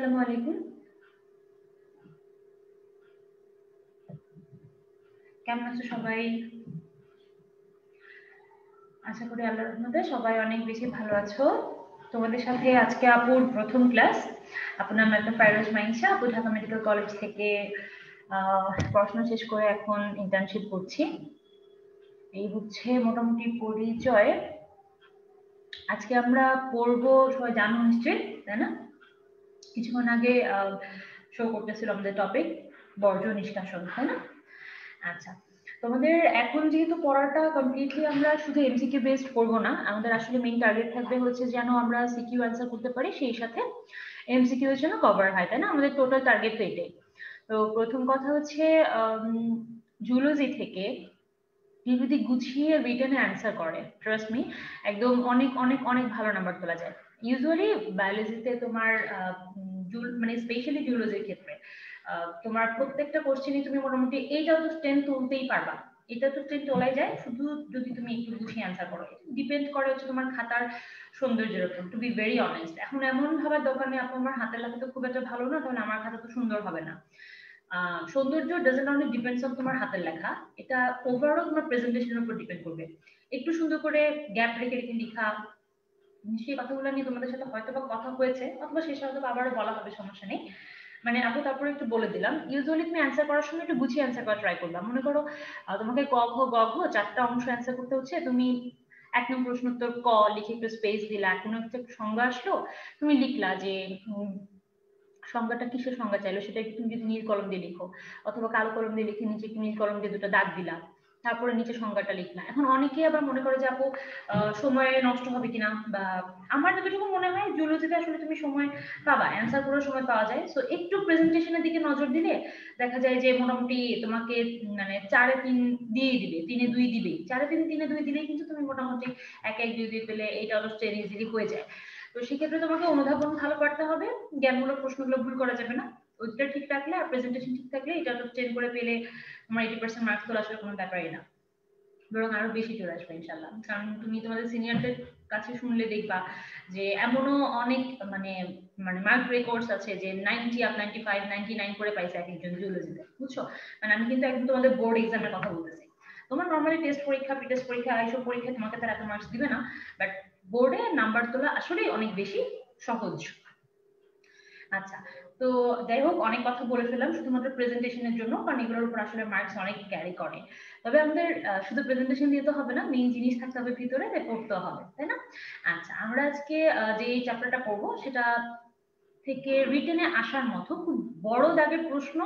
আসসালামু আলাইকুম। কেমন আছো সবাই? আশা করি আল্লাহর রহমতে সবাই অনেক বেশি ভালো আছো। তোমাদের সাথে আজকে আপুর প্রথম ক্লাস। আপুর নাম একটা ফাইরোজ মাইনশা। আপু ঢাকা মেডিকেল কলেজ থেকে পড়াশোনা শেষ করে এখন ইন্টার্নশিপ করছি। এই হচ্ছে মোটামুটি পরিচয়। আজকে আমরা পড়বো, সবাই জানো নিশ্চয়ই, তাই না? কিছুক্ষণ আগে শো করতেছিল আমাদের টপিক বর্জ্য নিষ্কাশন, তাই না? আচ্ছা, তোমাদের এখন যেহেতু পড়াটা কমপ্লিটলি আমরা শুধু এমসিকিউ বেসড করবো না, আমাদের আসলে মেইন টার্গেট থাকবে হচ্ছে যেন আমরা সিকিউ অ্যান্সার করতে পারি, সেই সাথে এমসিকিউ এর জন্য কভার হয়, তাই না? আমাদের টোটাল টার্গেট তো এটাই। তো প্রথম কথা হচ্ছে জুলজি থেকে কেউ যদি গুছিয়ে রিটেনে অ্যান্সার করে, ট্রাস্ট মি, একদম অনেক অনেক অনেক ভালো নাম্বার তোলা যায়। ইউজুয়ালি বায়োলজিতে তোমার মানে স্পেশালি জুলজির ক্ষেত্রে তোমার প্রত্যেকটা কোশ্চেনই তুমি মোটামুটি এইটাও তো 10 তুলতেই পারবা, এটা তো 10 তোলাই যায় শুধু যদি তুমি একটু গুছিয়ে অ্যান্সার করো। ডিপেন্ড করে হচ্ছে তোমার খাতার সৌন্দর্যের উপর, টু বি ভেরি অনেস্ট। এখন এমন ভাবার দরকার নেই আপু আমার হাতের লেখা তো খুব একটা ভালো না, তাহলে আমার খাতা তো সুন্দর হবে না। সৌন্দর্য ডাজন্ট অনলি ডিপেন্ডস অন তোমার হাতের লেখা, এটা ওভারঅল তোমার প্রেজেন্টেশনের উপর ডিপেন্ড করবে। একটু সুন্দর করে গ্যাপ রেখে রেখে লেখা, সেই কথাগুলো নিয়ে তোমাদের সাথে হয়তো বা কথা হয়েছে, অথবা শেষে হয়তো আবারও বলা হবে, সমস্যা নেই। মানে আপু তারপরে একটু বলে দিলাম, ইউজুয়ালি তুমি অ্যান্সার করার সময় একটু গুছিয়ে অ্যান্সার করা ট্রাই করবা। মনে করো তোমাকে ক ঘ গ ঘ 4টা অংশ অ্যান্সার করতে হচ্ছে, তুমি 1 নং প্রশ্ন উত্তর ক লিখে একটু স্পেস দিলা, কোনো একটা সংজ্ঞা আসলো, তুমি লিখলা যে সংজ্ঞাটা কিসের সংজ্ঞা চাইলো, সেটা একটু তুমি যদি নীল কলম দিয়ে লিখো, অথবা কালো কলম দিয়ে লিখে নিচে একটু নীল কলম দিয়ে দুটো দাগ দিলা, তারপরে নিচে সংজ্ঞাটা লিখলা। এখন অনেকে আবার মনে করে যে আপু সময় নষ্ট হবে কিনা, বা আমার যতটুকু মনে হয় জুলজিতে আসলে তুমি সময় পাবা, অ্যান্সার করার সময় পাওয়া যায়। সো একটু প্রেজেন্টেশনের দিকে নজর দিলে দেখা যায় যে মোটামুটি তোমাকে মানে 4-এ 3 দিয়েই দিবে, 3-এ 2 দিবেই, 4-এ 3 3-এ 2 দিলেই কিন্তু তুমি মোটামুটি 1-1 2 2 পেলে এইটা হলো ট্রেন ইজিলি হয়ে যায়। তো সেক্ষেত্রে তোমাকে অনুধাবন ভালো করতে হবে, জ্ঞানমূলক প্রশ্নগুলো ভুল করা যাবে না। ওইটা ঠিক রাখলে আর প্রেজেন্টেশন ঠিক থাকলে এটা তো 10 করে পেলে তোমার 80% মার্কস তোলা আসলে কোনো ব্যাপারই না, বরং আরো বেশি চলে আসবে ইনশাল্লাহ। কারণ তুমি তোমাদের সিনিয়রদের কাছে শুনলে দেখবা যে এমনও অনেক মানে মানে মার্ক রেকর্ডস আছে যে 90 আপ 95 99 করে পাইছে এক একজন জিওলজিতে, বুঝছো? মানে আমি কিন্তু একদম তোমাদের বোর্ড এক্সামের কথা বলতেছি। তোমার নর্মালি টেস্ট পরীক্ষা, প্রি টেস্ট পরীক্ষা, এইসব পরীক্ষায় তোমাকে তার এত মার্কস দিবে না, বাট বোর্ডে নাম্বার তোলা আসলেই অনেক বেশি সহজ। আচ্ছা, তো যাই হোক, অনেক কথা বলে ফেললাম শুধুমাত্র প্রেজেন্টেশনের জন্য, কারণ এগুলোর উপর আসলে মার্কস অনেক ক্যারি করে। তবে আমাদের শুধু প্রেজেন্টেশন দিয়ে তো হবে না, মেইন জিনিস থাকতে হবে ভিতরে, তাই পড়তে হবে, তাই না? আচ্ছা, আমরা আজকে যে চ্যাপ্টারটা পড়বো সেটা থেকে রিটেনে আসার মতো খুব বড় দাগের প্রশ্ন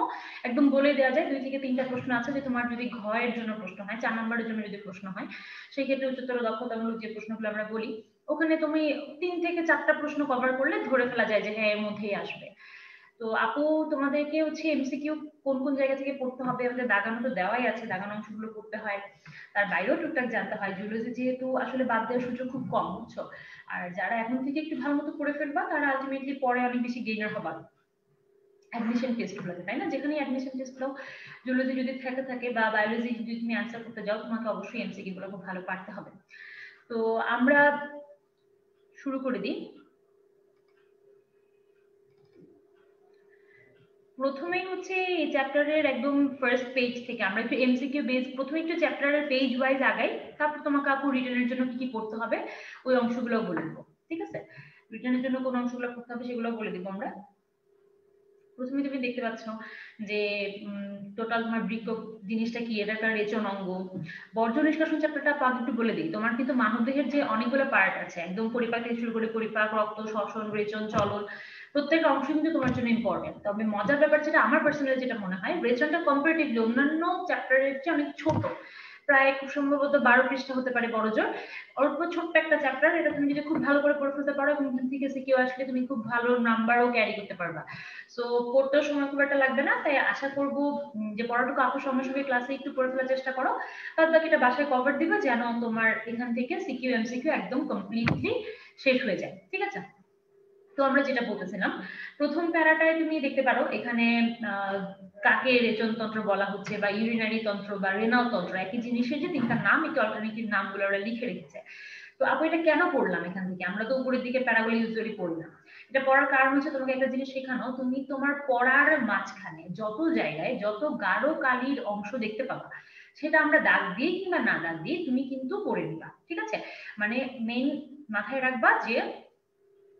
একদম বলে দেওয়া যায় 2 থেকে 3টা প্রশ্ন আছে, যে তোমার যদি ঘ এর জন্য প্রশ্ন হয়, 4 নম্বরের জন্য যদি প্রশ্ন হয়, সেই ক্ষেত্রে উচ্চতর দক্ষতামূলক যে প্রশ্নগুলো আমরা বলি, ওখানে তুমি 3 থেকে 4টা প্রশ্ন কভার করলে ধরে ফেলা যায় যে হ্যাঁ এর মধ্যেই আসবে। তো আপু তোমাদেরকে হচ্ছে এমসিকিউ কোন কোন জায়গা থেকে পড়তে হবে আমাদের দাগানো তো দেওয়াই আছে, দাগানো অংশগুলো পড়তে হয়, তার বাইরেও টুকটাক জানতে হয়। জুলজি যেহেতু আসলে বাদ দেওয়ার সুযোগ খুব কম, বুঝছো? আর যারা এখন থেকে একটু ভালো মতো পড়ে ফেলবা তারা আলটিমেটলি পরে অনেক বেশি গেইনার হবা অ্যাডমিশন টেস্টগুলোতে, তাই না? যেখানে অ্যাডমিশন টেস্টগুলো জুলজি যদি থাকে বা বায়োলজি যদি তুমি অ্যান্সার করতে যাও, তোমাকে অবশ্যই এমসিকিউ গুলো খুব ভালো পারতে হবে। তো আমরা শুরু করে দিই। প্রথমেই হচ্ছে এই চ্যাপ্টারের একদম ফার্স্ট পেজ থেকে আমরা একটু এমসিকিউ বেস, প্রথমে একটু চ্যাপ্টারের পেজ ওয়াইজ আগাই, তারপর তোমাকে আপু রিটার্নের জন্য কি কি পড়তে হবে ওই অংশগুলো বলে দেবো, ঠিক আছে? রিটার্নের জন্য কোন অংশগুলো পড়তে হবে সেগুলো বলে দিব আমরা। প্রথমে তুমি দেখতে পাচ্ছ যে টোটাল তোমার বৃক্ক জিনিসটা কি, এটা একটা রেচন অঙ্গ। বর্জ্য নিষ্কাশন চ্যাপ্টারটা আগে একটু বলে দিই, তোমার কিন্তু মানবদেহের যে অনেকগুলো পার্ট আছে, একদম পরিপাক থেকে শুরু করে পরিপাক, রক্ত, শ্বসন, রেচন, চলন, প্রত্যেকটা অংশ কিন্তু তোমার জন্য ইম্পর্টেন্ট। তবে মজার ব্যাপার যেটা আমার পার্সোনালি যেটা মনে হয়, রেচনটা কম্পারেটিভলি অন্যান্য চ্যাপ্টারের চেয়ে অনেক ছোট, প্রায় খুব সম্ভবত 12 পৃষ্ঠা হতে পারে বড় জোর, অল্প ছোট্ট একটা চ্যাপ্টার। এটা তুমি যদি খুব ভালো করে পড়ে ফেলতে পারো এবং থেকে সিকিউ আসলে তুমি খুব ভালো নাম্বারও ক্যারি করতে পারবা। সো পড়তেও সময় খুব একটা লাগবে না, তাই আশা করবো যে পড়াটুকু আপুর সঙ্গে সঙ্গে ক্লাসে একটু পড়ে ফেলার চেষ্টা করো, তার বাকিটা বাসায় কভার দিবে যেন তোমার এখান থেকে সিকিউ এমসিকিউ একদম কমপ্লিটলি শেষ হয়ে যায়, ঠিক আছে? তো আমরা যেটা বলতেছিলাম, প্রথম প্যারাটায় তুমি দেখতে পারো এখানে কাকে রেচন তন্ত্র বলা হচ্ছে, বা ইউরিনারি তন্ত্র বা রেনাল তন্ত্র, একই জিনিসের যে 3টা নাম, একটু অল্টারনেটিভ নামগুলো ওরা লিখে রেখেছে। তো আপু এটা কেন পড়লাম এখান থেকে? আমরা তো উপরের দিকে প্যারাগুলো ইউজুয়ালি পড়ি না। এটা পড়ার কারণ হচ্ছে তোমাকে একটা জিনিস শেখানো, তুমি তোমার পড়ার মাঝখানে যত জায়গায় যত গাঢ় কালির অংশ দেখতে পাবা, সেটা আমরা দাগ দিয়ে কিংবা না দাগ দিয়ে তুমি কিন্তু পড়ে নিবা, ঠিক আছে? মানে মেইন মাথায় রাখবা যে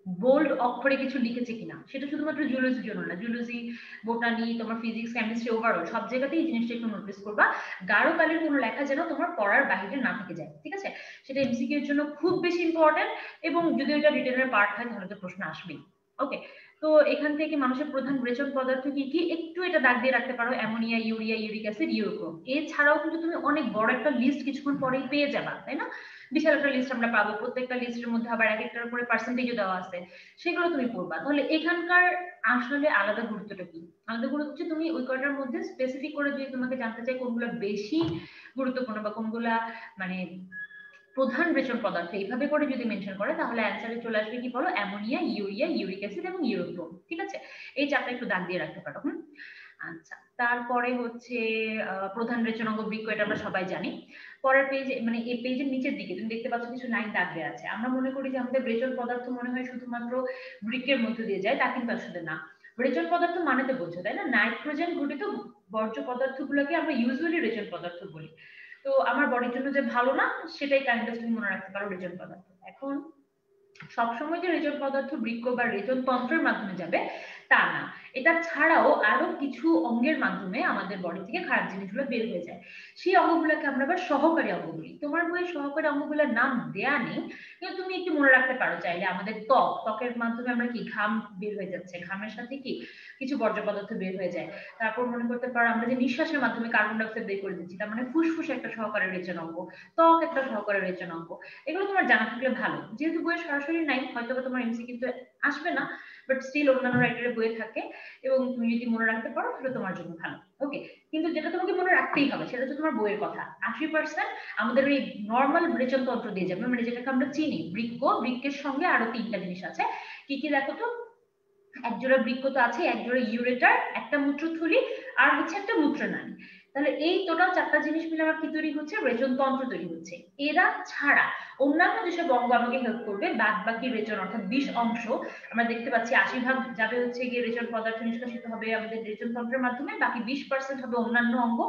বোল্ড অক্ষরে কিছু লিখেছে কিনা, সেটা শুধুমাত্র জুলজির জন্য না, জুলজি, বোটানি, তোমার ফিজিক্স, কেমিস্ট্রি, ওভারঅল সব জায়গাতেই এই জিনিসটা একটু নোটিস করবা। গাঢ় কালির কোনো লেখা যেন তোমার পড়ার বাহিরে না থেকে যায়, ঠিক আছে? সেটা এমসিকিউ এর জন্য খুব বেশি ইম্পর্টেন্ট, এবং যদি ওইটা রিটেনের পার্ট হয় তাহলে তো প্রশ্ন আসবেই। ওকে, তো এখান থেকে মানুষের প্রধান রেচন পদার্থ কি কি একটু এটা দাগ দিয়ে রাখতে পারো, অ্যামোনিয়া, ইউরিয়া, ইউরিক অ্যাসিড, ইউরোক্রোম। এছাড়াও কিন্তু তুমি অনেক বড় একটা লিস্ট কিছুক্ষণ পরেই পেয়ে যাবা, তাই না? বিশাল একটা লিস্ট আমরা পাবো, প্রত্যেকটা লিস্টের মধ্যে আবার এক একটার উপরে পার্সেন্টেজও দেওয়া আছে, সেগুলো তুমি পড়বা। তাহলে এখানকার আসলে আলাদা গুরুত্বটা কি? আলাদা গুরুত্ব হচ্ছে তুমি ওই কয়টার মধ্যে স্পেসিফিক করে যদি তোমাকে জানতে চাই কোনগুলো বেশি গুরুত্বপূর্ণ বা কোনগুলা মানে প্রধান রেচন পদার্থ এইভাবে করে যদি মেনশন করে, তাহলে অ্যান্সারে চলে আসবে কি বলো, অ্যামোনিয়া, ইউরিয়া, ইউরিক অ্যাসিড এবং ইউরোক্রোম, ঠিক আছে? এই চারটা একটু দাগ দিয়ে রাখতে পারো। আচ্ছা, তারপরে হচ্ছে প্রধান রেচনাঙ্গ বৃক্ক, এটা আমরা সবাই জানি। পরের পেজে মানে এই পেজের নিচের দিকে তুমি দেখতে পাচ্ছ কিছু লাইন দাগ দেওয়া আছে। আমরা মনে করি যে আমাদের রেচন পদার্থ মনে হয় শুধুমাত্র বৃক্কের মধ্য দিয়ে যায়, তা কিন্তু আসলে না। রেচন পদার্থ মানে তো বোঝো, তাই না? নাইট্রোজেন ঘটিত বর্জ্য পদার্থগুলোকে আমরা ইউজুয়ালি রেচন পদার্থ বলি। তো আমার বডির জন্য যে ভালো না, সেটাই কাইন্ড তুমি মনে রাখতে পারো রেচন পদার্থ। এখন সবসময় যে রেচন পদার্থ বৃক্ক বা রেচন তন্ত্রের মাধ্যমে যাবে তা না, এটা ছাড়াও আরো কিছু অঙ্গের মাধ্যমে আমাদের বডি থেকে খারাপ জিনিসগুলো বের হয়ে যায়। সেই অঙ্গগুলোকে আমরা আবার সহকারী অঙ্গ বলি। তোমার বইয়ে সহকারী অঙ্গগুলোর নাম দেয়া নেই, কিন্তু তুমি একটু মনে রাখতে পারো চাইলে। আমাদের ত্বকের মাধ্যমে আমরা কি ঘাম বের হয়ে যাচ্ছে, ঘামের সাথে কি কিছু বর্জ্য পদার্থ বের হয়ে যায়। তারপর মনে করতে পারো আমরা যে নিঃশ্বাসের মাধ্যমে কার্বন ডাইঅক্সাইড বের করে দিচ্ছি, তার মানে ফুসফুস একটা সহকারী রেচন অঙ্গ, ত্বক একটা সহকারী রেচন অঙ্গ। এগুলো তোমার জানা থাকলে ভালো, যেহেতু বইয়ে সরাসরি নাই হয়তো তোমার এমসি কিন্তু আসবে না, বাট স্টিল অন্যান্য রাইটারের বইয়ে থাকে, এবং তুমি যদি মনে রাখতে পারো তাহলে তোমার জন্য ভালো। ওকে, কিন্তু যেটা তোমাকে মনে রাখতেই হবে সেটা হচ্ছে তোমার বইয়ের কথা। 80% আমাদের ওই নর্মাল রেচন তন্ত্র দিয়ে যাবে, মানে যেটাকে আমরা চিনি বৃক্ক, বৃক্কের সঙ্গে আরো তিনটা জিনিস আছে। কি কি দেখো তো? একজোড়া বৃক্ক তো আছে, একজোড়া ইউরেটার, একটা মূত্রথলি, আর হচ্ছে একটা মূত্রনালী। তাহলে এই টোটাল চারটা জিনিস মিলে আমার কি তৈরি হচ্ছে? রেচন তন্ত্র তৈরি হচ্ছে। এরা ছাড়া অন্যান্য যেসব অঙ্গ আমাকে হেল্প করবে, বাদ বাকি রেচন অর্থাৎ 20 অংশ আমরা দেখতে পাচ্ছি 80% যাবে হচ্ছে গিয়ে রেচন পদার্থ নিষ্কাশিত হবে আমাদের রেচন তন্ত্রের মাধ্যমে, বাকি 20% হবে অন্যান্য অঙ্গ।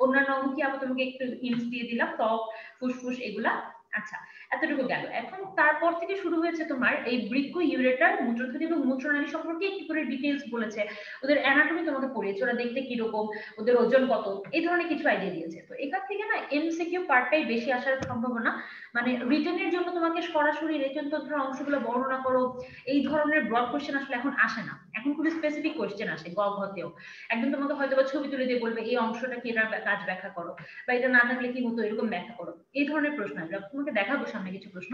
অন্যান্য অঙ্গ কি? আমি তোমাকে একটু হিন্টস দিয়ে দিলাম, ত্বক, ফুসফুস, এগুলা। আচ্ছা, এতটুকু গেল। এখন তারপর থেকে শুরু হয়েছে তোমার এই বৃক্ক, ইউরেটার, মূত্রথলি এবং মূত্রনালী সম্পর্কে একটু করে ডিটেইলস বলেছে। ওদের অ্যানাটমি তোমাকে পড়িয়েছে, ওরা দেখতে কিরকম, ওদের ওজন কত, এই ধরনের কিছু আইডিয়া দিয়েছে। তো এখান থেকে না এমসিকিউ পার্টটাই বেশি আসার সম্ভাবনা। মানে রিটেনের জন্য তোমাকে সরাসরি রেচনতন্ত্রের অংশগুলো বর্ণনা করো, এই ধরনের ব্রড কোশ্চেন আসলে এখন আসে না। এখন খুবই স্পেসিফিক কোশ্চেন আসে গ ঘতেও। একদম তোমাকে হয়তো বা ছবি তুলে দিয়ে বলবে এই অংশটা কি, এটার কাজ ব্যাখ্যা করো, বা এটা না থাকলে কি হতো, এরকম ব্যাখ্যা করো। এই ধরনের প্রশ্ন আসবে। তোমাকে দেখাবো সামনে কিছু প্রশ্ন,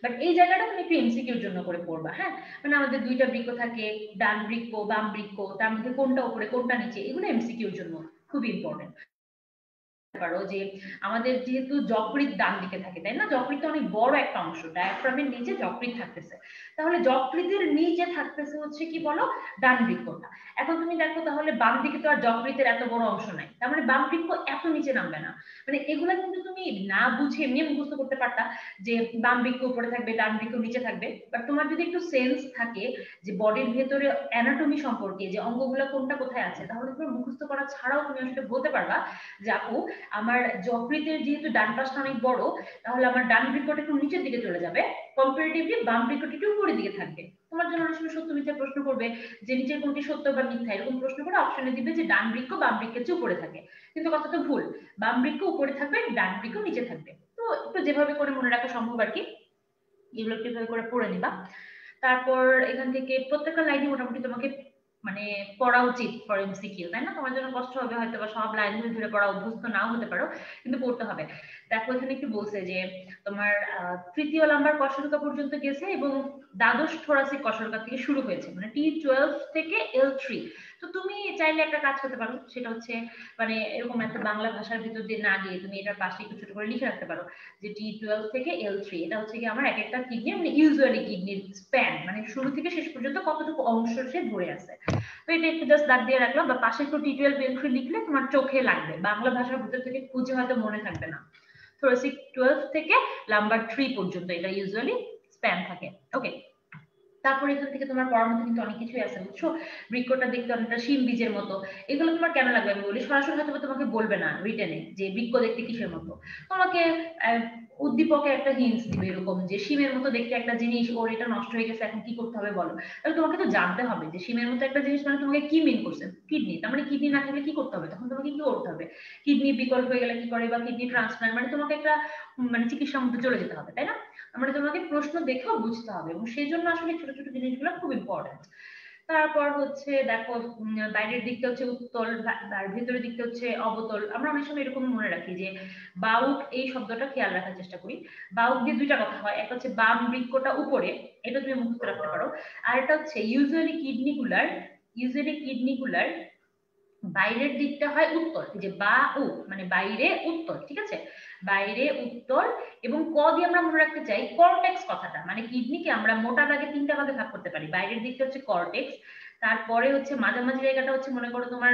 বাট এই জায়গাটা তুমি একটু এমসিকিউর জন্য করে পড়বা। হ্যাঁ, মানে আমাদের দুইটা বৃক্ক থাকে, ডান বৃক্ক, বাম বৃক্ক, তার মধ্যে কোনটা উপরে কোনটা নিচে, এগুলো এমসিকিউর জন্য খুব ইম্পর্টেন্ট। পারো যে আমাদের যেহেতু যকৃৎ ডান দিকে থাকে, তাই না? যকৃৎ অনেক বড় একটা অংশ, ডায়াফ্রামের নিচে যকৃৎ থাকতেছে, তাহলে যকৃতের নিচে থাকতেছে হচ্ছে কি বলো, ডান বৃক্কটা। এখন তুমি দেখো তাহলে বাম দিকে তো আর যকৃতের এত বড় অংশ নাই, তার মানে বাম বৃক্ক এত নিচে নামবে না। মানে এগুলা কিন্তু তুমি না বুঝে এমনি মুখস্থ করতে পারতা যে বাম বৃক্ক উপরে থাকবে, ডান বৃক্ক নিচে থাকবে, বাট তোমার যদি একটু সেন্স থাকে যে বডির ভেতরে অ্যানাটমি সম্পর্কে, যে অঙ্গগুলো কোনটা কোথায় আছে, তাহলে তুমি মুখস্থ করা ছাড়াও তুমি আসলে বলতে পারবা যে আপু আমার যকৃতের যেহেতু ডান পাশটা অনেক বড়, তাহলে আমার ডান বৃক্কটা একটু নিচের দিকে চলে যাবে, কম্পারেটিভলি বাম বৃক্কটা একটু উপরের দিকে থাকবে। তোমার জন্য অনেক সময় সত্য মিথ্যা প্রশ্ন করবে, যে নিচের কোনটি সত্য বা মিথ্যা, এরকম প্রশ্ন করে অপশনে দিবে যে ডান বৃক্ক বাম বৃক্কের চেয়ে উপরে থাকে, কিন্তু কথা তো ভুল। বাম বৃক্ক উপরে থাকবে, ডান বৃক্ক নিচে থাকবে। তো একটু যেভাবে করে মনে রাখা সম্ভব আর কি, এগুলো কিভাবে করে পড়ে নিবা। তারপর এখান থেকে প্রত্যেকটা লাইনে মোটামুটি তোমাকে মানে পড়া উচিত ফর এমসিকিউ, তাই না? তোমার জন্য কষ্ট হবে হয়তো, বা সব লাইন ধরে ধরে পড়া অভ্যস্ত নাও হতে পারো, কিন্তু পড়তে হবে। দেখো এখানে একটু বলছে যে তোমার তৃতীয় লাম্বার কশরকা পর্যন্ত গেছে, এবং দ্বাদশ থোরাসিক কশরকা থেকে শুরু হয়েছে, মানে T12 থেকে L3। তো তুমি চাইলে একটা কাজ করতে পারো, সেটা হচ্ছে মানে এরকম একটা বাংলা ভাষার ভিতর দিয়ে না গিয়ে তুমি এটার পাশে একটু ছোট করে লিখে রাখতে পারো যে T12 থেকে L3, এটা হচ্ছে কি আমার এক একটা কিডনি, মানে ইউজুয়ালি কিডনির স্প্যান, মানে শুরু থেকে শেষ পর্যন্ত কতটুকু অংশ সে ধরে আছে। তো এটা একটু জাস্ট দাগ দিয়ে রাখলাম, বা পাশে একটু T12 L3 লিখলে তোমার চোখে লাগবে, বাংলা ভাষার ভিতর থেকে খুঁজে হয়তো মনে থাকবে না। থোরাসিক 12 থেকে লাম্বার 3 পর্যন্ত এটা ইউজুয়ালি স্প্যান থাকে। ওকে, তারপরে এখান থেকে তোমার পড়ার মধ্যে কিন্তু অনেক কিছুই আছে, বুঝছো? বৃক্ষটা দেখতে অনেকটা শিম বীজের মতো। এগুলো তোমার কেন লাগবে আমি বলি, সরাসরি হয়তো তোমাকে বলবে না রিটেনে যে বৃক্ষ দেখতে কিসের মতো, তোমাকে উদ্দীপকে একটা হিন্টস দিবে এরকম যে শিমের মতো দেখতে একটা জিনিস, ওর এটা নষ্ট হয়ে গেছে, এখন কি করতে হবে বলো। তাহলে তোমাকে তো জানতে হবে যে শিমের মতো একটা জিনিস মানে তোমাকে কি মিন করছে, কিডনি, তার মানে কিডনি না থাকলে কি করতে হবে, তখন তোমাকে কি করতে হবে, কিডনি বিকল হয়ে গেলে কি করে, বা কিডনি ট্রান্সপ্লান্ট, মানে তোমাকে একটা মানে চিকিৎসার মধ্যে চলে যেতে হবে, তাই না? মানে তোমাকে প্রশ্ন দেখেও বুঝতে হবে, এবং সেই জন্য আসলে ছোট ছোট জিনিসগুলো খুব ইম্পর্টেন্ট। তারপর হচ্ছে দেখো, বাইরের দিকটা হচ্ছে উত্তল, আর ভিতরের দিকটা হচ্ছে অবতল। আমরা অনেক সময় এরকম মনে রাখি যে বাউক, এই শব্দটা খেয়াল রাখার চেষ্টা করি। বাউক দিয়ে দুইটা কথা হয়, একটা হচ্ছে বাম বৃক্কটা উপরে, এটা তুমি মুখস্থ রাখতে পারো। আর এটা হচ্ছে ইউজুয়ালি কিডনি গুলার বাইরের দিকটা হয় উত্তর, যে বা উ মানে বাইরে উত্তর, ঠিক আছে? বাইরে উত্তর। এবং ক দিয়ে আমরা মনে রাখতে চাই কর্টেক্স কথাটা, মানে কিডনিকে আমরা মোটা দাগে তিনটা ভাগে ভাগ করতে পারি। বাইরের দিকটা হচ্ছে কর্টেক্স, তারপরে হচ্ছে মাঝামাঝি জায়গাটা হচ্ছে মনে করো তোমার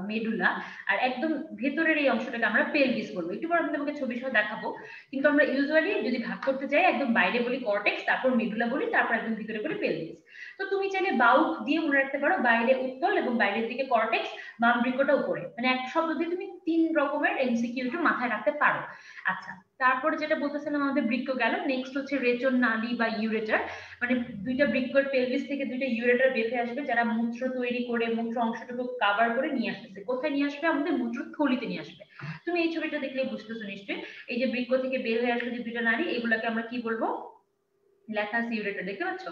মেডুলা, আর একদম ভেতরের এই অংশটাকে আমরা পেলভিস বলবো। একটু পর আমি তোমাকে ছবি সহ দেখাবো, কিন্তু আমরা ইউজুয়ালি যদি ভাগ করতে চাই একদম বাইরে বলি কর্টেক্স, তারপর মেডুলা বলি, তারপর একদম ভিতরে বলি পেলভিস। তো তুমি চাইলে বাউক দিয়ে মনে রাখতে পারো বাইরে উত্তল এবং বাইরের দিকে কর্টেক্স, বাম বৃক্কটা উপরে, মানে এক শব্দ দিয়ে তুমি তিন রকমের এমসিকিউ একটু মাথায় রাখতে পারো। আচ্ছা, তারপরে যেটা বলতেছিলাম আমাদের বৃক্ক গেল, নেক্সট হচ্ছে রেচন নালী বা ইউরেটার, মানে দুইটা বৃক্কর পেলভিস থেকে দুইটা ইউরেটার বের হয়ে আসবে, যারা মূত্র তৈরি করে মূত্র অংশটুকু কাভার করে নিয়ে আসতেছে। কোথায় নিয়ে আসবে? আমাদের মূত্র থলিতে নিয়ে আসবে। তুমি এই ছবিটা দেখলে বুঝতেছো নিশ্চয়ই, এই যে বৃক্ক থেকে বের হয়ে আসবে যে দুইটা নারী, এগুলাকে আমরা কি বলবো? লেখা আছে ইউরেটার, দেখতে পাচ্ছ?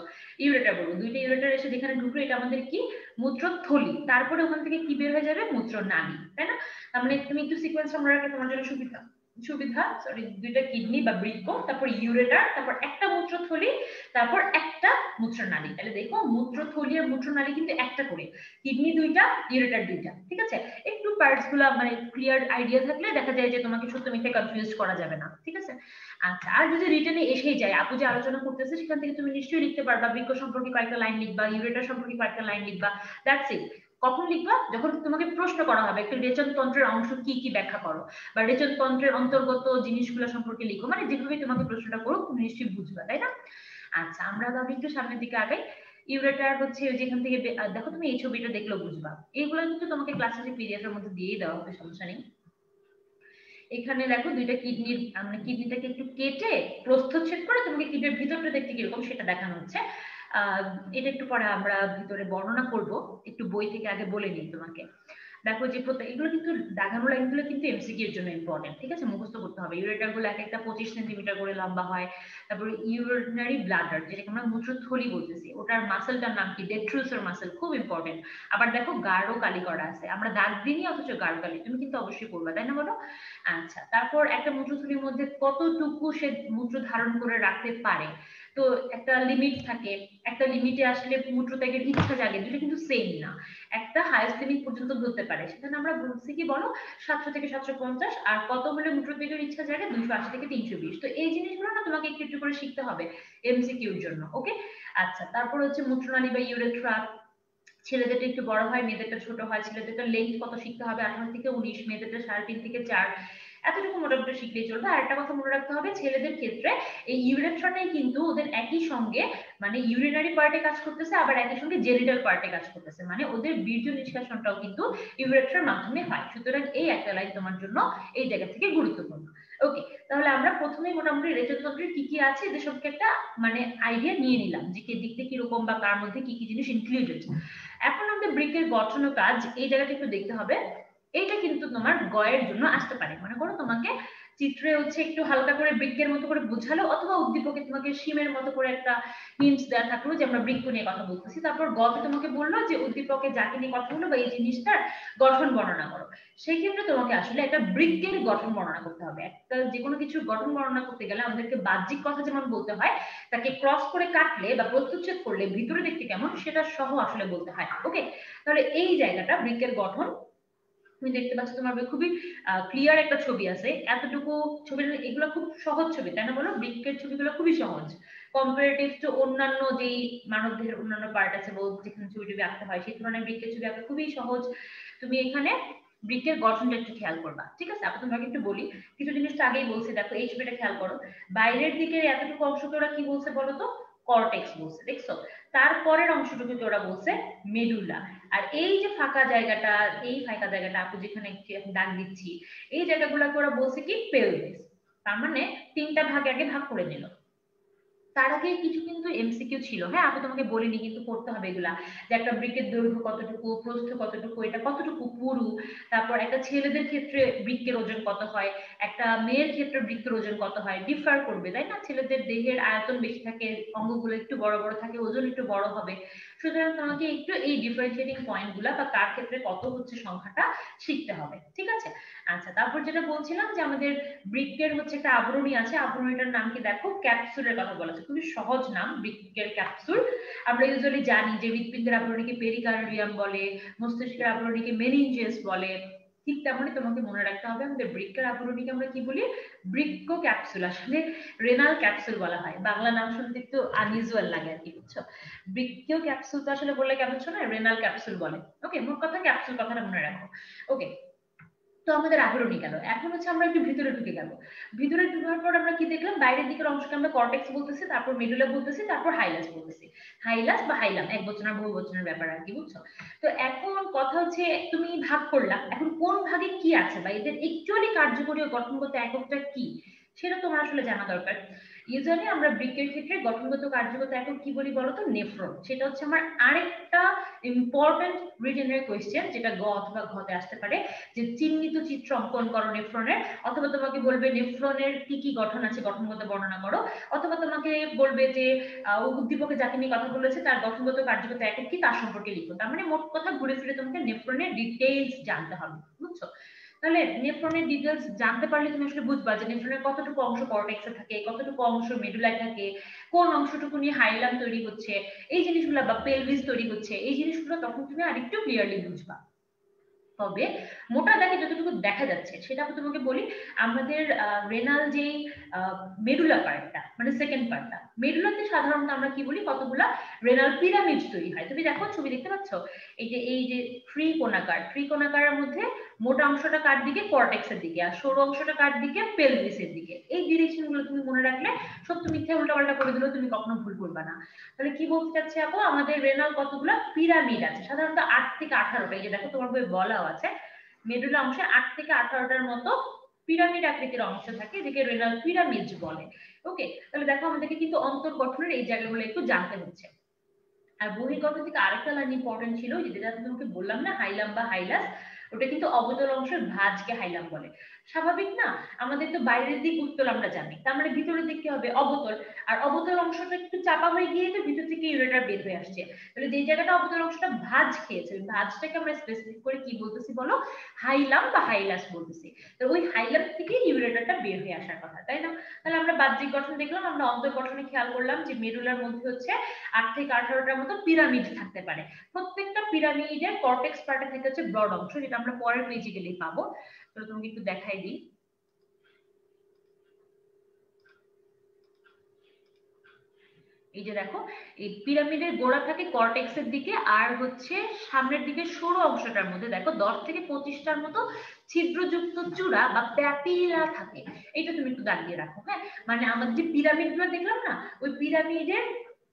ইউরেটার বলবো। দুইটা ইউরেটার এসে যেখানে ঢুকলো এটা আমাদের কি? মূত্রথলি। তারপরে ওখান থেকে কি বের হয়ে যাবে? মূত্র নালী, তাই না? তার মানে তুমি একটু সিকোয়েন্স মনে রাখলে তোমার জন্য সুবিধা সুবিধা সরি, দুইটা কিডনি বা বৃক্ক, তারপর ইউরেটার, তারপর একটা মূত্রথলি, তারপর একটা মূত্রনালী। তাহলে দেখো মূত্রথলি আর মূত্রনালী কিন্তু একটা করে, কিডনি দুইটা, ইউরেটার দুইটা, ঠিক আছে? একটু পার্টস গুলা মানে ক্লিয়ার আইডিয়া থাকলে দেখা যায় যে তোমাকে সত্য মিথ্যে কনফিউজ করা যাবে না, ঠিক আছে? আচ্ছা, আর যদি রিটেনে এসেই যায়, আপু যে আলোচনা করতেছে সেখান থেকে তুমি নিশ্চয়ই লিখতে পারবা, বৃক্ক সম্পর্কে কয়েকটা লাইন লিখবা, ইউরেটার সম্পর্কে কয়েকটা লাইন লিখবা, দ্যাটস ইট। কখন লিখবা? যখন তোমাকে প্রশ্ন করা হবে একটা রেচন তন্ত্রের অংশ কি কি ব্যাখ্যা করো, বা রেচন তন্ত্রের অন্তর্গত জিনিসগুলো সম্পর্কে লিখো, মানে যেভাবে তোমাকে প্রশ্নটা করো তুমি নিশ্চয়ই বুঝবা, তাই না? আচ্ছা, আমরা তাহলে একটু সামনের দিকে আগাই। ইউরেটার হচ্ছে যেখান থেকে দেখো, তুমি এই ছবিটা দেখলেও বুঝবা, এইগুলো কিন্তু তোমাকে ক্লাসে পিডিএফ এর মধ্যে দিয়েই দেওয়া হবে, সমস্যা নেই। এখানে দেখো দুইটা কিডনির, মানে কিডনিটাকে একটু কেটে প্রস্থচ্ছেদ করে তোমাকে কিডনির ভিতরটা দেখতে কিরকম সেটা দেখানো হচ্ছে। এটা একটু পরে আমরা ভিতরে বর্ণনা করব, একটু বই থেকে আগে বলে নিই তোমাকে। দেখো যে প্রত্যেক এগুলো কিন্তু দাগানো লাইনগুলো কিন্তু এমসিকিউ এর জন্য ইম্পর্টেন্ট, ঠিক আছে? মুখস্থ করতে হবে। ইউরেটার গুলো এক একটা 25 সেন্টিমিটার করে লম্বা হয়। তারপরে ইউরিনারি ব্লাডার, যেটাকে আমরা মূত্রথলি বলতেছি, ওটার মাসেলটার নাম কি? ডেট্রুসার মাসেল, খুব ইম্পর্টেন্ট। আবার দেখো গাঢ় কালি করা আছে, আমরা দাগ দিইনি অথচ গাঢ় কালি, তুমি কিন্তু অবশ্যই করবা, তাই না বলো? আচ্ছা, তারপর একটা মূত্রথলির মধ্যে কতটুকু সে মূত্র ধারণ করে রাখতে পারে, তো একটা লিমিট থাকে। একটা লিমিটে আসলে মূত্রত্যাগের ইচ্ছা জাগে, দুটো কিন্তু সেম না। একটা হাইয়েস্ট লিমিট পর্যন্ত ধরতে পারে, সেখানে আমরা বলছি কি বলো, 700 থেকে 750। আর কত হলে মূত্রত্যাগের ইচ্ছা জাগে? 280 থেকে 320। তো এই জিনিসগুলো না তোমাকে একটু একটু করে শিখতে হবে এমসিকিউর জন্য, ওকে? আচ্ছা, তারপর হচ্ছে মূত্রনালী বা ইউরেথ্রা, ছেলেদেরটা একটু বড় হয়, মেয়েদেরটা ছোট হয়। ছেলেদেরটা লেন্থ কত শিখতে হবে? 18 থেকে 19, মেয়েদেরটা 3.5 থেকে 4। এতটুকু মোটামুটি শিখলেই চলবে। আর একটা কথা মনে রাখতে হবে, ছেলেদের ক্ষেত্রে এই ইউরেথ্রাটাই কিন্তু ওদের একই সঙ্গে মানে ইউরিনারি পার্টে কাজ করতেছে, আবার একই সঙ্গে জেনিটাল পার্টে কাজ করতেছে, মানে ওদের বীর্য নিষ্কাশনটাও কিন্তু ইউরেথ্রার মাধ্যমে হয়। সুতরাং এই একটা লাইন তোমার জন্য এই জায়গা থেকে গুরুত্বপূর্ণ, ওকে? তাহলে আমরা প্রথমেই মোটামুটি রেচনতন্ত্রের কি কি আছে এদের সম্পর্কে একটা মানে আইডিয়া নিয়ে নিলাম, যে কে দেখতে কিরকম বা কার মধ্যে কি কি জিনিস ইনক্লুডেড। এখন আমাদের বৃক্কের গঠন ও কাজ, এই জায়গাটা একটু দেখতে হবে। এইটা কিন্তু তোমার গয়ের জন্য আসতে পারে, মনে করো তোমাকে চিত্রে হচ্ছে একটু হালকা করে বৃক্কের মতো করে বুঝালো, অথবা উদ্দীপকে তোমাকে শিমের মতো করে একটা হিন্টস দেওয়া থাকলো যে আমরা বৃক্ক নিয়ে কথা বলতেছি। তারপর গতে তোমাকে বললো যে উদ্দীপকে যাকে নিয়ে কথা বললো বা এই জিনিসটার গঠন বর্ণনা করো। সেই ক্ষেত্রে তোমাকে আসলে একটা বৃক্কের গঠন বর্ণনা করতে হবে। একটা যে কোনো কিছুর গঠন বর্ণনা করতে গেলে আমাদেরকে বাহ্যিক কথা যেমন বলতে হয়, তাকে ক্রস করে কাটলে বা প্রত্যুচ্ছেদ করলে ভিতরে দেখতে কেমন সেটা সহ আসলে বলতে হয়, ওকে? তাহলে এই জায়গাটা বৃক্কের গঠন তুমি দেখতে পাচ্ছ, তোমার খুবই ক্লিয়ার একটা ছবি আছে এতটুকু। ছবির এগুলো খুব সহজ ছবি, তাই না বলো? বৃক্কের ছবিগুলো খুবই সহজ কম্পারেটিভ টু অন্যান্য যেই মানবদেহের অন্যান্য পার্ট আছে, যেখানে ছবি টবি আঁকতে হয় সেই তুলনায় বৃক্কের ছবি আঁকা খুবই সহজ। তুমি এখানে বৃক্কের গঠনটা একটু খেয়াল করবা, ঠিক আছে? আপনি তোমাকে একটু বলি, কিছু জিনিস তো আগেই বলছি, দেখো এই ছবিটা খেয়াল করো। বাইরের দিকে এতটুকু অংশকে ওরা কি বলছে বলো তো? কর্টেক্স বলছে, দেখছো? তারপরের অংশটুকুকে ওরা বলছে মেডুলা। আর এই যে ফাঁকা জায়গাটা, এই ফাঁকা জায়গাটা আপু যেখানে দাগ দিচ্ছি, এই জায়গাগুলোকে ওরা বলছে কি পেলভিস। তার মানে তিনটা ভাগে আগে ভাগ করে নিল। তার আগে কিছু কিন্তু এমসিকিউ ছিল, হ্যাঁ আমি তোমাকে বলিনি কিন্তু করতে হবে এগুলা, যে একটা বৃক্কের দৈর্ঘ্য কতটুকু, প্রস্থ কতটুকু, এটা কতটুকু পুরু, তারপর একটা ছেলেদের ক্ষেত্রে বৃক্কের ওজন কত হয়, একটা মেয়ের ক্ষেত্রে বৃক্কের ওজন কত হয়, ডিফার করবে তাই না? ছেলেদের দেহের আয়তন বেশি থাকে, অঙ্গগুলো একটু বড় বড় থাকে, ওজন একটু বড় হবে। সুতরাং তোমাকে একটু এই ডিফারেন্সিয়েটিং পয়েন্ট গুলা বা কার ক্ষেত্রে কত হচ্ছে সংখ্যাটা শিখতে হবে, ঠিক আছে? আচ্ছা, তারপর যেটা বলছিলাম যে আমাদের বৃক্কের হচ্ছে একটা আবরণী আছে, আবরণীটার নাম কি দেখো, ক্যাপসুলের কথা বলা আছে, খুবই সহজ নাম বৃক্কের ক্যাপসুল। আমরা ইউজুয়ালি জানি যে হৃৎপিণ্ডের আবরণীকে পেরিকার্ডিয়াম বলে, মস্তিষ্কের আবরণীকে মেনিনজিয়াস বলে। ঠিক তেমনই তোমাকে মনে রাখতে হবে আমাদের বৃক্কের আবরণীকে আমরা কি বলি, বৃক্ক ক্যাপসুল। আসলে রেনাল ক্যাপসুল বলা হয়, বাংলা নাম শুনতে একটু আনইউজুয়াল লাগে আর কি, বুঝছো? বৃক্কীয় ক্যাপসুল তো আসলে বললে কেমন শোনায়, রেনাল ক্যাপসুল বলে। ওকে, মোট কথা ক্যাপসুল কথাটা মনে রাখো। ওকে, তো আমাদের আবরণী গেল, এখন হচ্ছে আমরা একটু ভিতরে ঢুকে গেল। ভিতরে ঢুকার পর আমরা কি দেখলাম, বাইরের দিকের অংশকে আমরা কর্টেক্স বলতেছি, তারপর মেডুলা বলতেছি, তারপর হাইলাস বলতেছি। হাইলাস বা হাইলাম এক বচন আর বহু বচনের ব্যাপার আর কি, বুঝছো? তো এখন কথা হচ্ছে তুমি ভাগ করলা, এখন কোন ভাগে কি আছে বা এদের একচুয়ালি কার্যকরী ও গঠনগত এককটা কি সেটা তোমার আসলে জানা দরকার। ইউজুয়ালি আমরা বৃক্কের ক্ষেত্রে গঠনগত কার্যগত একক কি বলি বলতো, নেফ্রন। সেটা হচ্ছে আমার আরেকটা ইম্পর্টেন্ট রিটেনের কোয়েশ্চেন, যেটা গ অথবা ঘতে আসতে পারে, যে চিহ্নিত চিত্র অঙ্কন করো নেফ্রনের, অথবা তোমাকে বলবে নেফ্রনের কি কি গঠন আছে গঠনগত বর্ণনা করো, অথবা তোমাকে বলবে যে উদ্দীপকে যাকে নিয়ে কথা বলেছে তার গঠনগত কার্যগত একক কি তার সম্পর্কে লিখো। তার মানে মোট কথা ঘুরে ফিরে তোমাকে নেফ্রনের ডিটেইলস জানতে হবে, বুঝছো? তাহলে নেফ্রনের ডিটেইলস জানতে পারলে তুমি আসলে বুঝবা যে নেফ্রনের কতটুকু অংশ কর্টেক্সে থাকে, কতটুকু অংশ মেডুলায় থাকে, কোন অংশটুকু নিয়ে হাইলাম তৈরি হচ্ছে, এই জিনিসগুলো বা পেলভিস তৈরি হচ্ছে, এই জিনিসগুলো তখন তুমি আরেকটু ক্লিয়ারলি বুঝবা। তবে মোটা দাগে যতটুকু দেখা যাচ্ছে সেটা তোমাকে বলি, আমাদের রেনাল যে মেডুলা পার্টটা মানে সেকেন্ড পার্টটা, মেডুলাতে সাধারণত আমরা কি বলি, কতগুলা রেনাল পিরামিড তৈরি হয়। তুমি দেখো ছবি দেখতে পাচ্ছ, এই যে ত্রিকোণাকারের মধ্যে মোটা অংশটা কার দিকে, কর্টেক্সের দিকে, আর সরু অংশটা কার দিকে, পেলভিসের দিকে। এই ডিরেকশন গুলো তুমি মনে রাখলে সত্য মিথ্যা উল্টাপাল্টা করে দিলেও তুমি কখনো ভুল করবে না। তাহলে কি বলতে চাচ্ছি আপু, আমাদের রেনাল কতগুলো পিরামিড আছে, সাধারণত 8 থেকে 18টা। এই যে দেখো তোমার বই বলাও আছে, মেডুলা অংশে 8 থেকে 18টার মতো পিরামিড আকৃতির অংশ থাকে, যেকে রেনাল পিরামিড বলে। ওকে, তাহলে দেখো আমাদেরকে কিন্তু অন্তর গঠনের এই জায়গাগুলো একটু জানতে হচ্ছে। আর বহির্গঠন থেকে আরেকটা লাইন ইম্পর্টেন্ট ছিল, যেটা তোমাকে বললাম না, হাইলাম বা হাইলাস, ওটা কিন্তু অবতল অংশের ভাঁজকে হাইলাম বলে। স্বাভাবিক না, আমাদের তো বাইরের দিক উত্তল আমরা জানি, তার মানে ভিতরের দিক কি হবে, অবতল। আর অবতল অংশটা একটু চাপা হয়ে গিয়ে তো ভিতর থেকে ইউরেটার বের হয়ে আসছে। তাহলে যে জায়গাটা অবতল অংশটা ভাঁজ খেয়েছে, ওই ভাঁজটাকে আমরা স্পেসিফিক করে কি বলতেছি বলো, হাইলাম বা হাইলাস বলতেছি। তো ওই হাইলাম থেকে ইউরেটারটা বের হয়ে আসার কথা, তাই না? তাহলে আমরা বাহ্যিক গঠন দেখলাম, আমরা অন্তর গঠনে খেয়াল করলাম যে মেডুলার মধ্যে হচ্ছে 8 থেকে 18টার মতো পিরামিড থাকতে পারে। প্রত্যেকটা পিরামিডের কর্টেক্স পার্টে থেকে হচ্ছে ব্রড অংশ, যেটা আমরা পরের পেজে গেলেই পাবো। তো তোমাকে একটু দেখাই দিই। এই যে দেখো, এই পিরামিডের গোড়া থাকে কর্টেক্সের দিকে, আর হচ্ছে সামনের দিকে সরু অংশটার মধ্যে দেখো 10 থেকে 25টার মতো ছিদ্রযুক্ত চূড়া বা প্যাপিলা থাকে। এটা তুমি একটু দাঁড়িয়ে রাখো, হ্যাঁ? মানে আমাদের যে পিরামিড গুলো দেখলাম না, ওই পিরামিডের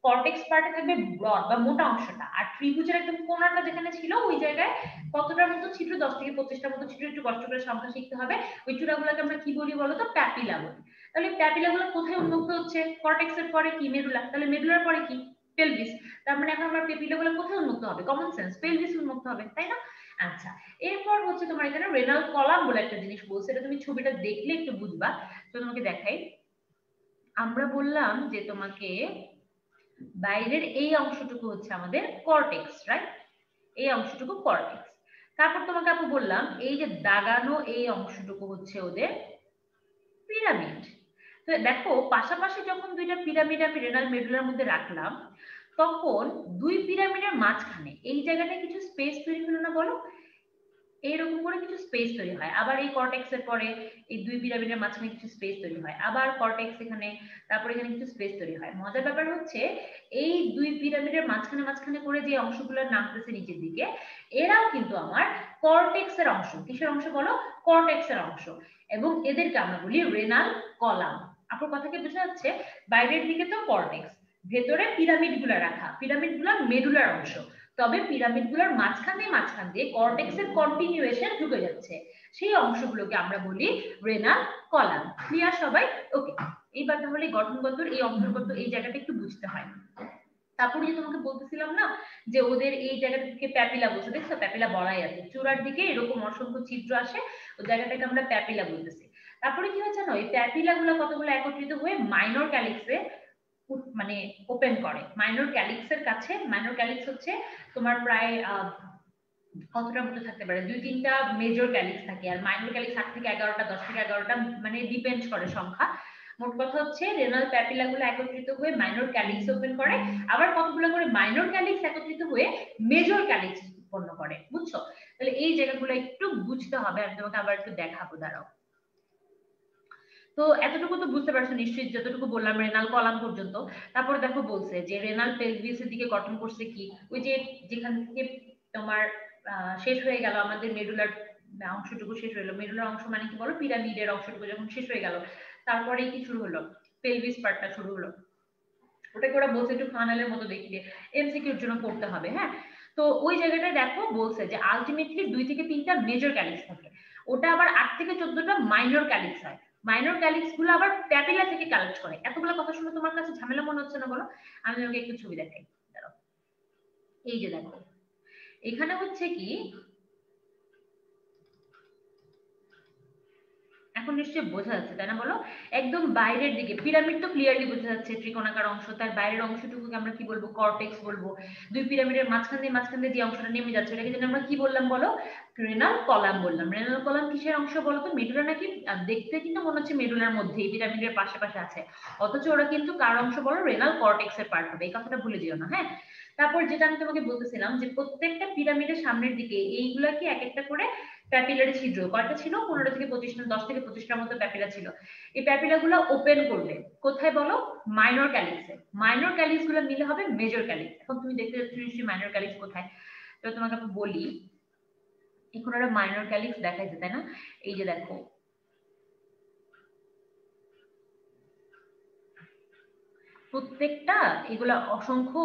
কর্টেক্স পার্টে থাকবে ব্রড বা মোটা অংশটা, আর ত্রিভুজের একদম কোণাটা যেখানে ছিল ওই জায়গায় কতটার মতো ছিদ্র, 10 থেকে 25টার মতো ছিদ্র, একটু কষ্ট করে সংখ্যা শিখতে হবে। ওই চূড়াগুলোকে আমরা কি বলি বলতো, প্যাপিলা বলি। তাহলে প্যাপিলা গুলো কোথায় উন্মুক্ত হচ্ছে, কর্টেক্সের পরে কি, মেডুলা, তাহলে মেডুলার পরে কি, পেলভিস। তার মানে এখন আমার প্যাপিলা গুলো কোথায় উন্মুক্ত হবে, কমন সেন্স, পেলভিস উন্মুক্ত হবে, তাই না? আচ্ছা, এরপর হচ্ছে তোমার এখানে রেনাল কলাম বলে একটা জিনিস বলছে, এটা তুমি ছবিটা দেখলে একটু বুঝবা। তো তোমাকে দেখাই, আমরা বললাম যে তোমাকে বাইরের এই অংশটুকু হচ্ছে আমাদের কর্টেক্স, রাইট? এই অংশটুকু কর্টেক্স। তারপর তোমাকে আপু বললাম এই যে দাগানো এই অংশটুকু হচ্ছে ওদের পিরামিড। তো দেখো পাশাপাশি যখন দুইটা পিরামিড আমি রেনাল মেডুলার মধ্যে রাখলাম, তখন দুই পিরামিডের মাঝখানে এই জায়গাটায় কিছু স্পেস তৈরি হলো না বলো, এইরকম করে কিছু স্পেস তৈরি হয়। আবার এই কর্টেক্সের পরে এই দুই পিরামিডের মাঝখানে কিছু স্পেস তৈরি হয়, আবার কর্টেক্স এখানে, তারপর এখানে কিছু স্পেস তৈরি হয়। মজার ব্যাপার হচ্ছে এই দুই পিরামিডের মাঝখানে মাঝখানে করে যে অংশগুলো নামতেছে নিচের দিকে, এরাও কিন্তু আমার কর্টেক্সের অংশ। কিসের অংশ বলো, কর্টেক্সের অংশ। এবং এদেরকে আমরা বলি রেনাল কলাম। আপনার কথা কি বোঝা যাচ্ছে, বাইরের দিকে তো কর্টেক্স, ভেতরে পিরামিড গুলা রাখা, পিরামিড গুলা মেডুলার অংশ, তবে পিরামিড গুলার মাঝখান দিয়ে কর্টেক্সের কন্টিনিউয়েশন ঢুকে যাচ্ছে, সেই অংশগুলোকে আমরা বলি রেনাল কলাম। ক্লিয়ার সবাই? ওকে, এইবার তাহলে গঠনগত এই অন্তর্গত এই জায়গাটা একটু বুঝতে হয়। তারপরে যে তোমাকে বলতেছিলাম না যে ওদের এই জায়গাটা থেকে প্যাপিলা বলছে, দেখছো প্যাপিলা বলাই আছে, চূড়ার দিকে এরকম অসংখ্য ছিদ্র আসে, ওই জায়গাটাকে আমরা প্যাপিলা বলতেছি। তারপরে কি হচ্ছে না, ওই প্যাপিলা গুলো কতগুলো একত্রিত হয়ে মাইনর ক্যালিক্সে মানে ওপেন করে। মাইনর ক্যালিক্সের কাছে, মাইনর ক্যালিক্স হচ্ছে তোমার প্রায় কতটার মতো থাকতে পারে, 2-3টা মেজর ক্যালিক্স থাকে, আর মাইনর ক্যালিক্স 8 থেকে 11টা, 10 থেকে 11টা, মানে ডিপেন্ড করে সংখ্যা। মোট কথা হচ্ছে রেনাল প্যাপিলা গুলো একত্রিত হয়ে মাইনর ক্যালিক্স ওপেন করে, আবার কতগুলো করে মাইনর ক্যালিক্স একত্রিত হয়ে মেজর ক্যালিক্স উৎপন্ন করে। বুঝছো? তাহলে এই জায়গাগুলো একটু বুঝতে হবে, আমি তোমাকে আবার একটু দেখাবো, দাঁড়াও। তো এতটুকু তো বুঝতে পারছো নিশ্চয়ই, যতটুকু বললাম রেনাল কলাম পর্যন্ত। তারপরে দেখো বলছে যে রেনাল পেলভিসের দিকে গঠন করছে কি, ওই যে যেখান থেকে তোমার শেষ হয়ে গেল আমাদের মেডুলার অংশটুকু শেষ হলো, মেডুলার অংশ মানে কি বলো, পিরামিডের অংশটুকু যখন শেষ হয়ে গেল, তারপরে কি শুরু হলো, পেলভিস পার্টটা শুরু হলো। ওটাকে ওরা বলছে একটু ফানেলের মতো দেখতে, এমসিকিউর জন্য পড়তে হবে। হ্যাঁ, তো ওই জায়গাটায় দেখো বলছে যে আলটিমেটলি 2 থেকে 3টা মেজর ক্যালিক্স থাকে, ওটা আবার 8 থেকে 14টা মাইনর ক্যালিক্স হয়। মাইনর ক্যালিক্স গুলো আবার প্যাপিলা থেকে কালেক্ট করে। এতগুলো কথা শুনে তোমার কাছে ঝামেলা মনে হচ্ছে না বলো? আমি তোমাকে একটু ছবি দেখাই, দাঁড়াও। এই যে দেখো, এখানে হচ্ছে কি, এখন নিশ্চয়ই বোঝা যাচ্ছে তাই না বলো? একদম বাইরের দিকে পিরামিড তো ক্লিয়ারলি বোঝা যাচ্ছে, ত্রিকোণাকার অংশ, তার বাইরের অংশটুকুকে আমরা কি বলবো, কর্টেক্স বলবো। দুই পিরামিডের মাঝখান দিয়ে যে অংশটা নেমে যাচ্ছে এটাকে যেন আমরা কি বললাম বলো, রেনাল কলাম বললাম। রেনাল কলাম কিসের অংশ বলো তো? মেডুলা নাকি? দেখতে কিন্তু মনে হচ্ছে মেডুলার মধ্যেই, পিরামিডের পাশে পাশে আছে, অথচ ওরা কিন্তু কার অংশ বলো, রেনাল কর্টেক্স এর পার্ট হবে, এই কথাটা ভুলে যেও না। হ্যাঁ, তারপর যেটা আমি তোমাকে বলতেছিলাম যে প্রত্যেকটা পিরামিডের সামনের দিকে এইগুলা কি এক একটা করে প্যাপিলারি ছিদ্র, কয়টা ছিল, 15 থেকে 25টা, 10 থেকে 25টার মতো প্যাপিলা ছিল। এই প্যাপিলা গুলো ওপেন করবে কোথায় বলো, মাইনর ক্যালিক্সে। মাইনর ক্যালিক্স গুলো মিলে হবে মেজর ক্যালিক্স। এখন তুমি দেখতে যাচ্ছ নিশ্চয়ই মাইনর ক্যালিক্স কোথায়, তো তোমাকে আমি বলি, এখন ওরা মাইনর ক্যালিক্স দেখাইছে তাই না, এই যে দেখো, প্রত্যেকটা এগুলা অসংখ্য,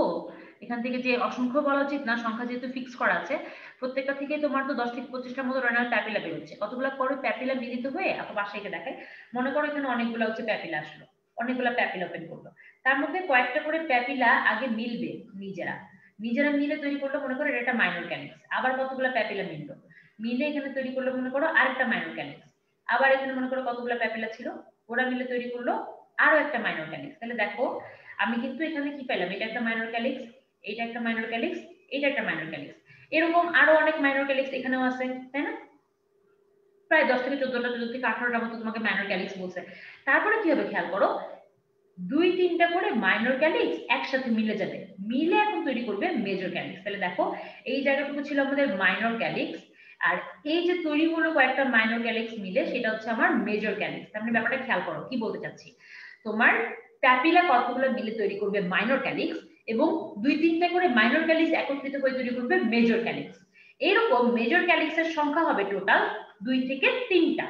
এখান থেকে যে অসংখ্য বলা উচিত না, সংখ্যা যেহেতু ফিক্স করা আছে, প্রত্যেকটা থেকে তোমার তো 10 থেকে 25টার মতো রেনাল প্যাপিলা বেরোচ্ছে। কতগুলো করে প্যাপিলা মিলিত হয়ে আপু বাসায় দেখায়, মনে করো এখানে অনেকগুলো হচ্ছে প্যাপিলা আসলো, অনেকগুলো প্যাপিলা ওপেন করলো, তার মধ্যে কয়েকটা করে প্যাপিলা আগে মিলবে, নিজেরা নিজেরা মিলে তৈরি করলো, মনে করো এটা একটা মাইনর ক্যালিক্স। আবার কতগুলো প্যাপিলা মিললো, মিলে এখানে তৈরি করলো মনে করো আরেকটা মাইনর ক্যালিক্স। আবার এখানে মনে করো কতগুলো প্যাপিলা ছিল, ওরা মিলে তৈরি করলো আরো একটা মাইনর ক্যালিক্স। তাহলে দেখো আমি কিন্তু এখানে কি পেলাম, এটা একটা মাইনর ক্যালিক্স, এটা একটা মাইনর ক্যালিক্স, এটা একটা মাইনর ক্যালিক্স, এরকম আরো অনেক মাইনর ক্যালিক্স এখানেও আছে, তাই না? প্রায় 10 থেকে 14টা, 14 থেকে 18টার মতো তোমাকে মাইনর ক্যালিক্স বলছে। তারপরে কি হবে খেয়াল করো, 2-3টা করে মাইনর ক্যালিক্স একসাথে মিলে যাবে, মিলে এখন তৈরি করবে মেজর ক্যালিক্স। তাহলে দেখো এই জায়গাটুকু ছিল আমাদের মাইনর ক্যালিক্স, আর এই যে তৈরি হলো কয়েকটা মাইনর ক্যালিক্স মিলে, সেটা হচ্ছে আমার মেজর ক্যালিক্স। তার মানে ব্যাপারটা খেয়াল করো কি বলতে চাচ্ছি, তোমার প্যাপিলা কতগুলো মিলে তৈরি করবে মাইনর ক্যালিক্স, এবং 2-3টা করে মাইনর ক্যালিক্স একত্রিত হয়ে তৈরি করবে মেজর ক্যালিক্স। এরকম মেজর ক্যালিক্সের সংখ্যা হবে টোটাল 2 থেকে 3টা।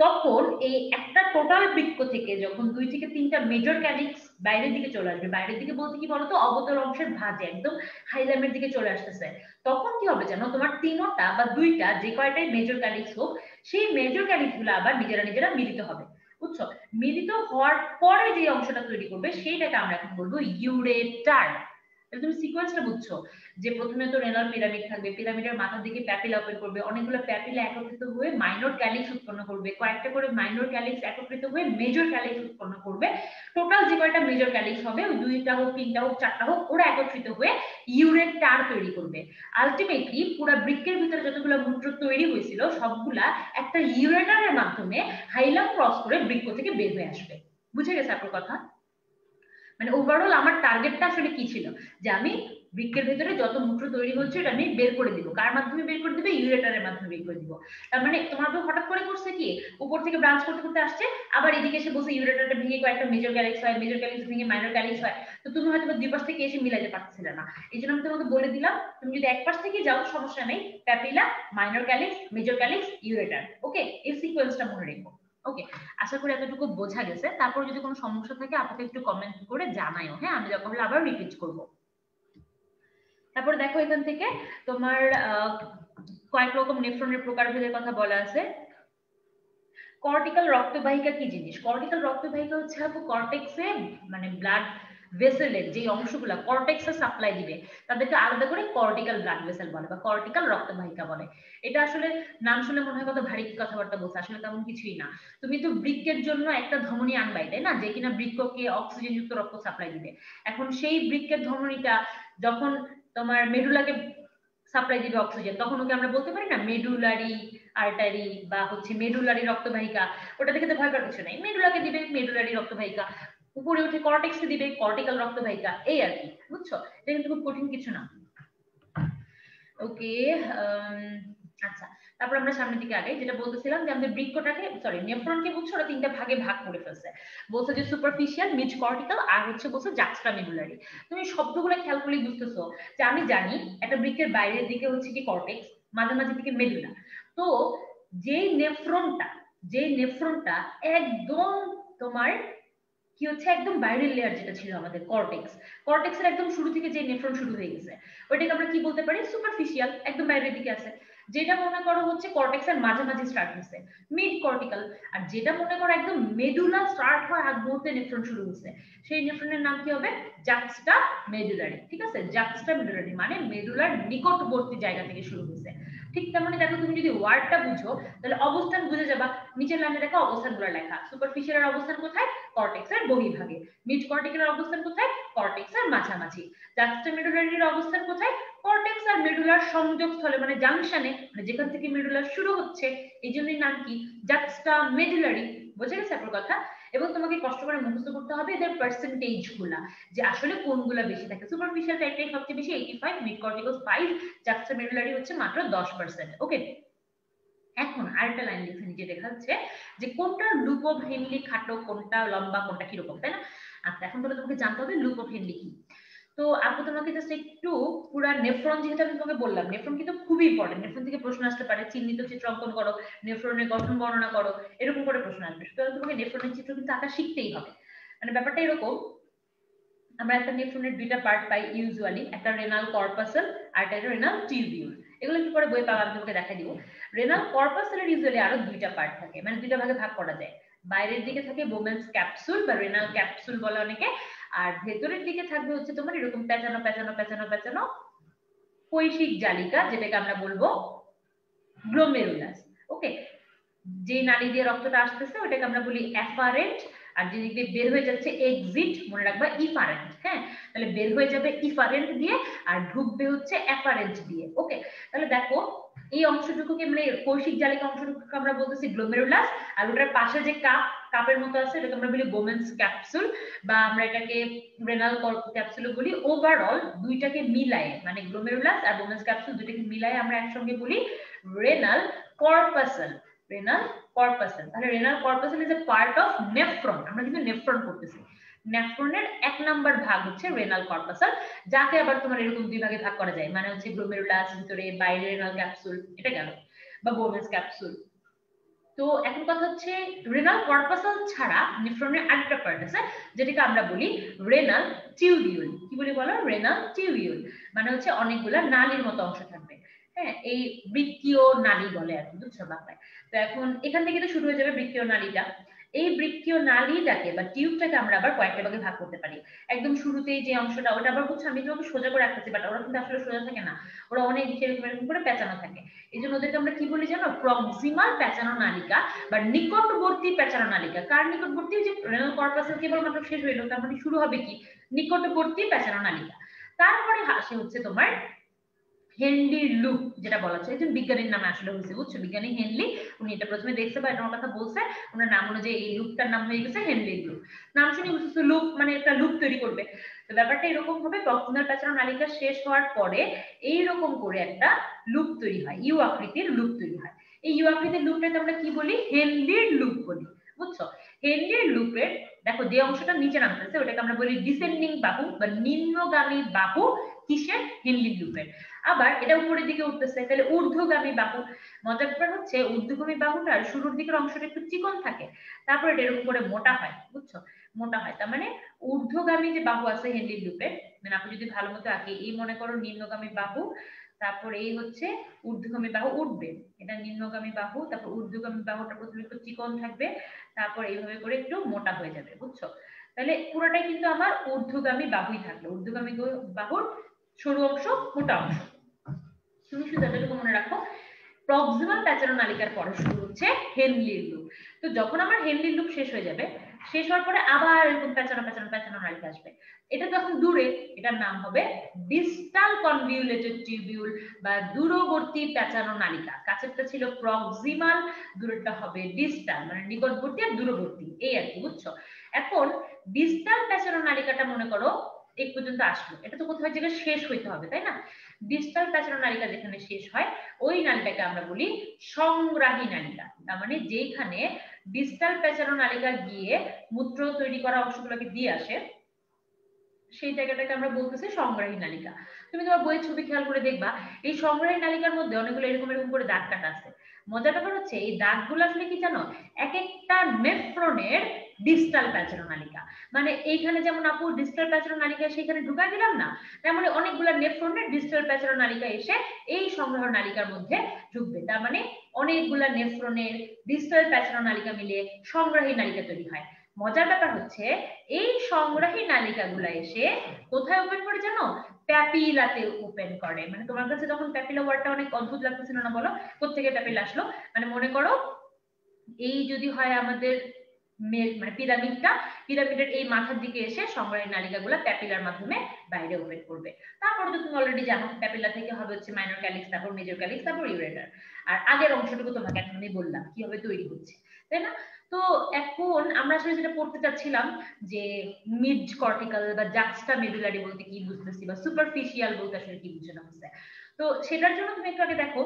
তখন এই একটা টোটাল বৃক্ক থেকে যখন 2 থেকে 3টা মেজর ক্যালিক্স বাইরের দিকে চলে আসবে, বাইরের দিকে বলতে কি বলতো, অবতল অংশের ভাঁজে একদম হাইলামের দিকে চলে আসতেছে, তখন কি হবে জানো, তোমার 3টা বা 2টা যে কয়টাই মেজর ক্যালিক্স হোক, সেই মেজর ক্যালিক্স গুলো আবার নিজেরা নিজেরা মিলিত হবে। বুঝছো? মিলিত হওয়ার পরে যে অংশটা তৈরি করবে সেইটাকে আমরা এখন বলবো ইউরেটার। তুমি সিকোয়েন্সটা বুঝছো, যে প্রথমে তো রেনাল পিরামিড থাকবে, পিরামিডের মাথার দিকে প্যাপিলা ওপেন করবে, অনেকগুলো প্যাপিলা একত্রিত হয়ে মাইনর ক্যালিক্স উৎপন্ন করবে, কয়েকটা করে মাইনর ক্যালিক্স একত্রিত হয়ে মেজর ক্যালিক্স উৎপন্ন করবে। টোটাল যে কয়টা মেজর ক্যালিক্স হবে, ওই 2টা হোক, 3টা হোক, 4টা হোক, ওরা একত্রিত হয়ে ইউরেটার তৈরি করবে। আলটিমেটলি পুরো বৃক্কের ভিতরে যতগুলো মূত্র তৈরি হয়েছিল সবগুলা একটা ইউরেটারের মাধ্যমে হাইলাম ক্রস করে বৃক্ক থেকে বের হয়ে আসবে। বুঝে গেছে আপনার কথা? মানে ওভারঅল আমার টার্গেটটা আসলে কি ছিল, যে আমি বৃক্কের ভেতরে যত মূত্র তৈরি হচ্ছে এটা আমি বের করে দিব, কার মাধ্যমে বের করে দিবে, ইউরেটারের মাধ্যমে বের করে দিব। তার মানে তোমার তো হঠাৎ করে করছে কি, উপর থেকে ব্রাঞ্চ করতে করতে আসছে, আবার এদিকে এসে বসে ইউরেটারটা ভেঙে কয়েকটা মেজর ক্যালিক্স হয়, মেজর ক্যালিক্স ভেঙে মাইনর ক্যালিক্স হয়। তো তুমি হয়তো দুই পাশ থেকে এসে মিলাইতে পারছিলে না, এই জন্য আমি তোমাকে বলে দিলাম, তুমি যদি এক পাশ থেকে যাও সমস্যা নেই, papilla, minor calyx, major calyx, ureter. Okay, এই সিকোয়েন্সটা মনে রেখো। ওকে, আশা করি এতটুকু বোঝা গেছে। তারপর যদি কোনো সমস্যা থাকে আপনাকে একটু কমেন্ট করে জানাইও, হ্যাঁ, আমি যখন আবার রিপিট করব। তারপর দেখো এখান থেকে তোমার কয়েক রকম নেফ্রনের প্রকারভেদের কথা বলা আছে। কর্টিক্যাল রক্তবাহিকা কি জিনিস? কর্টিক্যাল রক্তবাহিকা হচ্ছে আপু কর্টেক্সে মানে ব্লাড ভেসেলের যে অংশগুলো কর্টেক্সে সাপ্লাই দিবে তাদেরকে আলাদা করে কর্টিক্যাল ব্লাড ভেসেল বলে বা কর্টিক্যাল রক্তবাহিকা বলে। এটা আসলে নাম শুনে মনে হয় কত ভারী কথাবার্তা বলছে, আসলে তেমন কিছুই না। তুমি তো বৃক্কের জন্য একটা ধমনী আনবাই, তাই না, যে কিনা বৃক্ককে অক্সিজেন যুক্ত রক্ত সাপ্লাই দিবে। এখন সেই বৃক্কের ধমনীটা যখন তোমার মেডুলাকে সাপ্লাই দিবে অক্সিজেন, তখন ওকে আমরা বলতে পারি না মেডুলারি আর্টারি বা হচ্ছে মেডুলারি রক্তবাহিকা। ওটা দেখে তো ভয় পাওয়ার কিছু নাই, মেডুলাকে দিবে মেডুলারি রক্তবাহিকা, উপরে উঠে কর্টেক্সে দিবে কর্টিক্যাল রক্তবাহিকা, এই আর কি, বুঝছো? এটা কিন্তু খুব কঠিন কিছু না। ওকে, আচ্ছা, তারপর আমরা সামনের দিকে আগে যেটা বলতেছিলাম যে আমাদের বৃক্কটাকে সরি নেফ্রনকে বুঝছো ওরা তিনটা ভাগে ভাগ করে ফেলছে। বলছে যে সুপারফিশিয়াল, মিড কর্টিক্যাল, আর হচ্ছে বলছে জাক্সটা মেডুলারি। তুমি শব্দগুলো খেয়াল করলে বুঝতেছো যে আমি জানি একটা বৃক্কের বাইরের দিকে হচ্ছে কি কর্টেক্স, মাঝামাঝি দিকে মেডুলা। তো যেই নেফ্রনটা একদম তোমার কি হচ্ছে একদম বাইরের লেয়ার যেটা ছিল আমাদের কর্টেক্সের একদম শুরু থেকে যে নেফ্রন শুরু হয়ে গেছে ওইটাকে আমরা কি বলতে পারি? সুপারফিশিয়াল, একদম বাইরের দিকে আছে। যেটা মনে করো হচ্ছে কর্টেক্সের মাঝামাঝি স্টার্ট হয়েছে, মিড কর্টিক্যাল। আর যেটা মনে করো একদম মেডুলা স্টার্ট হওয়ার আগ মুহূর্তে নেফ্রন শুরু হয়েছে, সেই নেফ্রনের নাম কি হবে? জাক্সটা মেডুলারি। ঠিক আছে, জাক্সটা মেডুলারি মানে মেডুলার নিকটবর্তী জায়গা থেকে শুরু হয়েছে। ঠিক তেমনি দেখো তুমি যদি ওয়ার্ডটা বুঝো তাহলে অবস্থান বুঝে যাবা। নিচের লাইনে দেখো অবস্থানগুলো লেখা, সুপারফিশিয়ালের অবস্থান কোথায়? কর্টেক্সের বহির্ভাগে। মিড কর্টিক্যালের অবস্থান কোথায়? কর্টেক্সের মাঝামাঝি। জাক্সটা মেডুলারির অবস্থান কোথায়? কর্টেক্স আর মেডুলার সংযোগস্থলে মানে জাংশনে, মানে যেখান থেকে মেডুলার শুরু হচ্ছে, এই জন্যই নাম কি? জাক্সটা মেডুলারি। বোঝা গেছে আপনার কথা? এবং তোমাকে কষ্ট করে মুখস্থ করতে হবে এদের পার্সেন্টেজ গুলা, যে আসলে কোনগুলা বেশি থাকে। সুপারফিশিয়াল টাইপটাই সবচেয়ে বেশি 85, মিড কর্টিক্যাল 5, জাক্সটা মেডুলারি হচ্ছে মাত্র 10%। ওকে, এখন আরেকটা লাইন লিখে নিচে দেখা যাচ্ছে যে কোনটা লুপ অফ হেনলি খাটো, কোনটা লম্বা, কোনটা কিরকম, তাই না? আচ্ছা, এখন তাহলে তোমাকে জানতে হবে লুপ অফ হেনলি কি। তো আপু তোমাকে জাস্ট একটু পুরা নেফ্রন, যেহেতু আমি তোমাকে বললাম নেফ্রন কিন্তু খুবই ইম্পর্টেন্ট, নেফ্রন থেকে প্রশ্ন আসতে পারে, চিহ্নিত চিত্র অঙ্কন করো, নেফ্রনের গঠন বর্ণনা করো, এরকম করে প্রশ্ন আসবে। সুতরাং তোমাকে নেফ্রনের চিত্র কিন্তু আঁকা শিখতেই হবে। মানে ব্যাপারটা এরকম, আমরা একটা নেফ্রনের দুইটা পার্ট পাই ইউজুয়ালি, একটা রেনাল কর্পাসেল আর একটা রেনাল টিউবিউল। এগুলো কি করে বই পাবো আমি তোমাকে দেখাই দিব। রেনাল কর্পাসেলের ইউজুয়ালি আরো দুইটা পার্ট থাকে, মানে দুইটা ভাগে ভাগ করা যায়। বাইরের দিকে থাকে বোমেন্স ক্যাপসুল বা রেনাল ক্যাপসুল বলে অনেকে, আর ভেতরের দিকে থাকবে হচ্ছে তোমার এরকম পেঁচানো পেঁচানো পেঁচানো পেঁচানো কৈশিক জালিকা, যেটাকে আমরা বলবো গ্লোমেরুলাস। ওকে, যে নালী দিয়ে রক্তটা আসতেছে ওটাকে আমরা বলি এফারেন্ট, আর যে দিক দিয়ে বের হয়ে যাচ্ছে এক্সিট, মনে রাখবা ইফারেন্ট। হ্যাঁ, তাহলে বের হয়ে যাবে ইফারেন্ট দিয়ে আর ঢুকবে হচ্ছে এফারেন্ট দিয়ে। ওকে, তাহলে দেখো এই অংশটুকুকে মানে কৌশিক জালিকা অংশটুকুকে আমরা বলতেছি গ্লোমেরুলাস, আর ওটার পাশে যে কাপের মতো আছে এটাকে আমরা বলি বোমেন্স ক্যাপসুল, বা আমরা এটাকে রেনাল ক্যাপসুল বলি। ওভারঅল দুইটাকে মিলায়ে মানে গ্লোমেরুলাস আর বোমেন্স ক্যাপসুল দুইটাকে মিলায়ে আমরা একসঙ্গে বলি রেনাল কর্পাসেল। রেনাল কর্পাসেল, তাহলে renal corpuscle is a part of nephron. আমরা কিন্তু নেফ্রন করতেছি, নেফ্রনের এক নাম্বার ভাগ হচ্ছে রেনাল কর্পাসেল, যাকে আবার তোমার এরকম দুই ভাগে ভাগ করা যায়, মানে হচ্ছে গ্লোমেরুলাস ভিতরে, বাইরে রেনাল ক্যাপসুল, এটা গেল, বা বোমেন্স ক্যাপসুল। তো এখন কথা হচ্ছে রেনাল কর্পাসেল ছাড়া নেফ্রনের আরেকটা পার্ট আছে যেটাকে আমরা বলি রেনাল টিউবিউল। কি বলি বলো? রেনাল টিউবিউল, মানে হচ্ছে অনেকগুলা নালীর মতো অংশ থাকবে। হ্যাঁ, এই বৃক্কীয় নালী বলে আর কি, বুঝছো বাংলায়? তো এখন এখান থেকে তো শুরু হয়ে যাবে বৃক্কীয় নালীটা। এই বৃক্কীয় নালীটাকে বা টিউবটাকে আমরা আবার কয়েকটা ভাগে ভাগ করতে পারি। একদম শুরুতেই যে অংশটা ওটা আবার বুঝছো আমি তোমাকে সোজা করে রাখতেছি, বাট ওরা কিন্তু আসলে সোজা থাকে না, ওরা অনেক এরকম এরকম করে পেঁচানো থাকে। এই জন্য ওদেরকে আমরা কি বলি জানো? প্রক্সিমাল পেঁচানো নালিকা বা নিকটবর্তী পেঁচানো নালিকা। কার নিকটবর্তী? যে রেনাল কর্পাসের কেবলমাত্র শেষ হইলো, তার মানে শুরু হবে কি? নিকটবর্তী পেঁচানো নালিকা। তারপরে আসে হচ্ছে তোমার হেনলি লুপ, যেটা বলা হচ্ছে একজন বিজ্ঞানীর নামে আসলে হয়েছে, বুঝছো? বিজ্ঞানী হেনলি, উনি এটা প্রথমে দেখছে বা এটার কথা বলছে, ওনার নাম অনুযায়ী এই লুপটার নাম হয়ে গেছে হেনলি লুপ। নাম শুনে বুঝতেছো লুপ মানে একটা লুপ তৈরি করবে। তো ব্যাপারটা এরকম হবে, প্রক্সিমাল পেঁচানো নালিকা শেষ হওয়ার পরে এইরকম করে একটা লুপ তৈরি হয়, ইউ আকৃতির লুপ তৈরি হয়। এই ইউ আকৃতির লুপটাকে আমরা কি বলি? হেনলির লুপ বলি, বুঝছো? হেনলির লুপের দেখো যে অংশটা নিচে নামতেছে ওটাকে আমরা বলি ডিসেন্ডিং বাহু বা নিম্নগামী বাহু। কিসের? হেনলির লুপের। আবার এটা উপরের দিকে উঠতেছে, তাহলে ঊর্ধ্বগামী বাহু। মজার ব্যাপার হচ্ছে ঊর্ধ্বগামী বাহুটার শুরুর দিকের অংশটা একটু চিকন থাকে, তারপর এটা এরকম করে মোটা হয়, বুঝছো, মোটা হয়। তার মানে ঊর্ধ্বগামী যে বাহু আছে হেনরির লুপে, মানে আপনি যদি ভালো মতো আঁকি, এই মনে করো নিম্নগামী বাহু, তারপর এই হচ্ছে ঊর্ধ্বগামী বাহু উঠবে, এটা নিম্নগামী বাহু, তারপর ঊর্ধ্বগামী বাহুটা প্রথমে একটু চিকন থাকবে, তারপর এইভাবে করে একটু মোটা হয়ে যাবে, বুঝছো। তাহলে পুরোটাই কিন্তু আমার ঊর্ধ্বগামী বাহুই থাকলো, ঊর্ধ্বগামী বাহুর সরু অংশ মোটা অংশ। তুমি শুধু এতটুকু মনে রাখো, প্রক্সিমাল প্যাচারোনালিকার পরে শুরু হচ্ছে হেনলির লুপ। তো যখন আমার হেনলির লুপ শেষ হয়ে যাবে, শেষ হওয়ার পরে আবার এরকম প্যাচারোনালিকা আসবে, এটা যখন দূরে, এটার নাম হবে ডিস্টাল কনভিউলেটেড টিউবিউল বা দূরবর্তী প্যাচারোনালিকা। কাছেরটা ছিল প্রক্সিমাল, দূরেরটা হবে ডিস্টাল, মানে নিকটবর্তী আর দূরবর্তী, এই আর কি, বুঝছো। এখন ডিস্টাল প্যাচারোনালিকাটা মনে করো এই পর্যন্ত আসলো, এটা তো কোথাও জায়গায় শেষ হইতে হবে, তাই না। ডিস্টাল প্যাচারোনালিকা যেখানে শেষ হয়, ওই নালীটাকে আমরা বলি সংগ্রাহী নালিকা। তার মানে যেখানে ডিস্টাল প্যাচারোনালিকা গিয়ে মূত্র তৈরি করা অংশগুলোকে দিয়ে আসে, সেই জায়গাটাকে আমরা বলতেছি সংগ্রাহী নালিকা। তুমি তোমার বইয়ের ছবি খেয়াল করে দেখবা, এই সংগ্রাহী নালিকার মধ্যে অনেকগুলো এরকম এরকম করে দাগ কাটা আছে। মজার ব্যাপার হচ্ছে এই দাগগুলো আসলে কি জানো, এক একটা নেফ্রনের ডিস্টাল প্যাচারোনালিকা। মানে এইখানে যেমন আপু ডিস্টাল প্যাচারোনালিকা সেখানে ঢুকাই দিলাম না, তেমন অনেকগুলো নেফ্রনের ডিস্টাল প্যাচারোনালিকা এসে এই সংগ্রহ নালিকার মধ্যে ঢুকবে। তার মানে অনেকগুলা নেফ্রনের ডিস্টাল প্যাচারোনালিকা মিলে সংগ্রাহী নালিকা তৈরি হয়। মজার ব্যাপার হচ্ছে এই সংগ্রাহী নালিকাগুলো এসে কোথায় ওপেন করে জানো, প্যাপিলাতে ওপেন করে। মানে তোমার কাছে যখন প্যাপিলা ওয়ার্ডটা অনেক অদ্ভুত লাগতেছিল না, বলো কোত্থেকে প্যাপিলা আসলো। মানে মনে করো এই যদি হয় আমাদের মানে পিরামিডটা, পিরামিডের এই মাথার দিকে এসে সংগ্রাহী নালিকাগুলো প্যাপিলার মাধ্যমে বাইরে ওপেন করবে। তারপরে তো তুমি অলরেডি জানো প্যাপিলা থেকে হবে হচ্ছে মাইনর ক্যালিক্স, তারপর মেজর ক্যালিক্স, তারপর ইউরেটার। আর আগের অংশটুকু তোমাকে এখন আমি বললাম কিভাবে তৈরি হচ্ছে, তাই না। তো এখন আমরা আসলে যেটা পড়তে চাচ্ছিলাম যে মিড কর্টিক্যাল বা জাক্সটা মেডুলারি বলতে কি বুঝতেছি, বা সুপারফিশিয়াল বলতে আসলে কি বোঝানো হচ্ছে। তো সেটার জন্য তুমি একটু আগে দেখো,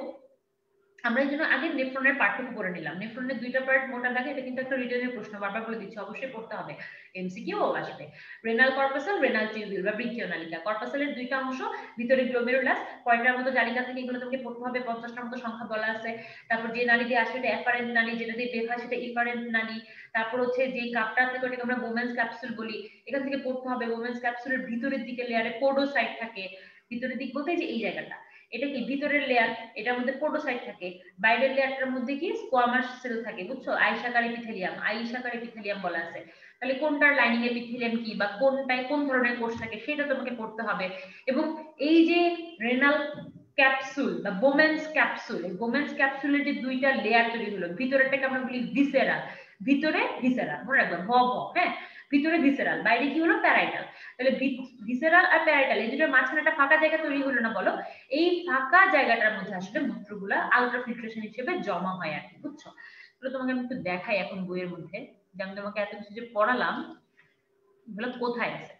আমরা এই জন্য আগে নেফ্রনের পার্টটুকু পড়ে নিলাম। নেফ্রনের দুইটা পার্ট মোটা দাগে, এটা কিন্তু একটা রিটেনের প্রশ্ন, বারবার বলে দিচ্ছি, অবশ্যই পড়তে হবে, এমসিকিউ আসবে। রেনাল কর্পাসাল, রেনাল টিউবিউল বা বৃক্কীয় নালিকা। কর্পাসালের দুইটা অংশ, ভিতরে গ্লোমেরুলাস, কয়টার মতো জালিকা থেকে, এগুলো তোমাকে পড়তে হবে, 50টার মতো সংখ্যা বলা আছে। তারপর যে নালী দিয়ে আসবে এটা অ্যাফারেন্ট নালী, যেটা দিয়ে বের হয় সেটা ইফারেন্ট নালী। তারপর হচ্ছে যে কাপটা থেকে, ওটাকে আমরা বোমেন্স ক্যাপসুল বলি, এখান থেকে পড়তে হবে। বোমেন্স ক্যাপসুলের ভিতরের দিকে লেয়ারে পোডোসাইট থাকে, ভিতরের দিক বলতে যে এই জায়গাটা, এটা কি ভিতরের লেয়ার, এটার মধ্যে পোডোসাইট থাকে। বাইরের লেয়ারটার মধ্যে কি স্কোয়ামাস সেল থাকে, বুঝছো, আইসাকার এপিথেলিয়াম, আইসাকার এপিথেলিয়াম বলা আছে। তাহলে কোনটার লাইনিং এপিথেলিয়াম কি, বা কোনটায় কোন ধরনের কোষ থাকে সেটা তোমাকে পড়তে হবে। এবং এই যে রেনাল ক্যাপসুল বা বোমেন্স ক্যাপসুল, এই বোমেন্স ক্যাপসুলের যে দুইটা লেয়ার তৈরি হলো, ভিতরেরটাকে আমরা বলি ভিসেরাল, ভিতরে ভিসেরাল, মনে রাখবেন ভ ভ, হ্যাঁ, ভিতরে ভিসেরাল, বাইরে কি হলো প্যারাইটাল। তাহলে ভিসেরাল আর প্যারাইটাল এই দুটোর মাঝখানে একটা ফাঁকা জায়গা তৈরি হলো না, বলো। এই ফাঁকা জায়গাটার মধ্যে আসলে মূত্রগুলা আলট্রা ফিল্ট্রেশন হিসেবে জমা হয় আর কি, বুঝছো। তো তোমাকে আমি একটু দেখাই এখন বইয়ের মধ্যে, যে আমি তোমাকে এত কিছু যে পড়ালাম এগুলো কোথায় আছে।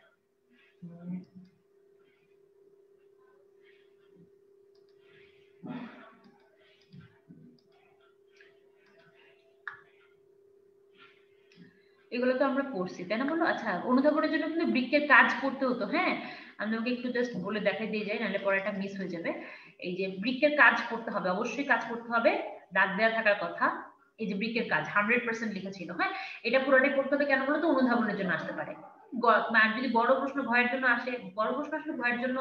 এগুলো তো আমরা পড়ছি, তাই না বলো। আচ্ছা, অনুধাবনের জন্য কিন্তু বৃক্কের কাজ করতে হতো, হ্যাঁ, আমি তোমাকে একটু জাস্ট বলে দেখাই দিয়ে যাই, নাহলে পরে এটা মিস হয়ে যাবে। এই যে বৃক্কের কাজ করতে হবে, অবশ্যই কাজ করতে হবে, দাগ দেওয়া থাকার কথা। এই যে বৃক্কের কাজ 100% লেখা ছিল, হ্যাঁ, এটা পুরোটাই পড়তে হবে। কেন বলো তো, অনুধাবনের জন্য আসতে পারে। যদি বড় প্রশ্ন ভয়ের জন্য আসে, বড় প্রশ্ন আসলে ভয়ের জন্য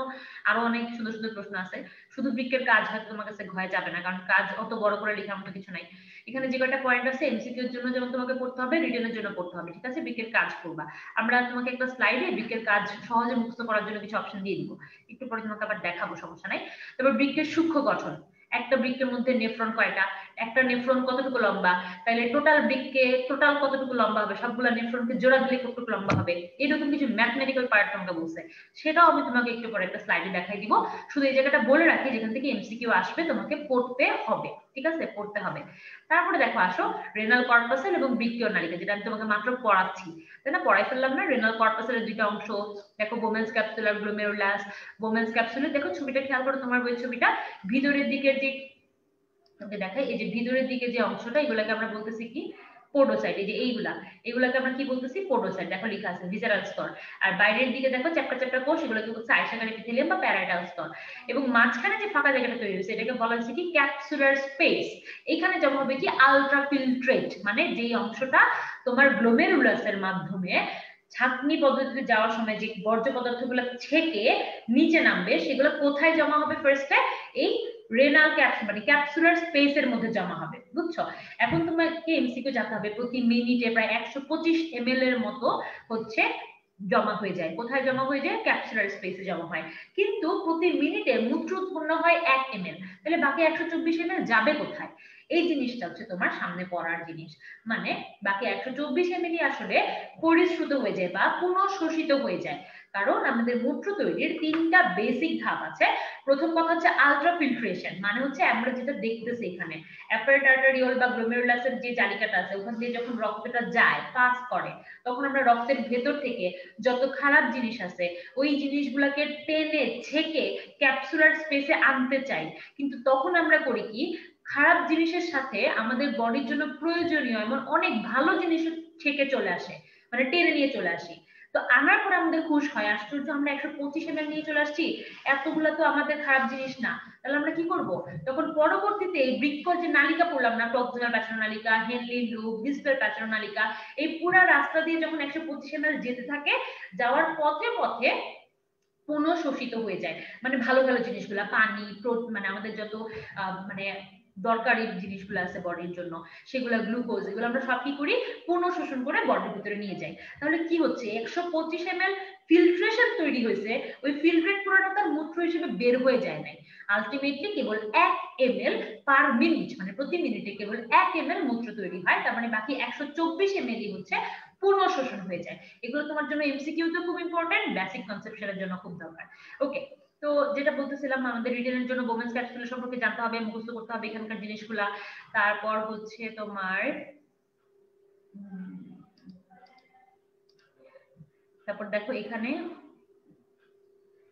আরো অনেক সুন্দর সুন্দর প্রশ্ন আছে। শুধু বৃক্কের কাজ হয়তো তোমার কাছে ভয় যাবে না, কারণ কাজ অত বড় করে লেখার মতো কিছু নাই। এখানে যে কয়টা পয়েন্ট আছে এমসিকিউ এর জন্য যেমন তোমাকে পড়তে হবে, রিটেনের জন্য পড়তে হবে, ঠিক আছে। বৃক্কের কাজ করবা, আমরা তোমাকে একটা স্লাইডে বৃক্কের কাজ সহজে মুখস্থ করার জন্য কিছু অপশন দিয়ে দিব, একটু পরে তোমাকে আবার দেখাবো, সমস্যা নাই। তারপর বৃক্কের সূক্ষ্ম গঠন, একটা বৃক্কের মধ্যে নেফ্রন কয়টা, একটা নেফ্রন কতটুকু লম্বা, তাহলে টোটাল বৃক্কে টোটাল কতটুকু লম্বা হবে, সবগুলো নেফ্রনকে জোড়া দিলে কতটুকু লম্বা হবে, এরকম কিছু ম্যাথমেটিক্যাল পার্ট তোমাকে বলছে, সেটাও আমি তোমাকে একটু পরে একটা স্লাইডে দেখাই দিব। শুধু এই জায়গাটা বলে রাখি, যেখান থেকে এমসিকিউ আসবে তোমাকে পড়তে হবে, ঠিক আছে, পড়তে হবে। তারপরে দেখো আসো রেনাল কর্পাসেল এবং বৃক্কীয় নালিকা, যেটা আমি তোমাকে মাত্র পড়াচ্ছি, তাই না, পড়াই ফেললাম না। রেনাল কর্পাসেলের দুইটা অংশ দেখো, বোমেন্স ক্যাপসুল আর গ্লোমেরুলাস। বোমেন্স ক্যাপসুলে দেখো ছবিটা খেয়াল করো, তোমার বই ছবিটা, ভিতরের দিকের যে তোমাকে দেখাই, এই যে ভিতরের দিকে যে অংশটা, এগুলোকে আমরা বলতেছি কি পোডোসাইট, এই যে এগুলাকে আমরা কি বলতেছি? পোডোসাইট। দেখো লেখা আছে ভিসেরাল স্তর। আর বাইরের দিকে দেখো চ্যাপ্টা চ্যাপ্টা কোষ, এগুলোকে বলছে আইসোকার এপিথেলিয়াম বা প্যারাইটাল স্তর। এবং মাঝখানে যে ফাঁকা জায়গাটা তৈরি হয়েছে এটাকে বলা হচ্ছে কি ক্যাপসুলার স্পেস। এখানে জমা হবে কি আলট্রাফিল্ট্রেট, মানে যেই অংশটা তোমার গ্লোমেরুলাসের মাধ্যমে ছাঁকনি পদ্ধতিতে যাওয়ার সময় যে বর্জ্য পদার্থগুলো ছেকে নিচে নামবে, সেগুলো কোথায় জমা হবে? ফার্স্টে এই রেনাল ক্যাপসুল মানে ক্যাপসুলার স্পেসের মধ্যে জমা হবে, বুঝছো? এখন তোমাকে এমসিকিউ জানতে হবে প্রতি মিনিটে প্রায় 125 ml এর মতো হচ্ছে জমা হয়ে যায়। কোথায় জমা হয়ে যায়? ক্যাপসুলার স্পেসে জমা হয়। কিন্তু প্রতি মিনিটে মূত্র উৎপন্ন হয় 1 ml, তাহলে বাকি 124 ml যাবে কোথায়? এই জিনিসটা হচ্ছে তোমার সামনে পড়ার জিনিস। মানে বাকি 124 ml আসলে পরিশ্রুত হয়ে যায় বা পুনঃশোষিত হয়ে যায়। কারণ আমাদের মূত্র তৈরির 3টা বেসিক ধাপ আছে। প্রথম কথা হচ্ছে আলট্রাফিল্ট্রেশন, মানে হচ্ছে আমরা যেটা দেখতেছি এখানে অ্যাপারেন্ট আর্টারিওল বা গ্লোমেরুলাসের যে জালিকাটা আছে ওখান দিয়ে যখন রক্তটা যায় পাস করে, তখন আমরা রক্তের ভেতর থেকে যত খারাপ জিনিস আছে ওই জিনিসগুলোকে টেনে ছেকে ক্যাপসুলার স্পেসে আনতে চাই। কিন্তু তখন আমরা করি কি, খারাপ জিনিসের সাথে আমাদের বডির জন্য প্রয়োজনীয় এমন অনেক ভালো জিনিস ছেকে চলে আসে, মানে টেনে নিয়ে চলে আসি। তো আনার পর আমাদের খুশ হয়, আশ্চর্য আমরা 125 ml নিয়ে চলে আসছি, এতগুলো তো আমাদের খারাপ জিনিস না। তাহলে আমরা কি করব? তখন পরবর্তীতে বৃক্কর যে নালিকা পড়লাম না, প্রক্সিমাল প্যাচানো নালিকা, হেনলি লুপ, ডিসটাল প্যাচানো নালিকা, এই পুরো রাস্তা দিয়ে যখন 125 ml যেতে থাকে, যাওয়ার পথে পথে পুনঃশোষিত হয়ে যায়। মানে ভালো ভালো জিনিসগুলা পানি, মানে আমাদের যত মানে দরকারি জিনিসগুলো আছে বডির জন্য, সেগুলো গ্লুকোজ, এগুলো আমরা সব কি করি? পুনঃশোষণ করে বডির ভিতরে নিয়ে যাই। তাহলে কি হচ্ছে? 125 ml ফিল্ট্রেশন তৈরি হয়েছে, ওই ফিল্ট্রেট পুরোটা তার মূত্র হিসেবে বের হয়ে যায় নাই। আলটিমেটলি কেবল 1 ml পার মিনিট, মানে প্রতি মিনিটে কেবল 1 ml মূত্র তৈরি হয়। তার মানে বাকি 124 ml হচ্ছে পুনঃশোষণ হয়ে যায়। এগুলো তোমার জন্য এমসিকিউ তো খুব ইম্পর্টেন্ট, বেসিক কনসেপশনের জন্য খুব দরকার। ওকে, তো যেটা বলতেছিলাম, আমাদের রিটেনের জন্য ওমেন্স ক্যাপসুল সম্পর্কে জানতে হবে, মুখস্থ করতে হবে এখানকার জিনিসগুলা। তারপর হচ্ছে তোমার তারপর দেখো এখানে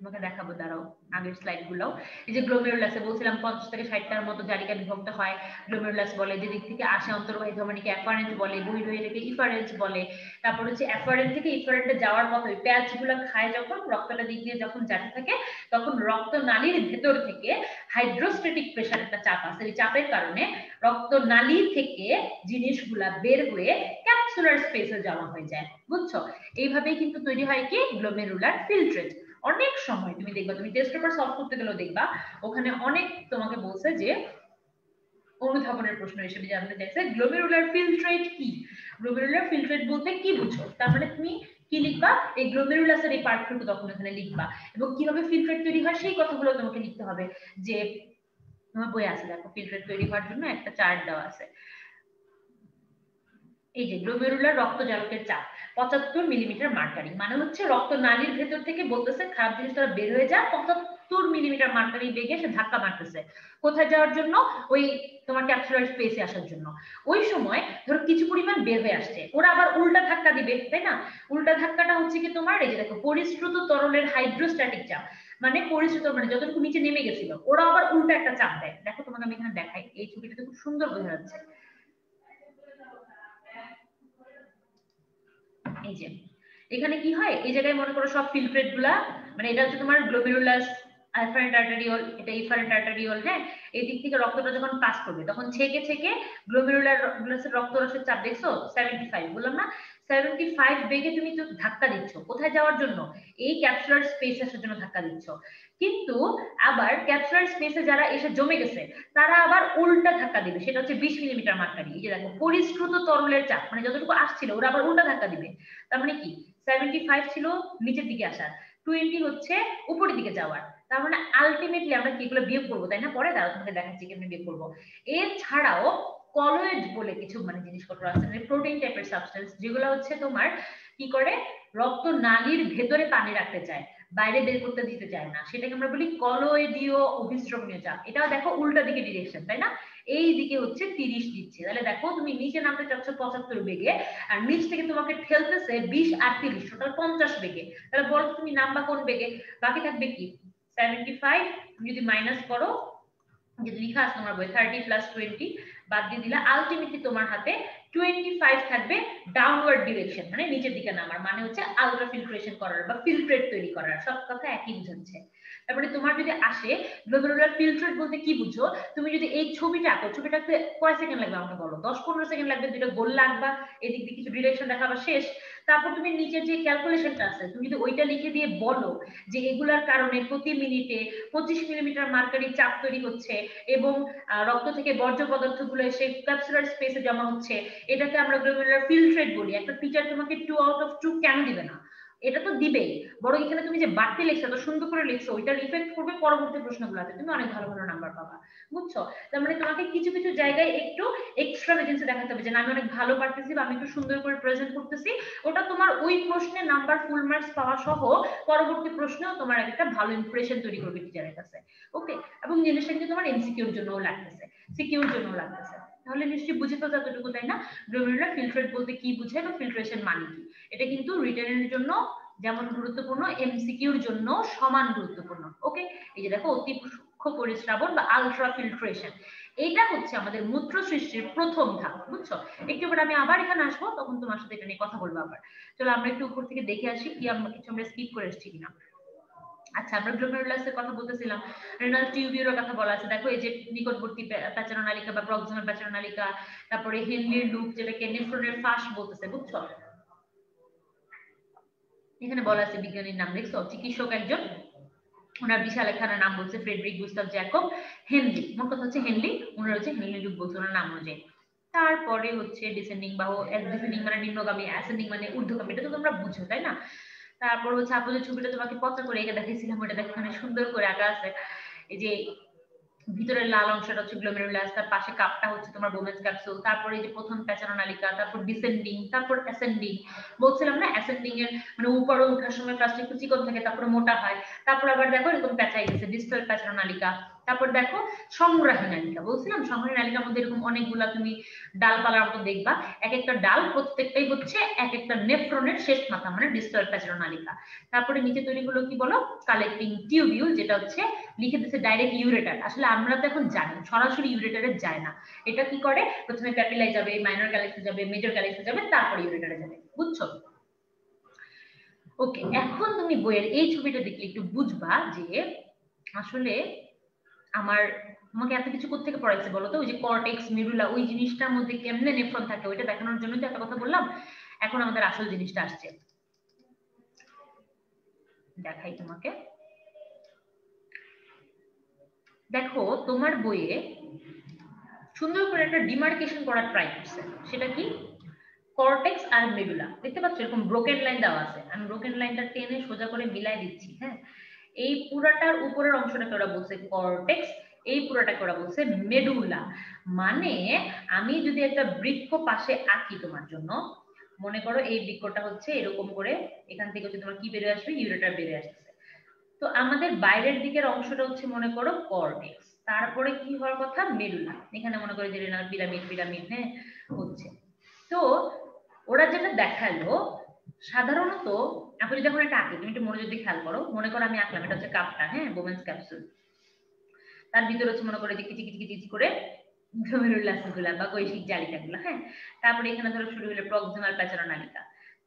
তোমাকে দেখাবো, দাঁড়াও আগের স্লাইড গুলো। এই যে গ্লোমেরুলাসে বলছিলাম 50 থেকে 60টার মতো জালিকা বিভক্ত হয়। গ্লোমেরুলাস বলে, যে দিক থেকে আসে অন্তর্বাহী ধমনীকে অ্যাফারেন্ট বলে, বহির্বাহীকে ইফারেন্ট বলে। তারপর হচ্ছে অ্যাফারেন্ট থেকে ইফারেন্টে যাওয়ার পথে ওই প্যাচ গুলো খায়, যখন রক্তটা দিক দিয়ে যখন যেতে থাকে তখন রক্তনালীর ভেতর থেকে হাইড্রোস্ট্যাটিক প্রেসার একটা চাপ আছে, এই চাপের কারণে রক্তনালী থেকে জিনিসগুলা বের হয়ে ক্যাপসুলার স্পেসে জমা হয়ে যায়, বুঝছো? এইভাবেই কিন্তু তৈরি হয় কি গ্লোমেরুলার ফিল্ট্রেট। অনেক সময় তুমি দেখবা, তুমি টেস্ট পেপার সলভ করতে গেলেও দেখবা ওখানে অনেক তোমাকে বলছে যে অনুধাবনের প্রশ্ন হিসেবে জানতে চাইছে গ্লোমেরুলার ফিল্ট্রেট কি। গ্লোমেরুলার ফিল্ট্রেট বলতে কি বুঝো? তার মানে তুমি কি লিখবা? এই গ্লোমেরুলাসের এই পার্টটুকু তখন এখানে লিখবা, এবং কিভাবে ফিল্ট্রেট তৈরি হয় সেই কথাগুলো তোমাকে লিখতে হবে। যে তোমার বই আছে দেখো, ফিল্ট্রেট তৈরি হওয়ার জন্য একটা চার্ট দেওয়া আছে। এই যে গ্লোমেরুলার রক্তজালকের চাপ 75 মিলিমিটার মার্কারি, মানে হচ্ছে রক্তনালীর ভেতর থেকে বলতেছে খারাপ জিনিস তারা বের হয়ে যায় 75 মিলিমিটার মার্কারি বেগে সে ধাক্কা মারতেছে। কোথায় যাওয়ার জন্য? ওই তোমার ক্যাপসুলার স্পেসে আসার জন্য। ওই সময় ধরো কিছু পরিমাণ বের হয়ে আসছে, ওরা আবার উল্টা ধাক্কা দিবে, তাই না? উল্টা ধাক্কাটা হচ্ছে কি তোমার, এই যে দেখো পরিশ্রুত তরলের হাইড্রোস্ট্যাটিক চাপ, মানে পরিশ্রুত মানে যতটুকু নিচে নেমে গেছিল ওরা আবার উল্টা একটা চাপ দেয়। দেখো তোমাকে আমি এখানে দেখাই, এই ছবিটাতে খুব সুন্দর বোঝা যাচ্ছে। এই যে এখানে কি হয়, এই জায়গায় মনে করো সব ফিল্ট্রেট গুলা, মানে এটা হচ্ছে তোমার গ্লোমেরুলাস আফারেন্ট আর্টারিওল, এটা ইফারেন্ট আর্টারিওল। হ্যাঁ, এই দিক থেকে রক্তটা যখন পাস করবে তখন ছেকে ছেকে গ্লোমেরুলার রক্তরসের চাপ দেখছো 75, বললাম না? 75 বেগে তুমি তো ধাক্কা দিচ্ছ, কোথায় যাওয়ার জন্য? এই ক্যাপসুলার স্পেস আসার জন্য ধাক্কা দিচ্ছ। কিন্তু আবার ক্যাপসুলার স্পেসে যারা এসে জমে গেছে তারা আবার উল্টা ধাক্কা দিবে, সেটা হচ্ছে 20 মিলিমিটার মাত্রারি। এই যে দেখো পরিশ্রুত তরলের চাপ, মানে যতটুকু আসছিল ওরা আবার উল্টা ধাক্কা দিবে। তার মানে কি 75 ছিল নিচের দিকে আসার, 20 হচ্ছে উপরের দিকে যাওয়ার। তার মানে আলটিমেটলি আমরা কি এগুলো বিয়োগ করবো, তাই না? পরে দাঁড়াও তোমাকে দেখাচ্ছি কেমনি বিয়োগ করবো। এছাড়াও কলয়েড বলে কিছু মানে জিনিসপত্র আছে, মানে প্রোটিন টাইপের সাবস্টেন্স, যেগুলো হচ্ছে তোমার কি করে রক্ত নালীর ভেতরে পানি রাখতে চায়, বাইরে বের করতে দিতে চায় না, সেটাকে আমরা বলি কলয়েডীয় অভিস্রবণীয় চাপ। এটাও দেখো উল্টা দিকে ডিরেকশন, তাই না? এই দিকে হচ্ছে 30 দিচ্ছে। তাহলে দেখো তুমি নিচে নামতে চাচ্ছ 75 বেগে, আর নিচ থেকে তোমাকে ঠেলতেছে 20 আর 30 টোটাল 50 বেগে। তাহলে বলো তুমি নামবা কোন বেগে? বাকি থাকবে কি 75, যদি মাইনাস করো, যদি লেখা আছে তোমার বই 30 + 20 বাদ দিয়ে দিলে আলটিমেটলি তোমার হাতে 25 থাকবে ডাউনওয়ার্ড ডিরেকশন, মানে নিচের দিকে নামার, মানে হচ্ছে আলট্রা ফিল্ট্রেশন করার বা ফিল্ট্রেট তৈরি করার, সব কথা একই বুঝাচ্ছে। তারপরে তোমার যদি আসে গ্লোমেরুলার ফিল্ট্রেট বলতে কি বুঝো, তুমি যদি এই ছবিটা আঁকো, ছবিটাতে কয় সেকেন্ড লাগবে আমাকে বলো? 10-15 সেকেন্ড লাগবে, দুটো গোল লাগবা, এদিক দিয়ে কিছু ডিরেকশন দেখাবা, শেষ। তারপর তুমি নিচের যে ক্যালকুলেশনটা আছে তুমি যদি ওইটা লিখে দিয়ে বলো যে এগুলার কারণে প্রতি মিনিটে 25 মিলিমিটার মার্কারি চাপ তৈরি হচ্ছে এবং রক্ত থেকে বর্জ্য পদার্থগুলো এসে ক্যাপসুলার স্পেসে জমা হচ্ছে, এটাকে আমরা গ্লোমেরুলার ফিল্ট্রেট বলি। একটা টিচার তোমাকে 2/2 কেন দিবে না? এটা তো দিবেই, বড় এখানে তুমি যে বাড়তি লিখছো, তো সুন্দর করে লিখছো, ওইটার ইফেক্ট করবে পরবর্তী প্রশ্নগুলোতে, তুমি অনেক ভালো ভালো নাম্বার পাবা, বুঝছো? তার মানে তোমাকে কিছু কিছু জায়গায় একটু এক্সট্রা এজেন্সি দেখাতে হবে যে না আমি অনেক ভালো পারতেছি বা আমি একটু সুন্দর করে প্রেজেন্ট করতেছি, ওটা তোমার ওই প্রশ্নে নাম্বার ফুল মার্কস পাওয়া সহ পরবর্তী প্রশ্নেও তোমার একটা ভালো ইমপ্রেশন তৈরি করবে টিচারের কাছে। ওকে, এবং জিনিসটা কিন্তু তোমার এমসিকিউর জন্যও লাগতেছে, সিকিউর জন্যও লাগতেছে। তাহলে নিশ্চয়ই বুঝে তো যতটুকু, তাই না? গ্লোমেরুলার ফিল্ট্রেট বলতে কি বুঝায় এবং ফিল্ট্রেশন মানে কি, এটা কিন্তু রিটেনের জন্য যেমন গুরুত্বপূর্ণ এমসিকিউর জন্য সমান গুরুত্বপূর্ণ। ওকে, এই যে দেখো অতি সূক্ষ্ম পরিস্রাবন বা আলট্রা ফিল্ট্রেশন, এইটা হচ্ছে আমাদের মূত্র সৃষ্টির প্রথম ধাপ, বুঝছো? একটু পরে আমি আবার এখানে আসবো, তখন তোমার সাথে এটা নিয়ে কথা বলবো আবার। চলো আমরা একটু উপর থেকে দেখে আসি কি আমরা কিছু আমরা স্কিপ করে এসেছি কিনা। আচ্ছা, আমরা গ্লোমেরুলাসের কথা বলতেছিলাম, রেনাল টিউবিউলের কথা বলা আছে। দেখো এই যে নিকটবর্তী প্যাচারোনালিকা বা প্রক্সিমাল প্যাচারোনালিকা, তারপরে হেনলির লুপ যেটাকে নেফ্রনের ফাঁস বলতেছে, বুঝছো? এখানে বলা আছে বিজ্ঞানীর নাম দেখছো, চিকিৎসক একজন, ওনার বিশাল একখানা নাম বলছে ফ্রেডরিক গুস্তাভ জ্যাকব হেনলি, মোট কথা হচ্ছে হেনলি, ওনার হচ্ছে হেনলি লুপ বলছে ওনার নাম অনুযায়ী। তারপরে হচ্ছে ডিসেন্ডিং বা ডিসেন্ডিং মানে নিম্নগামী, অ্যাসেন্ডিং মানে ঊর্ধ্বগামী, এটা তো তোমরা বুঝো তাই না? তারপর হচ্ছে আপনাদের ছবিটা তোমাকে পচা করে এঁকে দেখাইছিলাম, ওটা দেখো এখানে সুন্দর করে আঁকা আছে। এই যে ভিতরের লাল অংশটা হচ্ছে গ্লোমেরুলাস, তার পাশে কাপটা হচ্ছে তোমার বোমেন্স ক্যাপসুল, তারপরে এই যে প্রথম প্যাচারোনালিকা, তারপর ডিসেন্ডিং, তারপর অ্যাসেন্ডিং। বলছিলাম না অ্যাসেন্ডিং এর মানে উপরে ওঠার সময় ফার্স্টে একটু চিকন থাকে, তারপরে মোটা হয়, তারপর আবার দেখো এরকম প্যাঁচাই গেছে, ডিস্টাল প্যাচারোনালিকা। তারপর দেখো সংগ্রাহী নালিকা, বলছিলাম সংগ্রাহী নালিকার মধ্যে এরকম অনেকগুলা তুমি ডালপালার মতো দেখবা, এক একটা ডাল প্রত্যেকটাই হচ্ছে এক একটা নেফ্রনের শেষ মাথা, মানে ডিস্টাল প্যাচারোনালিকা। তারপরে নিচে তৈরি হলো কি বলো, কালেক্টিং টিউবিউল, যেটা হচ্ছে লিখে দিচ্ছে ডাইরেক্ট ইউরেটার। আসলে আমরা তো এখন জানি সরাসরি ইউরেটারে যায় না, এটা কি করে প্রথমে প্যাপিলায় যাবে, মাইনর ক্যালেক্সে যাবে, মেজর ক্যালেক্সে যাবে, তারপর ইউরেটারে যাবে, বুঝছো? ওকে, এখন তুমি বইয়ের এই ছবিটা দেখলে একটু বুঝবা যে আসলে আমার তোমাকে এত কিছু কোত্থেকে পড়াইছে বলো তো? ওই যে কর্টেক্স মেডুলা ওই জিনিসটার মধ্যে কেমনে নেফ্রন থাকে ওইটা দেখানোর জন্য তো একটা কথা বললাম। এখন আমাদের আসল জিনিসটা আসছে, দেখাই তোমাকে। দেখো তোমার বইয়ে সুন্দর করে একটা ডিমার্কেশন করার ট্রাই করছে, সেটা কি কর্টেক্স আর মেডুলা। দেখতে পাচ্ছ এরকম ব্রোকেন লাইন দেওয়া আছে, আমি ব্রোকেন লাইনটা টেনে সোজা করে মিলাই দিচ্ছি। হ্যাঁ, এই পুরাটার উপরের অংশটাকে ওরা বলছে কর্টেক্স, এই পুরাটাকে ওরা বলছে মেডুলা। মানে আমি যদি একটা বৃক্ষ পাশে আঁকি তোমার জন্য, মনে করো এই বৃক্ষটা হচ্ছে এরকম করে, এখান থেকে হচ্ছে তোমার কি বেরিয়ে আসবে, ইউরেটার বেরিয়ে আসতেছে। তো আমাদের বাইরের দিকের অংশটা হচ্ছে মনে করো কর্টেক্স, তারপরে কি হওয়ার কথা মেডুলা, এখানে মনে করো যে রেনাল পিরামিড পিরামিড হ্যাঁ হচ্ছে। তো ওরা যেটা দেখালো সাধারণত, আপনি যখন একটা আঁকি তুমি একটু মনোযোগ দিয়ে খেয়াল করো, মনে করো আমি আঁকলাম এটা হচ্ছে কাপটা, হ্যাঁ বোমেন্স ক্যাপসুল, তার ভিতরে হচ্ছে মনে করো যে কিচি কিচি কিচি করে গ্লোমেরুলাস গুলা বা কৈশিক জালিকাগুলো, হ্যাঁ। তারপরে এখানে ধরো শুরু হলো প্রক্সিমাল প্যাচারোনালিকা,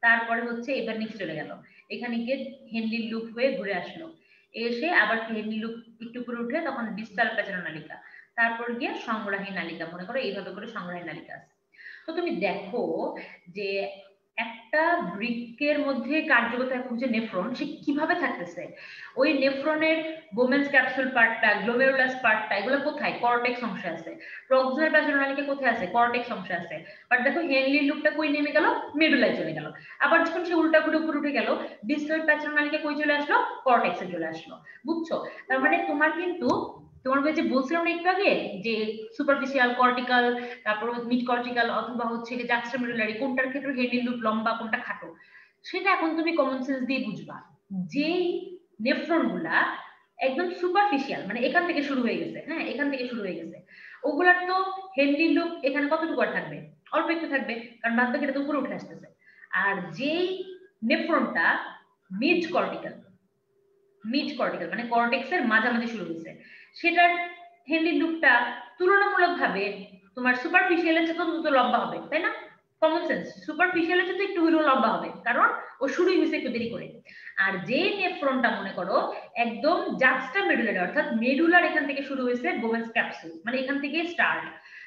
তারপরে হচ্ছে এবার নিচে চলে গেল, এখানে গিয়ে হেনলির লুপ হয়ে ঘুরে আসলো, এসে আবার হেনলি লুপ একটু উপরে উঠে তখন ডিস্টাল প্যাচারোনালিকা, তারপর গিয়ে সংগ্রাহী নালিকা, মনে করো এইভাবে করে সংগ্রাহী নালিকা আছে। তো তুমি দেখো যে একটা বৃক্কের মধ্যে কার্যকতা এখন যে নেফ্রন সে কিভাবে থাকতেছে, ওই নেফ্রনের বোমেন্স ক্যাপসুল পার্টটা, গ্লোমেরুলাস পার্টটা, এগুলো কোথায়, কর্টেক্স অংশে আছে। প্রক্সিমাল প্যাচারোনালিকা কোথায় আছে, কর্টেক্স অংশে আছে। বাট দেখো হেনলির লুপটা কই নেমে গেল, মেডুলায় চলে গেল। আবার যখন সে উল্টা করে উপরে উঠে গেল, ডিস্টাল প্যাচারোনালিকা কই চলে আসলো, কর্টেক্সে চলে আসলো, বুঝছো? তার মানে তোমার কিন্তু তোমার যে বলছিলাম না একটু আগে যে সুপারফিশিয়াল কর্টিক্যাল, তারপর মিড কর্টিক্যাল অথবা হচ্ছে জাক্সটামেডুলারি, কোনটার ক্ষেত্রে হেডের লুপ লম্বা কোনটা খাটো, সেটা এখন তুমি কমন সেন্স দিয়ে বুঝবা। যেই নেফ্রন গুলা একদম সুপারফিশিয়াল মানে এখান থেকে শুরু হয়ে গেছে, হ্যাঁ এখান থেকে শুরু হয়ে গেছে, ওগুলার তো হেনরির লুপ এখানে কতটুকু আর থাকবে, অল্প একটু থাকবে, কারণ বাদ বাকি এটা তো উপরে উঠে আসতেছে। আর যেই নেফ্রনটা মিড কর্টিক্যাল, মিড কর্টিক্যাল মানে কর্টেক্সের মাঝামাঝি শুরু হয়েছে, সেটার হেনরির লুপটা তুলনামূলকভাবে তোমার সুপারফিশিয়ালের চেয়ে তো দ্রুত লম্বা হবে, তাই না? কমন সেন্স, সুপারফিশিয়াল কিন্তু একটু হলেও লম্বা হবে, কারণ ও শুরুই হয়েছে একটু দেরি করে। আর যে নেফ্রনটা মনে করো একদম জাক্সটা মেডুলারি, অর্থাৎ মেডুলার এখান থেকে শুরু হয়েছে বোভেন্স ক্যাপসুল, মানে এখান থেকে স্টার্ট,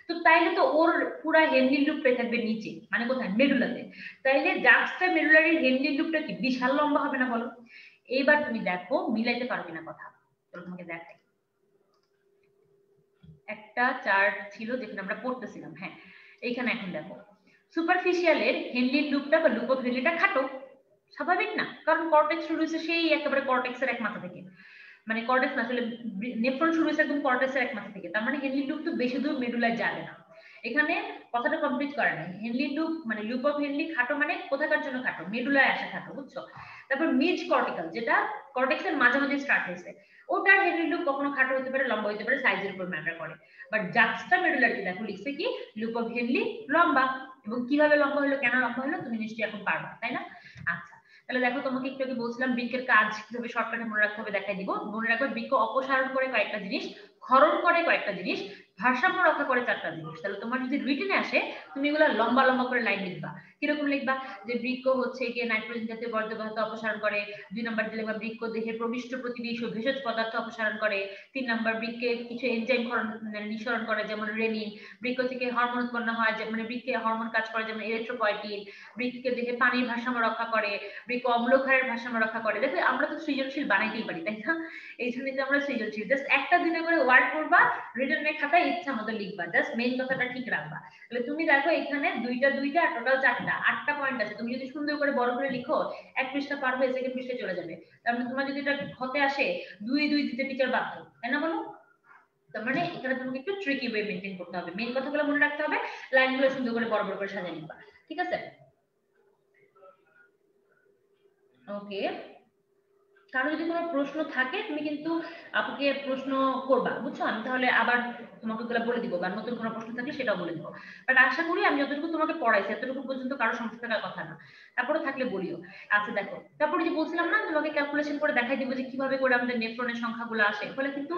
তো তাইলে তো ওর পুরা হেনলি লুপটা থাকবে নিচে, মানে কোথায়, মেডুলাতে। তাইলে জাক্সটা মেডুলারির হেনলি লুপটা কি বিশাল লম্বা হবে না বলো? এইবার তুমি দেখো মিলাইতে পারবে না কথা, তোমাকে দেখাই। একটা চার্ট ছিল যেখানে আমরা পড়তেছিলাম, হ্যাঁ এইখানে এখন দেখো সুপারফিশিয়ালের হেনলির লুপটা বা লুপ অফ হেনলিটা খাটো, স্বাভাবিক না? কারণ কর্টেক্স শুরু হয়েছে সেই একেবারে কর্টেক্সের এক মাথা থেকে, মানে কর্টেক্স না আসলে নেফ্রন শুরু হয়েছে একদম কর্টেক্সের এক মাথা থেকে, তার মানে হেনলি লুপ তো বেশি দূর মেডুলায় যাবে না। এখানে কথাটা কমপ্লিট করে নাই, হেনলি লুপ মানে লুপ অফ হেনলি খাটো মানে কোথাকার জন্য খাটো, মেডুলায় আসা খাটো, বুঝছো? তারপর মিড কর্টিক্যাল যেটা কর্টেক্সের মাঝামাঝি স্টার্ট হয়েছে, ওটার হেনলি লুপ কখনো খাটো হতে পারে, লম্বা হতে পারে, সাইজের উপর ম্যাটার করে। বাট জাক্সটা মেডুলারিতে দেখো লিখছে কি লুপ অফ হেনলি লম্বা, এবং কিভাবে লম্বা হলো, কেন লম্বা হলো, তুমি নিশ্চয়ই এখন পারবা, তাই না? আচ্ছা, তাহলে দেখো তোমাকে একটু আগে বলছিলাম বৃক্কের কাজ কিভাবে শর্টকাটে মনে রাখতে হবে দেখাই দিব। মনে রাখবে বৃক্ক অপসারণ করে কয়েকটা জিনিস, ক্ষরণ করে কয়েকটা জিনিস, ভারসাম্য রক্ষা করে চারটা জিনিস। তাহলে তোমার যদি রিটেনে আসে তুমি এগুলো লম্বা লম্বা করে লাইন লিখবা। কিরকম লিখবা? যে বৃক্ক হচ্ছে গিয়ে নাইট্রোজেন জাতীয় বর্জ্য পদার্থ অপসারণ করে, 2 নম্বর যে লিখবা বৃক্ক দেহে প্রবিষ্ট প্রতিবিষ ও ভেষজ পদার্থ অপসারণ করে, 3 নম্বর বৃক্কে কিছু এনজাইম নিঃসরণ করে যেমন রেনিন, বৃক্ক থেকে হরমোন উৎপন্ন হয় মানে বৃক্কে হরমোন কাজ করে যেমন এরিথ্রোপয়েটিন, বৃক্কে দেহে পানির ভারসাম্য রক্ষা করে, বৃক্ক অম্লক্ষারের ভারসাম্য রক্ষা করে। দেখো আমরা তো সৃজনশীল বানাইতেই পারি, তাই না? এই জন্যই তো আমরা সৃজনশীল। জাস্ট একটা দিনে করে ওয়ার্ড করবা, রিটেনের খাতায় ইচ্ছা মতো লিখবা, জাস্ট মেইন কথাটা ঠিক রাখবা। তাহলে তুমি দেখো এখানে দুইটা দুইটা আর টোটাল চারটা, 8টা পয়েন্ট আছে। তুমি যদি সুন্দর করে বড় করে লিখো এক পৃষ্ঠা পার হয়ে সেকেন্ড পৃষ্ঠায় চলে যাবে। তার মানে তোমার যদি এটা হতে আসে 2 2 দিতে টিচার বাধ্য, তাই না বলো? তার মানে এখানে তোমাকে একটু ট্রিকি ওয়ে মেইনটেইন করতে হবে, মেইন কথাগুলো মনে রাখতে হবে, লাইনগুলো সুন্দর করে বড় বড় করে সাজিয়ে লিখবা, ঠিক আছে? ওকে, কারো যদি কোনো প্রশ্ন থাকে তুমি কিন্তু আপুকে প্রশ্ন করবা, বুঝছো? আমি তাহলে আবার তোমাকে ওগুলো বলে দিব, বা নতুন কোনো প্রশ্ন থাকলে সেটাও বলে দিব। বাট আশা করি আমি যতটুকু তোমাকে পড়াইছি এতটুকু পর্যন্ত কারো সমস্যা থাকার কথা না, তারপরে থাকলে বলিও। আচ্ছা দেখো, তারপরে যে বলছিলাম না তোমাকে ক্যালকুলেশন করে দেখাই দিব যে কিভাবে করে আমাদের নেফ্রনের সংখ্যাগুলো আসে, ফলে কিন্তু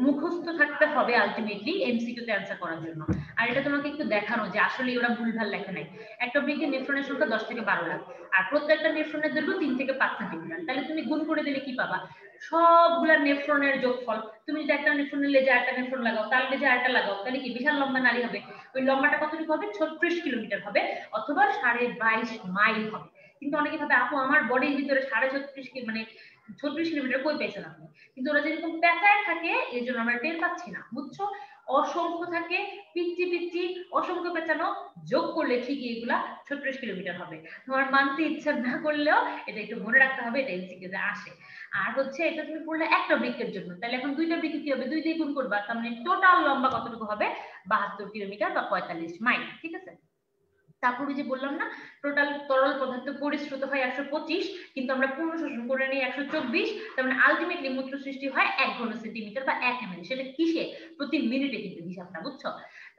মুখস্থ থাকতে হবে আলটিমেটলি এমসিকিউ তে অ্যান্সার করার জন্য। আর এটা তোমাকে একটু দেখানো যে আসলে ওরা ভুলভাল লেখে নাই। একটা বৃক্কে নেফ্রনের সংখ্যা 10 থেকে 12 লাখ, আর প্রত্যেকটা নেফ্রনের দৈর্ঘ্য 3 থেকে 5 সেন্টিমিটার। তাহলে তুমি গুণ করে দিলে কি পাবা? সবগুলা নেফ্রনের যোগফল। তুমি যদি একটা নেফ্রনের লেজে আরেকটা নেফ্রন লাগাও, তার লেজে আরেকটা লাগাও, তাহলে কি বিশাল লম্বা নালী হবে। ওই লম্বাটা কতটুকু হবে? 36 কিলোমিটার হবে, অথবা 22.5 মাইল হবে। কিন্তু অনেকে ভাবে আপু আমার বডির ভিতরে 36.5 মানে 36 কিলোমিটার কই পেয়েছেন আপনি? কিন্তু ওরা যেরকম পেঁচায় থাকে এই জন্য আমরা টের পাচ্ছি না, বুঝছো? অসংখ্য থাকে, পিচ্ছি পিচ্ছি অসংখ্য পেঁচানো, যোগ করলে ঠিকই এগুলা 36 কিলোমিটার হবে। তোমার মানতে ইচ্ছা না করলেও এটা একটু মনে রাখতে হবে, এটা এমসিকিউ তে আসে। আর হচ্ছে এটা তুমি পড়লে একটা বৃত্তের জন্য, তাহলে এখন দুইটা বৃত্ত কি হবে? 2 দিয়ে গুণ করবা, তার মানে টোটাল লম্বা কতটুকু হবে? 72 কিলোমিটার বা 45 মাইল, ঠিক আছে? তারপরে যে বললাম না টোটাল তরল পদার্থ পরিশ্রুত হয় 125, কিন্তু আমরা পূর্ণ শোষণ করে নিই 124, তার মানে আলটিমেটলি মূত্র সৃষ্টি হয় 1 ঘন সেন্টিমিটার বা 1 ml। সেটা কিসে? প্রতি মিনিটে কিন্তু হিসাবটা, বুঝছো?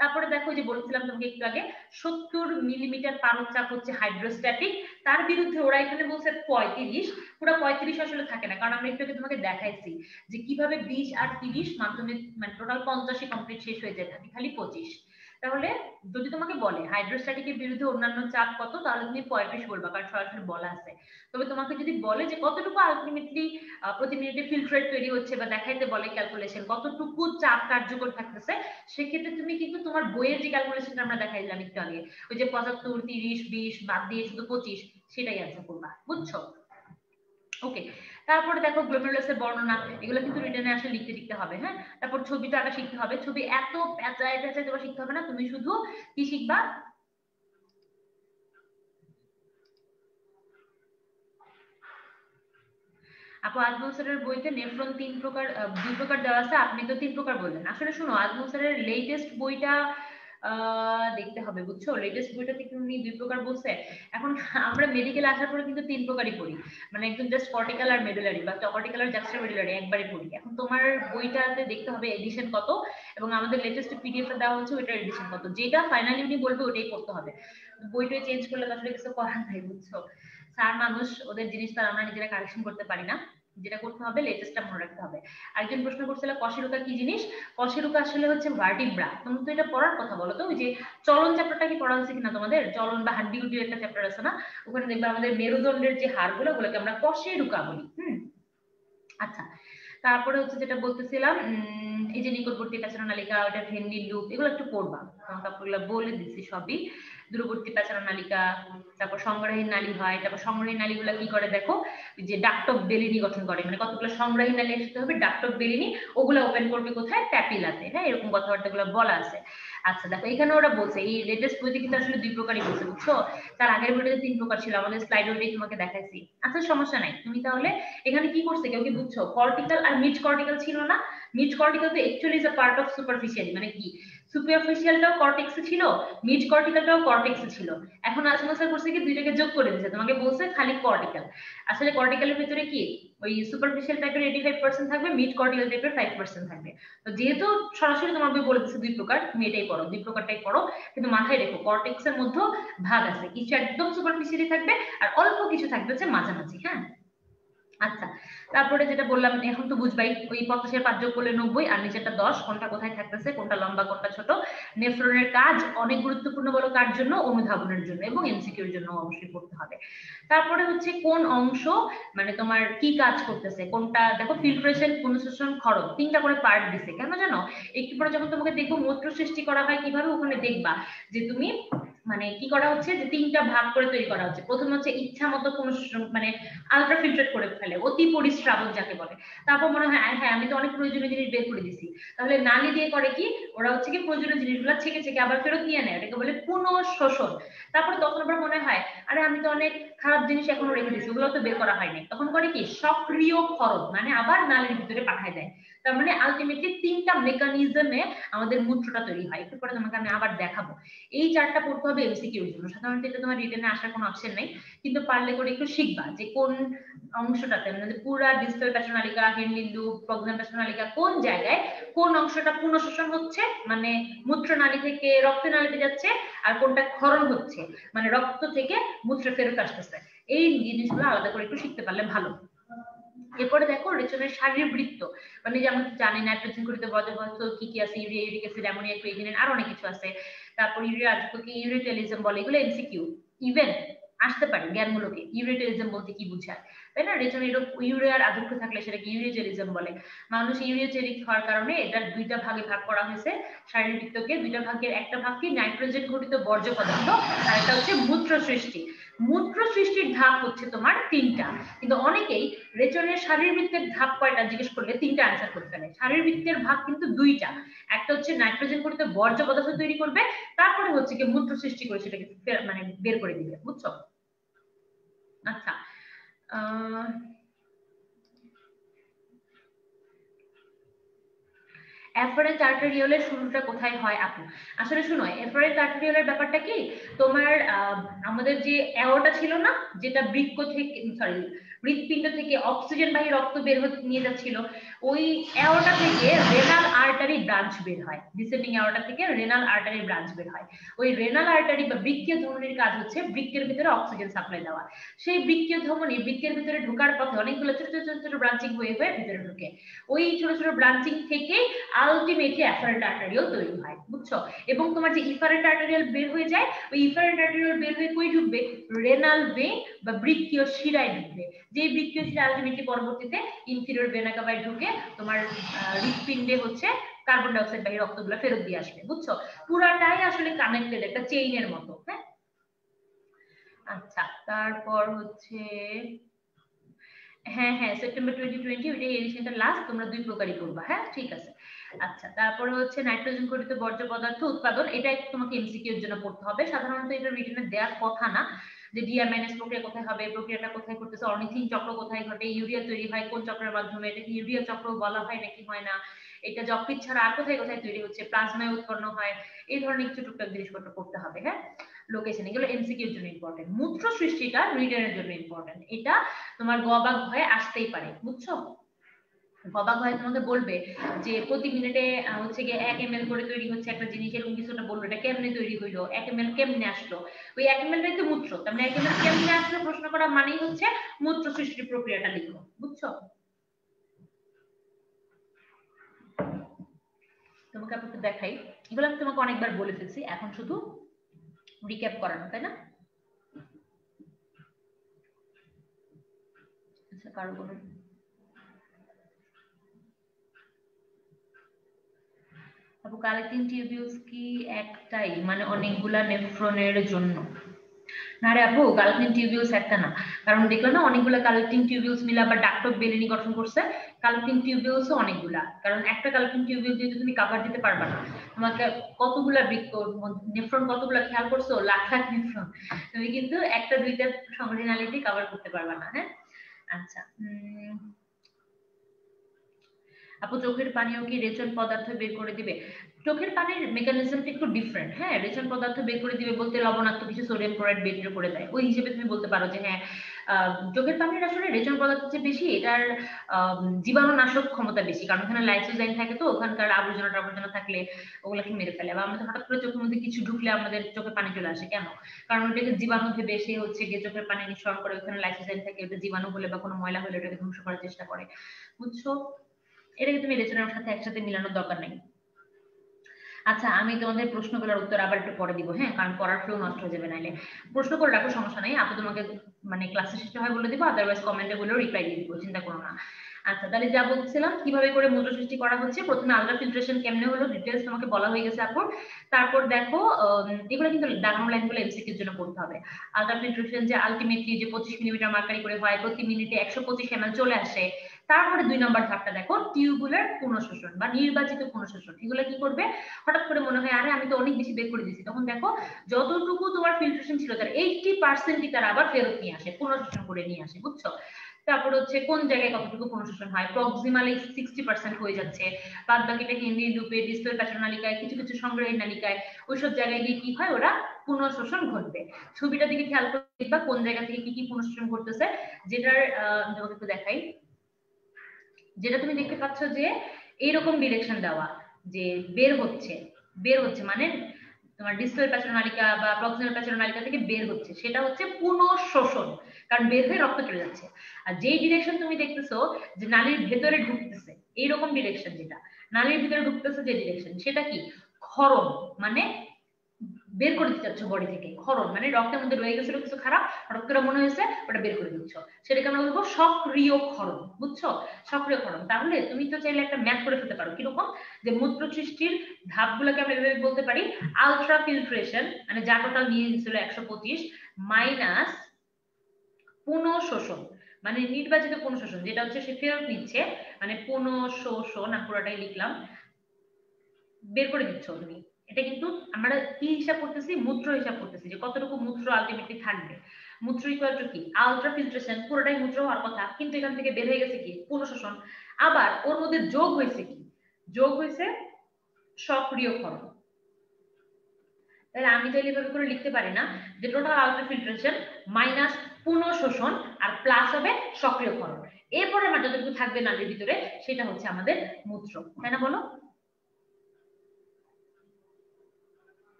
তারপরে দেখো যে বলছিলাম তোমাকে একটু আগে 70 মিলিমিটার পারদ চাপ হচ্ছে হাইড্রোস্ট্যাটিক, তার বিরুদ্ধে ওরা এখানে বলছে 35। পুরো 35 আসলে থাকে না, কারণ আমরা একটু আগে তোমাকে দেখাইছি যে কিভাবে 20 আর 30 মাধ্যমে মানে টোটাল 50 কমপ্লিট শেষ হয়ে যায়, থাকে খালি 25। তাহলে যদি তোমাকে বলে হাইড্রোস্ট্যাটিকের বিরুদ্ধে অন্যান্য চাপ কত, তাহলে তুমি 35 বলবা, কারণ সরাসরি বলা আছে। তবে তোমাকে যদি বলে যে কতটুকু আলটিমেটলি প্রতি মিনিটে ফিল্ট্রেট তৈরি হচ্ছে, বা দেখাইতে বলে ক্যালকুলেশন কতটুকু চাপ কার্যকর থাকতেছে, সেক্ষেত্রে তুমি কিন্তু তোমার বইয়ের যে ক্যালকুলেশনটা আমরা দেখাইলাম একটু আগে, ওই যে 75 30 20 বাদ দিয়ে শুধু 25, সেটাই অ্যান্সার করবা, বুঝছো? ওকে, তারপরে দেখো গ্লোমেরুলাসের বর্ণনা, এগুলো কিন্তু রিটেনে আসলে লিখতে লিখতে হবে, হ্যাঁ? তারপর ছবিটা আঁকা শিখতে হবে, ছবি এত পেঁচায় পেঁচায় তোমার শিখতে হবে না, তুমি শুধু কি শিখবা? আপু আজমল স্যারের বইতে নেফ্রন 3 প্রকার 2 প্রকার দেওয়া আছে, আপনি তো 3 প্রকার বললেন। আসলে শোনো, আজমল স্যারের লেটেস্ট বইটা দেখতে হবে, বুঝছো? লেটেস্ট বইটা থেকে উনি 2 প্রকার বলছে। এখন আমরা মেডিকেল আসার পরে কিন্তু 3 প্রকারই পড়ি, মানে একদম জাস্ট কর্টিক্যাল আর মেডুলারি, বা কর্টিক্যাল আর জাস্টা মেডুলারি একবারই পড়ি। এখন তোমার বইটাতে দেখতে হবে এডিশন কত, এবং আমাদের লেটেস্ট পিডিএফ এ দেওয়া হচ্ছে ওইটার এডিশন কত, যেটা ফাইনালি উনি বলবে ওটাই করতে হবে। বইটা চেঞ্জ করলে তো আসলে কিছু করার নাই, বুঝছো? স্যার মানুষ, ওদের জিনিস তো আমরা নিজেরা কারেকশন করতে পারি না। যেটা করতে হবে লেটেস্টটা মনে রাখতে হবে। আরেকজন প্রশ্ন করছিল কশেরুকা কি জিনিস। কশেরুকা আসলে হচ্ছে ভার্টিব্রা। তোমরা তো এটা পড়ার কথা বলো তো, ওই যে চলন চ্যাপ্টারটা কি পড়া হচ্ছে কিনা তোমাদের? চলন বা হাড্ডি গুড্ডির একটা চ্যাপ্টার আছে না, ওখানে দেখবে আমাদের মেরুদণ্ডের যে হাড়গুলো ওগুলোকে আমরা কশেরুকা বলি। আচ্ছা, তারপরে হচ্ছে যেটা বলতেছিলাম এই যে নিকটবর্তী পেছানো নালিকা, ওটা ভেন্ডি লুপ, এগুলো একটু পড়বা, তারপরগুলো বলে দিচ্ছি সবই। দূরবর্তী পেছানো নালিকা, তারপর সংগ্রাহী নালী হয়, তারপর সংগ্রাহী নালীগুলো কি করে দেখো, যে ডাক্ট অফ বেলিনি গঠন করে, মানে কতগুলো সংগ্রাহী নালী একসাথে হবে, ডাক্ট অফ বেলিনি, ওগুলো ওপেন করবে কোথায়, প্যাপিলাতে। হ্যাঁ, এরকম কথাবার্তাগুলো বলা আছে। আচ্ছা দেখো, এখানে ওরা বলছে এই লেটেস্ট বইতে কিন্তু আসলে 2 প্রকারই বলছে, বুঝছো? তার আগের বইটাতে 3 প্রকার ছিল, আমাদের স্লাইড ওইটাই তোমাকে দেখাইছি। আচ্ছা সমস্যা নাই, তুমি তাহলে এখানে কি করছে কেউ কি বুঝছো? কর্টিক্যাল আর মিড কর্টিক্যাল ছিল না? মিড কর্টিক্যাল তো actually is a part of superficial, মানে কি সুপারফিশিয়ালটাও কর্টেক্সে ছিল, মিড কর্টিক্যালটাও কর্টেক্সে ছিল। এখন আসমা স্যার করছে কি দুইটাকে যোগ করে দিয়েছে, তোমাকে বলছে খালি কর্টিক্যাল। আসলে কর্টিক্যালের ভিতরে কি ওই সুপারফিশিয়াল টাইপের 85% থাকবে, মিড কর্টিক্যাল টাইপের 5% থাকবে। তো যেহেতু সরাসরি তোমার বই বলে দিচ্ছে 2 প্রকার, তুমি এটাই পড়ো, 2 প্রকারটাই পড়ো। কিন্তু মাথায় রেখো কর্টেক্সের মধ্যে ভাগ আছে, কিছু একদম সুপারফিশিয়ালি থাকবে আর অল্প কিছু থাকবে হচ্ছে মাঝামাঝি। হ্যাঁ, আচ্ছা, তারপরে যেটা বললাম এখন তো বুঝবাই, ওই 50-এর 5 যোগ করলে 90 আর নিচেরটা 10, কোনটা কোথায় থাকতেছে, কোনটা লম্বা কোনটা ছোট। নেফ্রনের কাজ অনেক গুরুত্বপূর্ণ বলো কার জন্য, অনুধাবনের জন্য এবং এমসিকিউর জন্য অবশ্যই পড়তে হবে। তারপরে হচ্ছে কোন অংশ মানে তোমার কি কাজ করতেছে, কোনটা দেখো, ফিল্ট্রেশন, পুনঃশোষণ, ক্ষরণ, 3টা করে পার্ট দিছে। কেন জানো? একটু পরে যখন তোমাকে দেখবো মূত্র সৃষ্টি করা হয় কিভাবে, ওখানে দেখবা যে তুমি মানে কি করা হচ্ছে, যে 3টা ভাগ করে তৈরি করা হচ্ছে। প্রথম হচ্ছে ইচ্ছা মতো পুনঃশোষণ, মানে আলট্রা ফিল্ট্রেট করে ফেলে, অতি পরিশ্রাবণ যাকে বলে। তারপর মনে হয় হ্যাঁ আমি তো অনেক প্রয়োজনীয় জিনিস বের করে দিছি, তাহলে নালি দিয়ে করে কি, ওরা হচ্ছে কি প্রয়োজনীয় জিনিসগুলো ছেকে ছেকে আবার ফেরত নিয়ে নেয়, এটাকে বলে পুনঃশোষণ। তারপর তখন আবার মনে হয় আরে আমি তো অনেক খারাপ জিনিস এখনো রেখে দিচ্ছি, ওগুলো তো বের করা হয়নি, তখন করে কি সক্রিয় ক্ষরণ, মানে আবার নালীর ভিতরে পাঠায় দেয়। তার মানে আলটিমেটলি 3টা মেকানিজমে আমাদের মূত্রটা তৈরি হয়। একটু পরে তোমাকে আমি আবার দেখাবো। এই 4টা পড়তে হবে এমসিকিউ এর জন্য, সাধারণত এটা তোমার রিটেনে আসার কোনো অপশন নেই, কিন্তু পারলে করে একটু শিখবা যে কোন অংশটাতে, মানে পুরা ডিস্টাল পেশনালিকা, হেনলি লুপ, প্রক্সিমাল পেশনালিকা, কোন জায়গায় কোন অংশটা পুনঃশোষণ হচ্ছে, মানে মূত্রনালী থেকে রক্তনালীতে যাচ্ছে, আর কোনটা ক্ষরণ হচ্ছে, মানে রক্ত থেকে মূত্রে ফেরত আসতেছে। এই জিনিসগুলো আলাদা করে একটু শিখতে পারলে ভালো। এরপরে দেখো রেচনের শারীরবৃত্ত, মানে যেমন জানি নাইট্রোজেন ঘটিত বর্জ্য পদার্থ কি কি আছে, urea, uric acid, ammonia, creatinine, আর অনেক কিছু আছে। তারপর ইউরিয়া আজকে ইউরিটেলিজম বলে, এগুলো এমসিকিউ ইভেন আসতে পারে জ্ঞানমূলকে, ইউরিটেলিজম বলতে কি বোঝায়, তাই না? রেচন এরকম ইউরিয়ার আধিক্য থাকলে সেটাকে ইউরিটেলিজম বলে। মানুষ ইউরিওজেনিক হওয়ার কারণে এটার 2টা ভাগে ভাগ করা হয়েছে, শারীরবৃত্তকে 2টা ভাগের একটা ভাগ কি নাইট্রোজেন ঘটিত বর্জ্য পদার্থ, আর একটা হচ্ছে মূত্র সৃষ্টি। মূত্র সৃষ্টির ধাপ হচ্ছে তোমার 3টা, কিন্তু অনেকেই রেচনের শারীরবৃত্তের ধাপ কয়টা জিজ্ঞেস করলে 3টা অ্যান্সার করতে পারে। শারীরবৃত্তের ভাগ কিন্তু 2টা, একটা হচ্ছে নাইট্রোজেন ঘটিত বর্জ্য পদার্থ তৈরি করবে, তারপরে হচ্ছে কি মূত্র সৃষ্টি করে সেটাকে মানে বের করে দিবে, বুঝছো? আচ্ছা, এফারেন্ট আর্টেরিওলের শুরুটা কোথায় হয় আপু? আসলে শুনো, এফারেন্ট আর্টেরিওলের ব্যাপারটা কি, তোমার আমাদের যে অ্যাওর্টা ছিল না, যেটা বৃক্ক থেকে সরি হৃৎপিণ্ড থেকে অক্সিজেনবাহী রক্ত বের হতে নিয়ে যাচ্ছিল, ওই অ্যাওর্টা থেকে রেনাল আর্টারি ব্রাঞ্চ বের হয়, ডিসেন্ডিং অ্যাওর্টা থেকে রেনাল আর্টারি ব্রাঞ্চ বের হয়। ওই রেনাল আর্টারি বা বৃক্কীয় ধমনির কাজ হচ্ছে বৃক্কের ভিতরে অক্সিজেন সাপ্লাই দেওয়া। সেই বৃক্কীয় ধমনী বৃক্কের ভিতরে ঢোকার পথে অনেকগুলো ছোট ছোট ছোট ব্রাঞ্চিং হয়ে হয়ে ভিতরে ঢুকে, ওই ছোট ছোট ব্রাঞ্চিং থেকে আলটিমেটলি এফারেন্ট আর্টারিওল তৈরি হয়, বুঝছো? এবং তোমার যে ইফারেন্ট আর্টারিওল বের হয়ে যায়, ওই ইফারেন্ট আর্টারিওল বের হয়ে কই ঢুকবে, রেনাল ভেইন বা বৃক্কীয় শিরায় ঢুকবে, যে বৃক্কীয় শিরা আলটিমেটলি পরবর্তীতে ইনফিরিয়র ভেনা কাভায় ঢুকে তোমার হৃৎপিণ্ডে হচ্ছে কার্বন ডাই অক্সাইড বাহী রক্তগুলো ফেরত দিয়ে আসবে, বুঝছো? পুরাটাই আসলে কানেক্টেড, একটা চেইনের মতো। হ্যাঁ, আচ্ছা, তারপর হচ্ছে হ্যাঁ হ্যাঁ সেপ্টেম্বর 2020 ওইটাই এডিশনটা লাস্ট, তোমরা 2 প্রকারই করবা। হ্যাঁ ঠিক আছে। আচ্ছা, তারপরে হচ্ছে নাইট্রোজেন ঘটিত বর্জ্য পদার্থ উৎপাদন, এটা তোমাকে এমসিকিউ এর জন্য পড়তে হবে, সাধারণত এটা রিটেনে দেওয়ার কথা না, যে ডিএমএনএস প্রক্রিয়া কোথায় হবে, প্রক্রিয়াটা কোথায় করতেছে, অর্নিথিন চক্র কোথায় ঘটে, ইউরিয়া তৈরি হয় কোন চক্রের মাধ্যমে, এটা কি ইউরিয়া চক্র বলা হয় নাকি হয় না, এটা যকৃৎ ছাড়া আর কোথায় কোথায় তৈরি হচ্ছে, প্লাজমায় উৎপন্ন হয়, এই ধরনের কিছু টুকটাক জিনিসপত্র পড়তে হবে। হ্যাঁ, লোকেশন, এগুলো এমসিকিউ এর জন্য ইম্পর্টেন্ট, মূত্র সৃষ্টিটা রিটেনের জন্য ইম্পর্টেন্ট, এটা তোমার গবাগ ভয়ে আসতেই পারে, বুঝছো? গবাগ ভয়ে তোমাকে বলবে যে প্রতি মিনিটে হচ্ছে গিয়ে 1 ml করে তৈরি হচ্ছে একটা জিনিস, এরকম কিছুটা বললো, এটা কেমনে তৈরি হইলো, 1 ml কেমনে আসলো, ওই 1 ml টাই তো মূত্র, তার মানে 1 ml কেমনে আসলো প্রশ্ন করা মানেই হচ্ছে মূত্র সৃষ্টির প্রক্রিয়াটা লিখো, বুঝছো? তোমাকে আপু একটু দেখাই, এগুলো আমি তোমাকে অনেকবার বলে ফেলছি, এখন শুধু রিক্যাপ করানো, তাই না? আচ্ছা, কারো কোনো আপু কালেক্টিং টিউবিউলস কি একটাই, মানে অনেকগুলা নেফ্রনের জন্য? না রে আপু, কালেক্টিং টিউবিউলস একটা না, কারণ দেখলে না অনেকগুলো কালেক্টিং টিউবিউলস মিলে আবার ডাক্টক বেলেনি গঠন করছে। কালেক্টিং টিউবিউলসও অনেকগুলা, কারণ একটা কালেক্টিং টিউবিউল দিয়ে তুমি কভার দিতে পারবা না। তোমাকে কতগুলা বৃক্ক, নেফ্রন কতগুলা খেয়াল করছো? লাখ লাখ নেফ্রন। তুমি কিন্তু একটা দুইটা সংগ্রহী নালী দিয়ে কভার করতে পারবা না। হ্যাঁ, আচ্ছা। আপু চোখের পানিও কি রেচন পদার্থ বের করে দিবে? চোখের পানির মেকানিজমটা একটু ডিফারেন্ট। হ্যাঁ, রেচন পদার্থ বের করে দিবে বলতে লবণাক্ত কিছু সোডিয়াম ক্লোরাইড বের করে দেয়, ওই হিসেবে তুমি বলতে পারো যে হ্যাঁ, চোখের পানির আসলে রেচন পদার্থ যে বেশি, এটার জীবাণুনাশক ক্ষমতা বেশি, কারণ ওখানে লাইসোজাইম থাকে, তো ওখানকার আবর্জনা থাকলে ওগুলোকে মেরে ফেলে। বা আমাদের হঠাৎ করে চোখের মধ্যে কিছু ঢুকলে আমাদের চোখে পানি চলে আসে কেন? কারণ ওটাকে জীবাণু ভেবে সে হচ্ছে গিয়ে চোখের পানি নিঃসরণ করে, ওখানে লাইসোজাইম থাকে, ওটা জীবাণু হলে বা কোনো ময়লা হলে ওটাকে ধ্বংস করার চেষ্টা করে, বুঝছো? এটাকে তুমি রেচনের সাথে একসাথে মিলানোর দরকার নেই। আচ্ছা, আমি তোমাদের প্রশ্নগুলোর উত্তর আবার একটু পরে দিব, হ্যাঁ, কারণ পড়ার ফ্লো নষ্ট হয়ে যাবে নাইলে। প্রশ্ন করে রাখো, সমস্যা নাই, আপু তোমাকে মানে ক্লাসে শেষে হয় বলে দিব, আদারওয়াইজ কমেন্টে বলেও রিপ্লাই দিয়ে দিব, চিন্তা করো না। আচ্ছা, তাহলে যা বলছিলাম কিভাবে করে মূত্র সৃষ্টি করা হচ্ছে, প্রথমে আলট্রা ফিল্ট্রেশন কেমনে হলো ডিটেলস তোমাকে বলা হয়ে গেছে আপুর। তারপর দেখো, এগুলো কিন্তু দাগানো লাইনগুলো এমসিকিউর জন্য পড়তে হবে। আলট্রা ফিল্ট্রেশন যে আলটিমেটলি যে 25 মিলিমিটার মার্কারি করে হয়, প্রতি মিনিটে 125 ml চলে আসে। তারপরে 2 নম্বর ধাপটা দেখো, টিউবুলার পুনঃশোষণ বা নির্বাচিত পুনঃশোষণ। এগুলো কি করবে? হঠাৎ করে মনে হয় আরে আমি তো অনেক বেশি বের করে দিয়েছি, তখন দেখো যতটুকু তোমার ফিল্ট্রেশন ছিল তার 80% তারা আবার ফেরত নিয়ে আসে, পুনঃশোষণ করে নিয়ে আসে, বুঝছো? তারপর হচ্ছে কোন জায়গায় কতটুকু পুনঃশোষণ হয়, প্রক্সিমালি 60% হয়ে যাচ্ছে, বাদ বাকিটা হিন্দি লুপে, ডিসপ্লে প্যাটার্ন নালিকায়, কিছু কিছু সংগ্রহের নালিকায়, ওইসব জায়গায় গিয়ে কি হয়, ওরা পুনঃশোষণ ঘটবে। ছবিটা দিকে খেয়াল করে দেখবা কোন জায়গা থেকে কি কি পুনঃশোষণ ঘটতেছে। যেটার তোমাকে একটু দেখাই, যেটা তুমি দেখতে পাচ্ছ যে এইরকম ডিরেকশন দেওয়া, যে বের হচ্ছে, বের হচ্ছে মানে তোমার ডিসটাল প্যাচনালিকা বা প্রক্সিমাল প্যাচনালিকা থেকে বের হচ্ছে, সেটা হচ্ছে পুনঃশোষণ, কারণ বের হয়ে রক্ত চলে যাচ্ছে। আর যেই ডিরেকশন তুমি দেখতেছো যে নালীর ভেতরে ঢুকতেছে, এইরকম ডিরেকশন, যেটা নালীর ভিতরে ঢুকতেছে যে ডিরেকশন, সেটা কি? ক্ষরণ, মানে বের করে দিতে চাচ্ছ বডি থেকে। ক্ষরণ মানে রক্তের মধ্যে রয়ে গেছিল কিছু খারাপ, হঠাৎ করে মনে হয়েছে ওটা বের করে দিচ্ছ, সেটাকে আমরা বলবো সক্রিয় ক্ষরণ, বুঝছো? সক্রিয় ক্ষরণ। তাহলে তুমি তো চাইলে একটা ম্যাথ করে ফেলতে পারো, কিরকম? যে মূত্র সৃষ্টির ধাপগুলোকে আমরা এভাবে বলতে পারি, আলট্রা ফিল্ট্রেশন মানে যা টোটাল নিয়ে গেছিল 125 মাইনাস পুনঃশোষণ মানে নির্বাচিত পুনঃশোষণ, যেটা হচ্ছে সে ফেরত নিচ্ছে, মানে পুনঃশোষণ আমি পুরোটাই লিখলাম, বের করে দিচ্ছ তুমি। এটা কিন্তু আমরা কি হিসাব করতেছি? মূত্র হিসাব করতেছি, যে কতটুকু মূত্র আলটিমেটলি থাকবে। মূত্র ইকুয়াল টু কি? আলট্রা ফিল্ট্রেশন, পুরোটাই মূত্র হওয়ার কথা, কিন্তু এখান থেকে বের হয়ে গেছে কি? পুনঃশোষণ। আবার ওর মধ্যে যোগ হয়েছে কি? যোগ হয়েছে সক্রিয় ক্ষরণ। তাহলে আমি চাইলে এভাবে করে লিখতে পারি না যে টোটাল আলট্রা ফিল্ট্রেশন মাইনাস পুনঃশোষণ আর প্লাস হবে সক্রিয় ক্ষরণ, এরপরে আমার যতটুকু থাকবে নালীর ভিতরে সেটা হচ্ছে আমাদের মূত্র, তাই না বলো?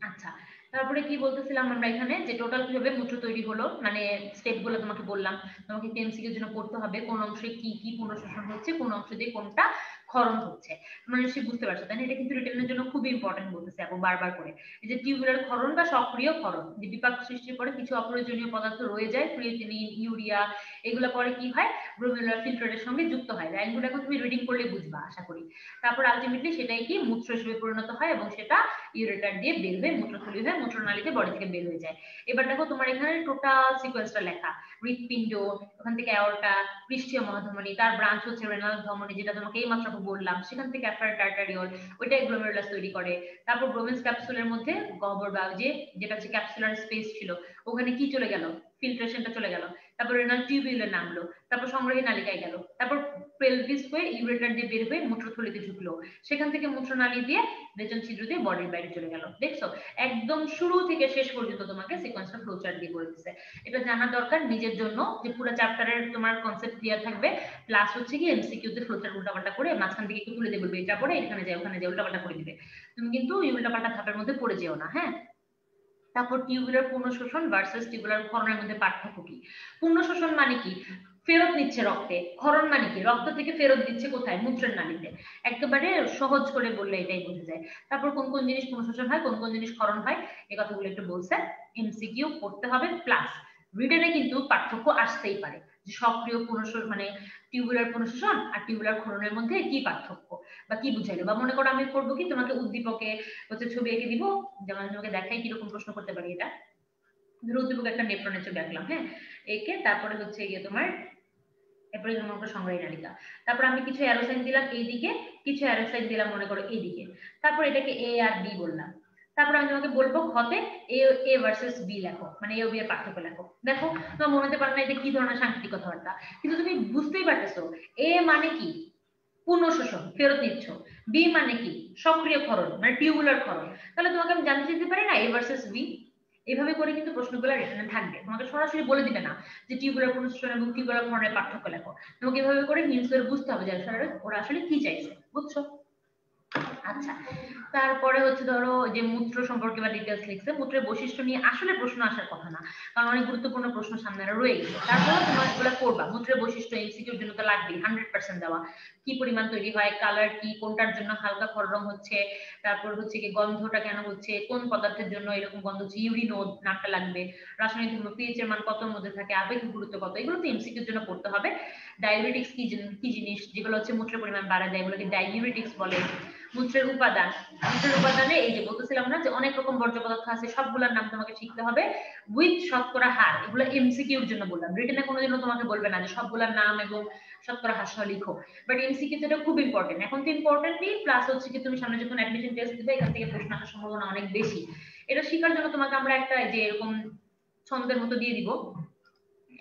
আচ্ছা, তারপরে কি বলতেছিলাম আমরা এখানে, যে টোটাল কিভাবে মূত্র তৈরি হলো, মানে স্টেপ গুলো তোমাকে বললাম। তোমাকে এমসিকিউর জন্য পড়তে হবে কোন অংশে কি কি পুনঃশোষণ হচ্ছে, কোন অংশ দিয়ে কোনটা ক্ষরণ হচ্ছে। তোমরা নিশ্চয়ই বুঝতে পারছো, তাই না? এটা কিন্তু রিটেনের জন্য খুবই ইম্পর্টেন্ট বলতেছে আপু বারবার করে। এই যে টিউবুলার ক্ষরণ বা সক্রিয় ক্ষরণ, যে বিপাক সৃষ্টির পরে কিছু অপ্রয়োজনীয় পদার্থ রয়ে যায়, ক্রিয়েটিনিন, ইউরিয়া, এগুলো পরে কি হয়, গ্লোমেরুলার ফিল্টারের সঙ্গে যুক্ত হয়। লাইনগুলো এখন তুমি রিডিং করলে বুঝবা আশা করি। তারপর আলটিমেটলি সেটাই কি মূত্র হিসেবে পরিণত হয় এবং সেটা ইউরেটার দিয়ে বের হয়ে মূত্রথলি হয়ে মূত্রনালীতে বডি থেকে বের হয়ে যায়। এবার দেখো তোমার এখানে টোটাল সিকোয়েন্সটা লেখা, হৃৎপিণ্ড, ওখান থেকে অ্যাওর্টা, পৃষ্ঠীয় মহাধমনী, তার ব্রাঞ্চ হচ্ছে রেনাল ধমনী, যেটা তোমাকে এই মাত্র বললাম, সেখান থেকে অ্যাফারেন্ট আর্টারিওল, ওইটা গ্লোমেরুলাস তৈরি করে। তারপর ব্রোমেন্স ক্যাপসুলের মধ্যে গহ্বর বা যে যেটা হচ্ছে ক্যাপসুলার স্পেস ছিল, ওখানে কি চলে গেল? ফিল্ট্রেশনটা চলে গেল। তারপর রেনাল টিউবিউলে নামলো, তারপর সংগ্রহী নালিকায় গেল, তারপর পেলভিস হয়ে ইউরেটার দিয়ে বের হয়ে মূত্রথলিতে ঢুকলো, সেখান থেকে মূত্রনালী দিয়ে রেচন ছিদ্র দিয়ে বডির বাইরে চলে গেল। দেখছো, একদম শুরু থেকে শেষ পর্যন্ত তোমাকে সিকোয়েন্সটা ফ্লো চার্ট দিয়ে করে দিচ্ছে। এটা জানা দরকার নিজের জন্য, যে পুরো চ্যাপ্টারের তোমার কনসেপ্ট ক্লিয়ার থাকবে, প্লাস হচ্ছে কি এমসিকিউ তে ফ্লো চার্ট উল্টাপাল্টা করে মাঝখান থেকে একটু তুলে দিয়ে বলবে এটা পড়ে এখানে যায় ওখানে যায়, উল্টাপাল্টা করে দিবে। তুমি কিন্তু এই উল্টাপাল্টা ধাপের মধ্যে পড়ে যেও না, হ্যাঁ। তারপর টিউবুলার পুনঃশোষণ ভার্সেস টিউবুলার ক্ষরণের মধ্যে পার্থক্য কি? পুনঃশোষণ মানে কি? ফেরত নিচ্ছে রক্তে। ক্ষরণ মানে কি? রক্ত থেকে ফেরত দিচ্ছে কোথায়? মূত্রের নালীতে। একেবারে সহজ করে বললে এটাই বোঝা যায়। তারপর কোন কোন জিনিস পুনঃশোষণ হয়, কোন কোন জিনিস ক্ষরণ হয়, এই কথাগুলো একটু বলছে। এমসিকিউ পড়তে হবে, প্লাস রিটেনে কিন্তু পার্থক্য আসতেই পারে, যে সক্রিয় পুনঃশোষণ মানে টিউবুলার পুনঃশোষণ আর টিউবুলার ক্ষরণের মধ্যে কি পার্থক্য বা কি বুঝাইলো। বা মনে করো আমি করবো কি, তোমাকে উদ্দীপকে হচ্ছে ছবি এঁকে দিব, যেমন আমি তোমাকে দেখাই কিরকম প্রশ্ন করতে পারি। এটা ধরো উদ্দীপকে একটা নেফ্রনের ছবি আঁকলাম, হ্যাঁ, এঁকে তারপরে হচ্ছে গিয়ে তোমার এরপরে মনে করো সংগ্রাহী নালিকা, তারপর আমি কিছু অ্যারো সাইন দিলাম এইদিকে, কিছু অ্যারো সাইন দিলাম মনে করো এইদিকে, তারপর এটাকে এ আর বি বললাম। তারপর আমি তোমাকে বলবো ঘতে এ এ ভার্সেস বি লেখো, মানে এ ও বি এর পার্থক্য লেখো। দেখো তোমার মনে হতে পারে না এটা কি ধরনের সাংকেতিক কথাবার্তা, কিন্তু তুমি বুঝতেই পারতেছো এ মানে কি? পুনঃশোষণ, ফেরত নিচ্ছ। বি মানে কি? সক্রিয় ক্ষরণ মানে টিউবুলার ক্ষরণ। তাহলে তোমাকে আমি জানতে চাইতে পারি না এ ভার্সেস বি। এভাবে করে কিন্তু প্রশ্নগুলো রিটার্নে থাকবে, তোমাকে সরাসরি বলে দিবে না যে টিউবুলার পুনঃশোষণ এবং টিউবুলার ক্ষরণের পার্থক্য লেখো। তোমাকে এভাবে করে হিন্টস করে বুঝতে হবে যে আসলে ওরা আসলে কি চাইছে, বুঝছো? আচ্ছা, তারপরে হচ্ছে ধরো যে মূত্র সম্পর্কে বা ডিটেলস লিখছে, মূত্রের বৈশিষ্ট্য নিয়ে আসলে প্রশ্ন আসার কথা না, কারণ অনেক গুরুত্বপূর্ণ প্রশ্ন সামনে আরো রয়ে গেছে। তারপরে তোমার এগুলো করবা, মূত্রের বৈশিষ্ট্য এমসিকিউর জন্য তো লাগবেই 100% দেওয়া। কি পরিমাণ তৈরি হয়, কালার কি, কোনটার জন্য হালকা খড় রং হচ্ছে, তারপর হচ্ছে কি গন্ধটা কেন হচ্ছে, কোন পদার্থের জন্য এরকম গন্ধ হচ্ছে, ইউরিনোড নামটা লাগবে, রাসায়নিক ধর্ম, পিএইচ এর মান কতর মধ্যে থাকে, আবেগ গুরুত্ব কত, এগুলো তো এমসিকিউর জন্য পড়তে হবে। ডায়াবেটিক্স কি জিনিস, যেগুলো হচ্ছে মূত্রের পরিমাণ বাড়ায় দেয়, এগুলোকে ডাইউরেটিক্স বলে। মূত্রের উপাদান, মূত্রের উপাদানে এই যে বলতেছিলাম না যে অনেক রকম বর্জ্য পদার্থ আছে, সবগুলোর নাম তোমাকে শিখতে হবে উইথ শতকরা হার। এগুলো এমসিকিউর জন্য বললাম, রিটেনে কোনোদিনও তোমাকে বলবে না যে সবগুলোর নাম এবং শতকরা হার সহ লিখো, বাট এমসিকিউ এটা খুব ইম্পর্টেন্ট। এখন তো ইম্পর্টেন্টই, প্লাস হচ্ছে কি তুমি সামনে যখন অ্যাডমিশন টেস্ট দিবে এখান থেকে প্রশ্ন আসার সম্ভাবনা অনেক বেশি। এটা শেখার জন্য তোমাকে আমরা একটা যে এরকম ছন্দের মতো দিয়ে দিব,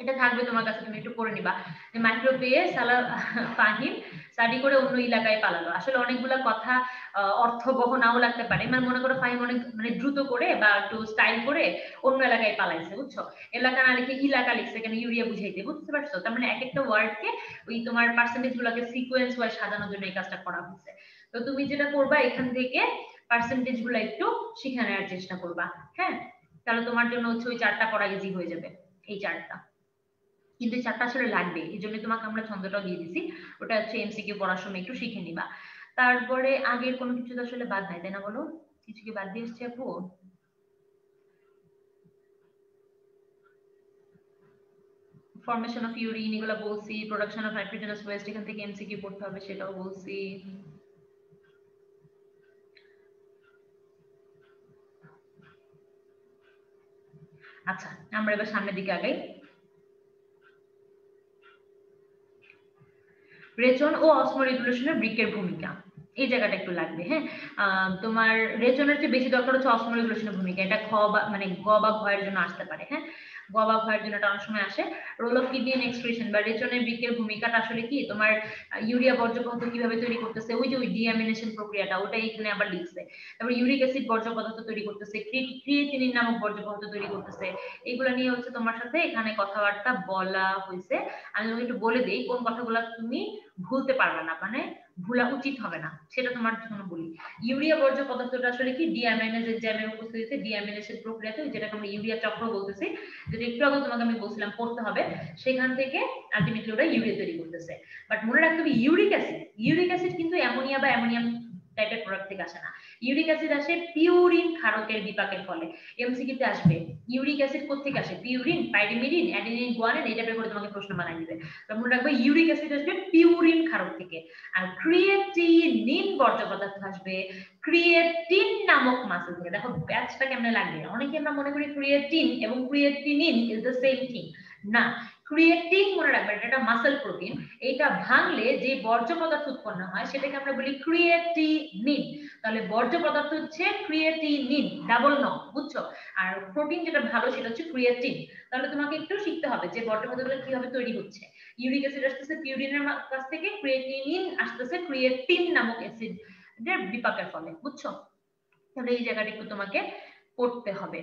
এটা থাকবে তোমার কাছে, তুমি একটু পড়ে নিবা যে মাইক্রো পেয়ে সালা ফাহিম স্টাডি করে অন্য এলাকায় পালালো। আসলে অনেকগুলা কথা অর্থবহ নাও লাগতে পারে, মানে মনে করো ফাহিম অনেক মানে দ্রুত করে বা একটু স্টাইল করে অন্য এলাকায় পালাইছে, বুঝছো? এলাকা না লিখে ইলাকা লিখছে কেন, ইউরিয়া বুঝাইতে, বুঝতে পারছো? তার মানে এক একটা ওয়ার্ডকে ওই তোমার পার্সেন্টেজ গুলোকে সিকোয়েন্স ওয়াইজ সাজানোর জন্য এই কাজটা করা হচ্ছে। তো তুমি যেটা করবা এখান থেকে পার্সেন্টেজ গুলো একটু শিখে নেওয়ার চেষ্টা করবা, হ্যাঁ, তাহলে তোমার জন্য হচ্ছে ওই চারটা পড়া ইজি হয়ে যাবে, এই চারটা। কিন্তু এই চারটা আসলে লাগবে, এই জন্য তোমাকে আমরা ছন্দটাও দিয়ে দিছি, ওটা হচ্ছে এমসিকিউ পড়ার সময় একটু শিখে নিবা। তারপরে আগের কোনো কিছু তো আসলে বাদ নাই, তাই না বলো? কিছু কি বাদ দিয়ে এসছি আপু? ফরমেশন অফ ইউরিন এগুলো বলছি, প্রোডাকশন অফ নাইট্রোজেনাস ওয়েস্ট এখান থেকে এমসিকিউ পড়তে হবে সেটাও বলছি। আচ্ছা, আমরা এবার সামনের দিকে আগাই। রেচন ও অসমোরেগুলেশনের বৃক্কের ভূমিকা, এই জায়গাটা একটু লাগবে, হ্যাঁ। তোমার রেচনের চেয়ে বেশি দরকার হচ্ছে অসমোরেগুলেশনের ভূমিকা, এটা খ বা মানে গ বা ঘয়ের জন্য আসতে পারে, হ্যাঁ, গ বা ঘয়ের জন্য এটা অনেক সময় আসে। Role of kidney in excretion বা রেচনের বৃক্কের ভূমিকাটা আসলে কি, তোমার ইউরিয়া বর্জ্য পদার্থ কিভাবে তৈরি করতেছে, ওই যে ওই ডিঅ্যামিনেশন প্রক্রিয়াটা ওটাই এখানে আবার লিখছে। তারপর ইউরিক অ্যাসিড বর্জ্য পদার্থ তৈরি করতেছে, ক্রিয়েটিনিন নামক বর্জ্য পদার্থ তৈরি করতেছে, এগুলো নিয়ে হচ্ছে তোমার সাথে এখানে কথাবার্তা বলা হয়েছে। আমি তোমাকে একটু বলে দিই কোন কথাগুলো তুমি ভুলতে পারবে না, মানে ভুলা উচিত হবে না, সেটা তোমার জন্য বলি। ইউরিয়া বর্জ্য পদার্থটা আসলে কি ডিঅ্যামাইনেজ এনজাইমের উপস্থিতিতে ডিঅ্যামিনেশন প্রক্রিয়াতে, যেটাকে আমরা ইউরিয়া চক্র বলতেছি, যেটা একটু আগে তোমাকে আমি বলছিলাম পড়তে হবে, সেখান থেকে আলটিমেটলি ওরা ইউরিয়া তৈরি করতেছে। বাট মনে রাখতে হবে ইউরিক অ্যাসিড কিন্তু অ্যামোনিয়া বা অ্যামোনিয়াম টাইপের প্রোডাক্ট থেকে আসে না। ইউরিক অ্যাসিড আসে পিউরিন ক্ষারকের বিপাকের ফলে। এমসিকিউতে আসবে ইউরিক অ্যাসিড কোথেকে আসে, পিউরিন, পাইরিমিডিন, অ্যাডেনিন, গুয়ানিন, এই টাইপের করে তোমাকে প্রশ্ন বানাই দিবে। মনে রাখবে ইউরিক অ্যাসিড আসবে পিউরিন ক্ষারক থেকে। আর ক্রিয়েটিনিন বর্জ্য পদার্থ আসবে ক্রিয়েটিন নামক মাসেল থেকে। দেখো ব্যাচটা কেমনে লাগবে, অনেকে আমরা মনে করি ক্রিয়েটিন এবং creatinine is the same thing, না। ক্রিয়েটিন মনে রাখবেন এটা একটা মাসেল প্রোটিন, এটা ভাঙলে যে বর্জ্য পদার্থ উৎপন্ন হয় সেটাকে আমরা বলি ক্রিয়েটিনিন। তাহলে বর্জ্য পদার্থ হচ্ছে ক্রিয়েটিনিন, ডাবল ন, বুঝছো? আর প্রোটিন যেটা ভালো সেটা হচ্ছে ক্রিয়েটিন। তাহলে তোমাকে একটু শিখতে হবে যে বর্জ্য পদার্থগুলো কিভাবে তৈরি হচ্ছে। ইউরিক অ্যাসিড আসতেছে পিউরিনের কাছ থেকে, ক্রিয়েটিনিন আসতেছে ক্রিয়েটিন নামক অ্যাসিড এর বিপাকের ফলে, বুঝছো? তাহলে এই জায়গাটা একটু তোমাকে পড়তে হবে,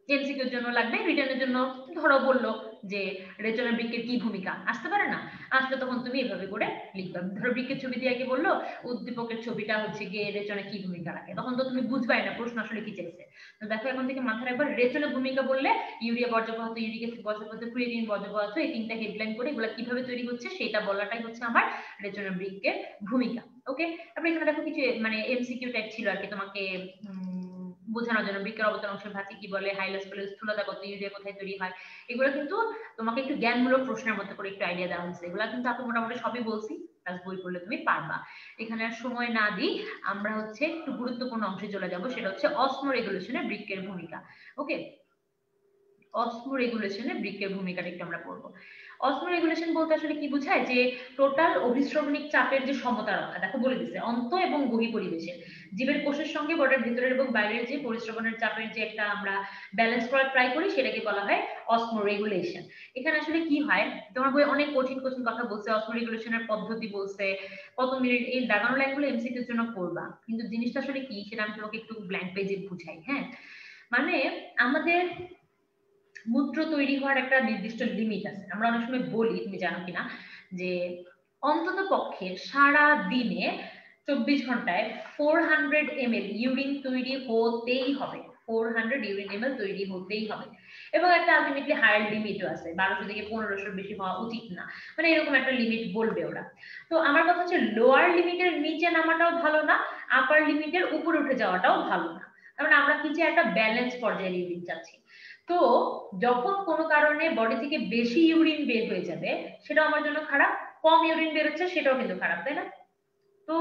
এমসিকিউর জন্য লাগবে, রিটার্নের জন্য ধরো বললো যে রেচনা বৃক্কের কি ভূমিকা, আসতে পারে না? আসলে তখন তুমি এভাবে করে লিখবা। ধরো বৃক্কের ছবি দিয়ে কি বললো, উদ্দীপকের ছবিটা হচ্ছে গিয়ে রেচনে কি ভূমিকা রাখে, তখন তো তুমি বুঝবাই না প্রশ্ন আসলে কি চাইছে। তো দেখো এখন থেকে মাথায় রাখবা, রেচনে ভূমিকা বললে ইউরিয়া বর্জ্য পদার্থ, ইউরিক অ্যাসিড বর্জ্য পদার্থ, ক্রিয়েটিন বর্জ্য পদার্থ, এই তিনটা হেডলাইন করে এগুলো কিভাবে তৈরি হচ্ছে সেটা বলাটাই হচ্ছে আমার রেচনা বৃক্কের ভূমিকা। ওকে, তারপরে এখানে দেখো কিছু মানে এমসিকিউ টাইপ ছিল আর কি, তোমাকে বোঝানোর জন্য। বৃক্কের অবতরণ অংশের ভাতি কি বলে, হাইলাস বলে, স্থূলতা কত, ইউরিয়া কোথায় তৈরি হয়, এগুলো কিন্তু তোমাকে একটু জ্ঞানমূলক প্রশ্নের মধ্যে করে একটু আইডিয়া দেওয়া হয়েছে। এগুলো কিন্তু আপনি মোটামুটি সবই বলছি, প্লাস বই পড়লে তুমি পারবা। এখানে আর সময় না দিই, আমরা হচ্ছে একটু গুরুত্বপূর্ণ অংশে চলে যাব, সেটা হচ্ছে অসমো রেগুলেশনে বৃক্কের ভূমিকা। ওকে, অসমো রেগুলেশনে বৃক্কের ভূমিকাটা একটু আমরা পড়বো। অসমো রেগুলেশন বলতে আসলে কি বোঝায়, যে টোটাল অভিস্রবণিক চাপের যে সমতা রক্ষা, দেখো বলে দিচ্ছে অন্ত এবং বহি পরিবেশে জীবের কোষের সঙ্গে বডির ভিতরের এবং বাইরের যে পরিস্রবণের চাপের যে একটা আমরা ব্যালেন্স করার ট্রাই করি, সেটাকে বলা হয় অসমো রেগুলেশন। এখানে আসলে কি হয়, তোমার বই অনেক কঠিন কঠিন কথা বলছে, অসমো রেগুলেশনের পদ্ধতি বলছে, কত মিনিট, এই দাগানো লাইনগুলো এমসিকিউর জন্য পড়বা, কিন্তু জিনিসটা আসলে কি সেটা আমি তোমাকে একটু ব্ল্যাঙ্ক পেজে বুঝাই। হ্যাঁ, মানে আমাদের মূত্র তৈরি হওয়ার একটা নির্দিষ্ট লিমিট আছে। আমরা অনেক সময় বলি, তুমি জানো কিনা, যে অন্তত পক্ষে সারা দিনে 24 ঘন্টায় 400 ml ইউরিন তৈরি হতেই হবে, 400 ইউরিন ml তৈরি হতেই হবে। এবং একটা আলটিমেটলি হায়ার লিমিটও আছে, 1200 থেকে 1500 বেশি হওয়া উচিত না, মানে এরকম একটা লিমিট বলবে ওরা। তো আমার কথা হচ্ছে, লোয়ার লিমিটের নিচে নামাটাও ভালো না, আপার লিমিটের উপরে উঠে যাওয়াটাও ভালো না। কারণ আমরা কি যে একটা ব্যালেন্স পর্যায়ে ইউরিন চাচ্ছি। তো যখন কোনো কারণে বডি থেকে বেশি ইউরিন বের হয়ে যাবে, সেটা আমার জন্য খারাপ, কম ইউরিন বের হচ্ছে সেটাও কিন্তু খারাপ, তাই না? তো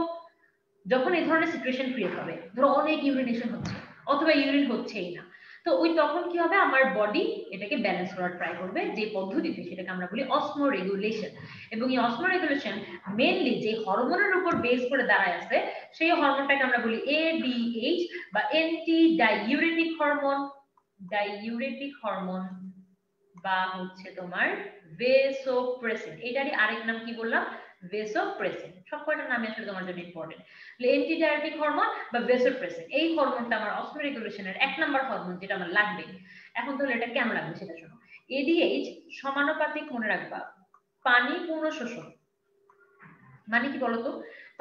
যখন এই ধরনের সিচুয়েশন ক্রিয়েট হবে, ধরো অনেক ইউরিনেশন হচ্ছে অথবা ইউরিন হচ্ছেই না, তো ওই তখন কি হবে, আমার বডি এটাকে ব্যালেন্স করার ট্রাই করবে যে পদ্ধতিতে, সেটাকে আমরা বলি অসমো রেগুলেশন। এবং এই অসমো রেগুলেশন মেইনলি যে হরমোনের উপর বেস করে দাঁড়ায় আছে, সেই হরমোনটাকে আমরা বলি এডিএইচ বা anti diuretic hormone, diuretic hormone, বা হচ্ছে তোমার ভেসোপ্রেসিন। এটারই আরেক নাম কি বললাম, ভেসোপ্রেসিন। সব কয়টার নামই আসলে তোমার জন্য ইম্পর্টেন্ট। এন্টি ডায়াবেটিক হরমোন বা ভেসোপ্রেসিন, এই হরমোনটা আমার অসমো রেগুলেশনের 1 নম্বর হরমোন, যেটা আমার লাগবে। এখন তাহলে এটা কেন লাগবে সেটা শোনো। এডিএইচ সমানুপাতিক, মনে রাখবা, পানি পূর্ণ শোষণ। মানে কি বলতো,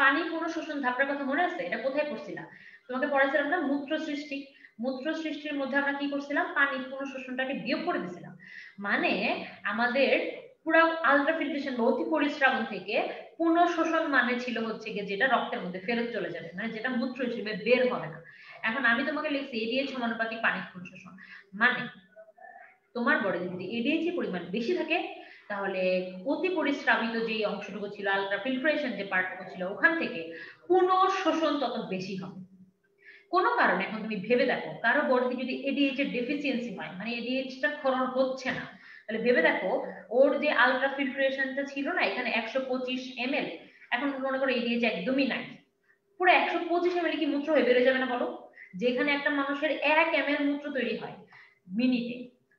পানি পূর্ণ শোষণ ধাপটার কথা মনে আছে? এটা কোথায় পড়ছিলাম? তোমাকে পড়াইছিলাম না, মূত্র সৃষ্টি। মূত্র সৃষ্টির মধ্যে আমরা কি করছিলাম, পানি পূর্ণ শোষণটাকে বিয়োগ করে দিয়েছিলাম। মানে আমাদের পুরো আলট্রাফিল্ট্রেশন বা অতি পরিস্রাবণ থেকে পূর্ণ শোষণ মানে ছিল হচ্ছে গিয়ে যেটা রক্তের মধ্যে ফেরত চলে যাবে, মানে যেটা মূত্র হিসেবে বের হবে না। এখন আমি তোমাকে লিখছি এডিএইচ সমানুপাতিক পানি পূর্ণ শোষণ, মানে তোমার বডিতে যদি এডিএইচ এর পরিমাণ বেশি থাকে, তাহলে অতি পরিস্রাবিত যে অংশটুকু ছিল, আলট্রা ফিল্ট্রেশন যে পার্টটুকু ছিল, ওখান থেকে পুনঃশোষণ তত বেশি হবে। কোনো কারণে এখন তুমি ভেবে দেখো, কারো বডিতে যদি এডিএইচ এর ডেফিসিয়েন্সি হয়, মানে এডিএইচটা ক্ষরণ হচ্ছে না, তাহলে ভেবে দেখো ওর যে আলট্রা ফিল্ট্রেশনটা ছিল না এখানে 125 ml, এখন মনে করো এডিএইচ একদমই নাই, পুরো 125 ml কি মূত্র হয়ে বেড়ে যাবে না বলো? যেখানে একটা মানুষের 1 ml মূত্র তৈরি হয় মিনিটে,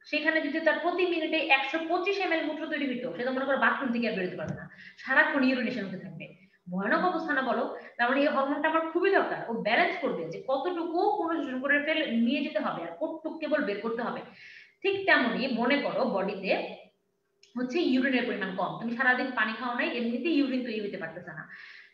সেখানে যদি তার প্রতি মিনিটে 125 ml মূত্র তৈরি হইতো, সে তো মনে করো বাথরুম থেকে আর বেরোতে পারবে না, সারাক্ষণ ইউরিনেশন হতে থাকবে। ভয়ানক অবস্থা না বলো? তার মানে এই হরমোনটা আমার খুবই দরকার, ও ব্যালেন্স করবে যে কতটুকু পুনঃশোষণ করে ফেলে নিয়ে যেতে হবে আর কতটুকু কেবল বের করতে হবে। ঠিক তেমনই মনে করো বডিতে হচ্ছে ইউরিনের পরিমাণ কম, তুমি সারাদিন পানি খাও নাই, এমনিতেই ইউরিন তৈরি হতে পারতেছে না,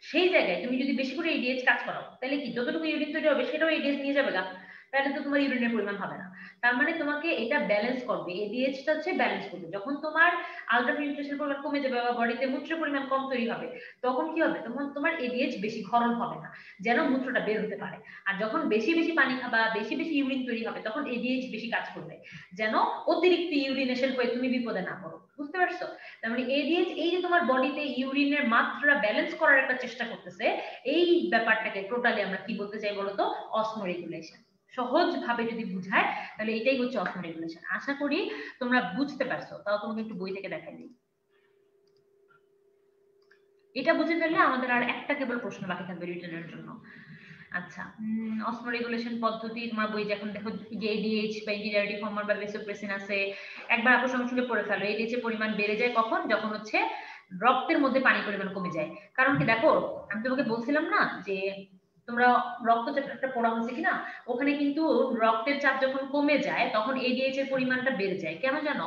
সেই জায়গায় তুমি যদি বেশি করে এডিএইচ কাজ করো, তাহলে কি যতটুকু ইউরিন তৈরি হবে সেটাও এডিএইচ নিয়ে যাবে গা, তাহলে তো তোমার ইউরিনের পরিমাণ হবে না। তার মানে তোমাকে এটা ব্যালেন্স করবে, এডিএইচটা হচ্ছে ব্যালেন্স করবে। যখন তোমার আলট্রা ফিল্ট্রেশন পরিমাণ কমে যাবে বা বডিতে মূত্রের পরিমাণ কম তৈরি হবে, তখন কি হবে, তখন তোমার এডিএইচ বেশি ক্ষরণ হবে না, যেন মূত্রটা বের হতে পারে। আর যখন বেশি বেশি পানি খাবা, বেশি বেশি ইউরিন তৈরি হবে, তখন এডিএইচ বেশি কাজ করবে, যেন অতিরিক্ত ইউরিনেশন হয়ে তুমি বিপদে না পড়ো। বুঝতে পারছো? তার মানে এডিএইচ এই যে তোমার বডিতে ইউরিনের মাত্রা ব্যালেন্স করার একটা চেষ্টা করতেছে, এই ব্যাপারটাকে টোটালি আমরা কি বলতে চাই বলতো, অসমো রেগুলেশন। সহজ ভাবে যদি বুঝায় তাহলে এটাই হচ্ছে অসমো রেগুলেশন। আশা করি তোমরা বুঝতে পারছো, তাও তোমাকে একটু বই থেকে দেখাই দিই। এটা বুঝে ফেললে আমাদের আর একটা কেবল প্রশ্ন বাকি থাকবে রিটেনের জন্য। আচ্ছা, অসমো রেগুলেশন পদ্ধতি তোমার বই যখন দেখো যে এডিএইচ বা ইন্টিগ্রেটিভ হরমোন বা ভেসোপ্রেসিন আছে, একবার আপুর সঙ্গে সঙ্গে পড়ে ফেলো। এডিএইচ এর পরিমাণ বেড়ে যায় কখন, যখন হচ্ছে রক্তের মধ্যে পানি পরিমাণ কমে যায়। কারণ কি দেখো, আমি তোমাকে বলছিলাম না যে তোমরা রক্ত চ্যাপ্টারটা পড়া হয়েছে কিনা, ওখানে কিন্তু রক্তের চাপ যখন কমে যায় তখন এডিএইচ এর পরিমাণটা বেড়ে যায়। কেন জানো?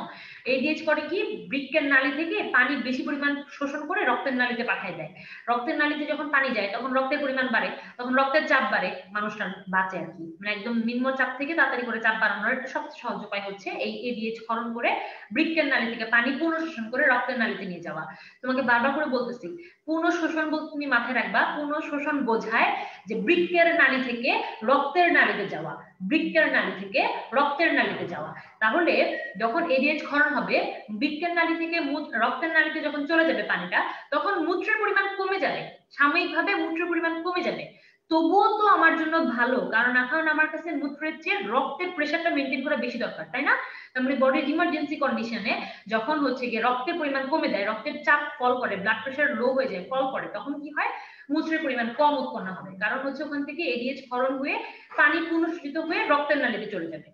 এডিএইচ করে কি, বৃক্কের নালী থেকে পানি বেশি পরিমাণ শোষণ করে রক্তের নালীতে পাঠিয়ে দেয়। রক্তের নালীতে যখন পানি যায় তখন রক্তের পরিমাণ বাড়ে, তখন রক্তের চাপ বাড়ে, মানুষটা বাঁচে আর কি। মানে একদম নিম্ন চাপ থেকে তাড়াতাড়ি করে চাপ বাড়ানোর একটা সবচেয়ে সহজ উপায় হচ্ছে এই এডিএইচ ক্ষরণ করে বৃক্কের নালী থেকে পানি পুনঃ শোষণ করে রক্তের নালীতে নিয়ে যাওয়া। তোমাকে বারবার করে বলতেছি, পুনঃ শোষণ বলতে তুমি মাথায় রাখবা, পুনঃ শোষণ বোঝায় যে বৃক্কের নালী থেকে রক্তের নালীতে যাওয়া, বৃক্কের নালী থেকে রক্তের নালীতে যাওয়া। তাহলে যখন এডিএইচ ক্ষরণ হবে, বৃক্কের নালী থেকে রক্তের নালীতে যখন চলে যাবে পানিটা, তখন মূত্রের পরিমাণ কমে যাবে, সাময়িকভাবে মূত্রের পরিমাণ কমে যাবে। তবুও তো আমার জন্য ভালো, কারণ এখন আমার কাছে মূত্রের চেয়ে রক্তের প্রেশারটা মেনটেন করা বেশি দরকার, তাই না? তারপরে বডির ইমার্জেন্সি কন্ডিশনে যখন হচ্ছে গিয়ে রক্তের পরিমাণ কমে যায়, রক্তের চাপ ফল করে, ব্লাড প্রেশার লো হয়ে যায়, ফল করে, তখন কি হয়, মূত্রের পরিমাণ কম উৎপন্ন হবে, কারণ হচ্ছে ওখান থেকে এডিএইচ ক্ষরণ হয়ে পানি পুনঃশোষিত হয়ে রক্তের নালীতে চলে যাবে।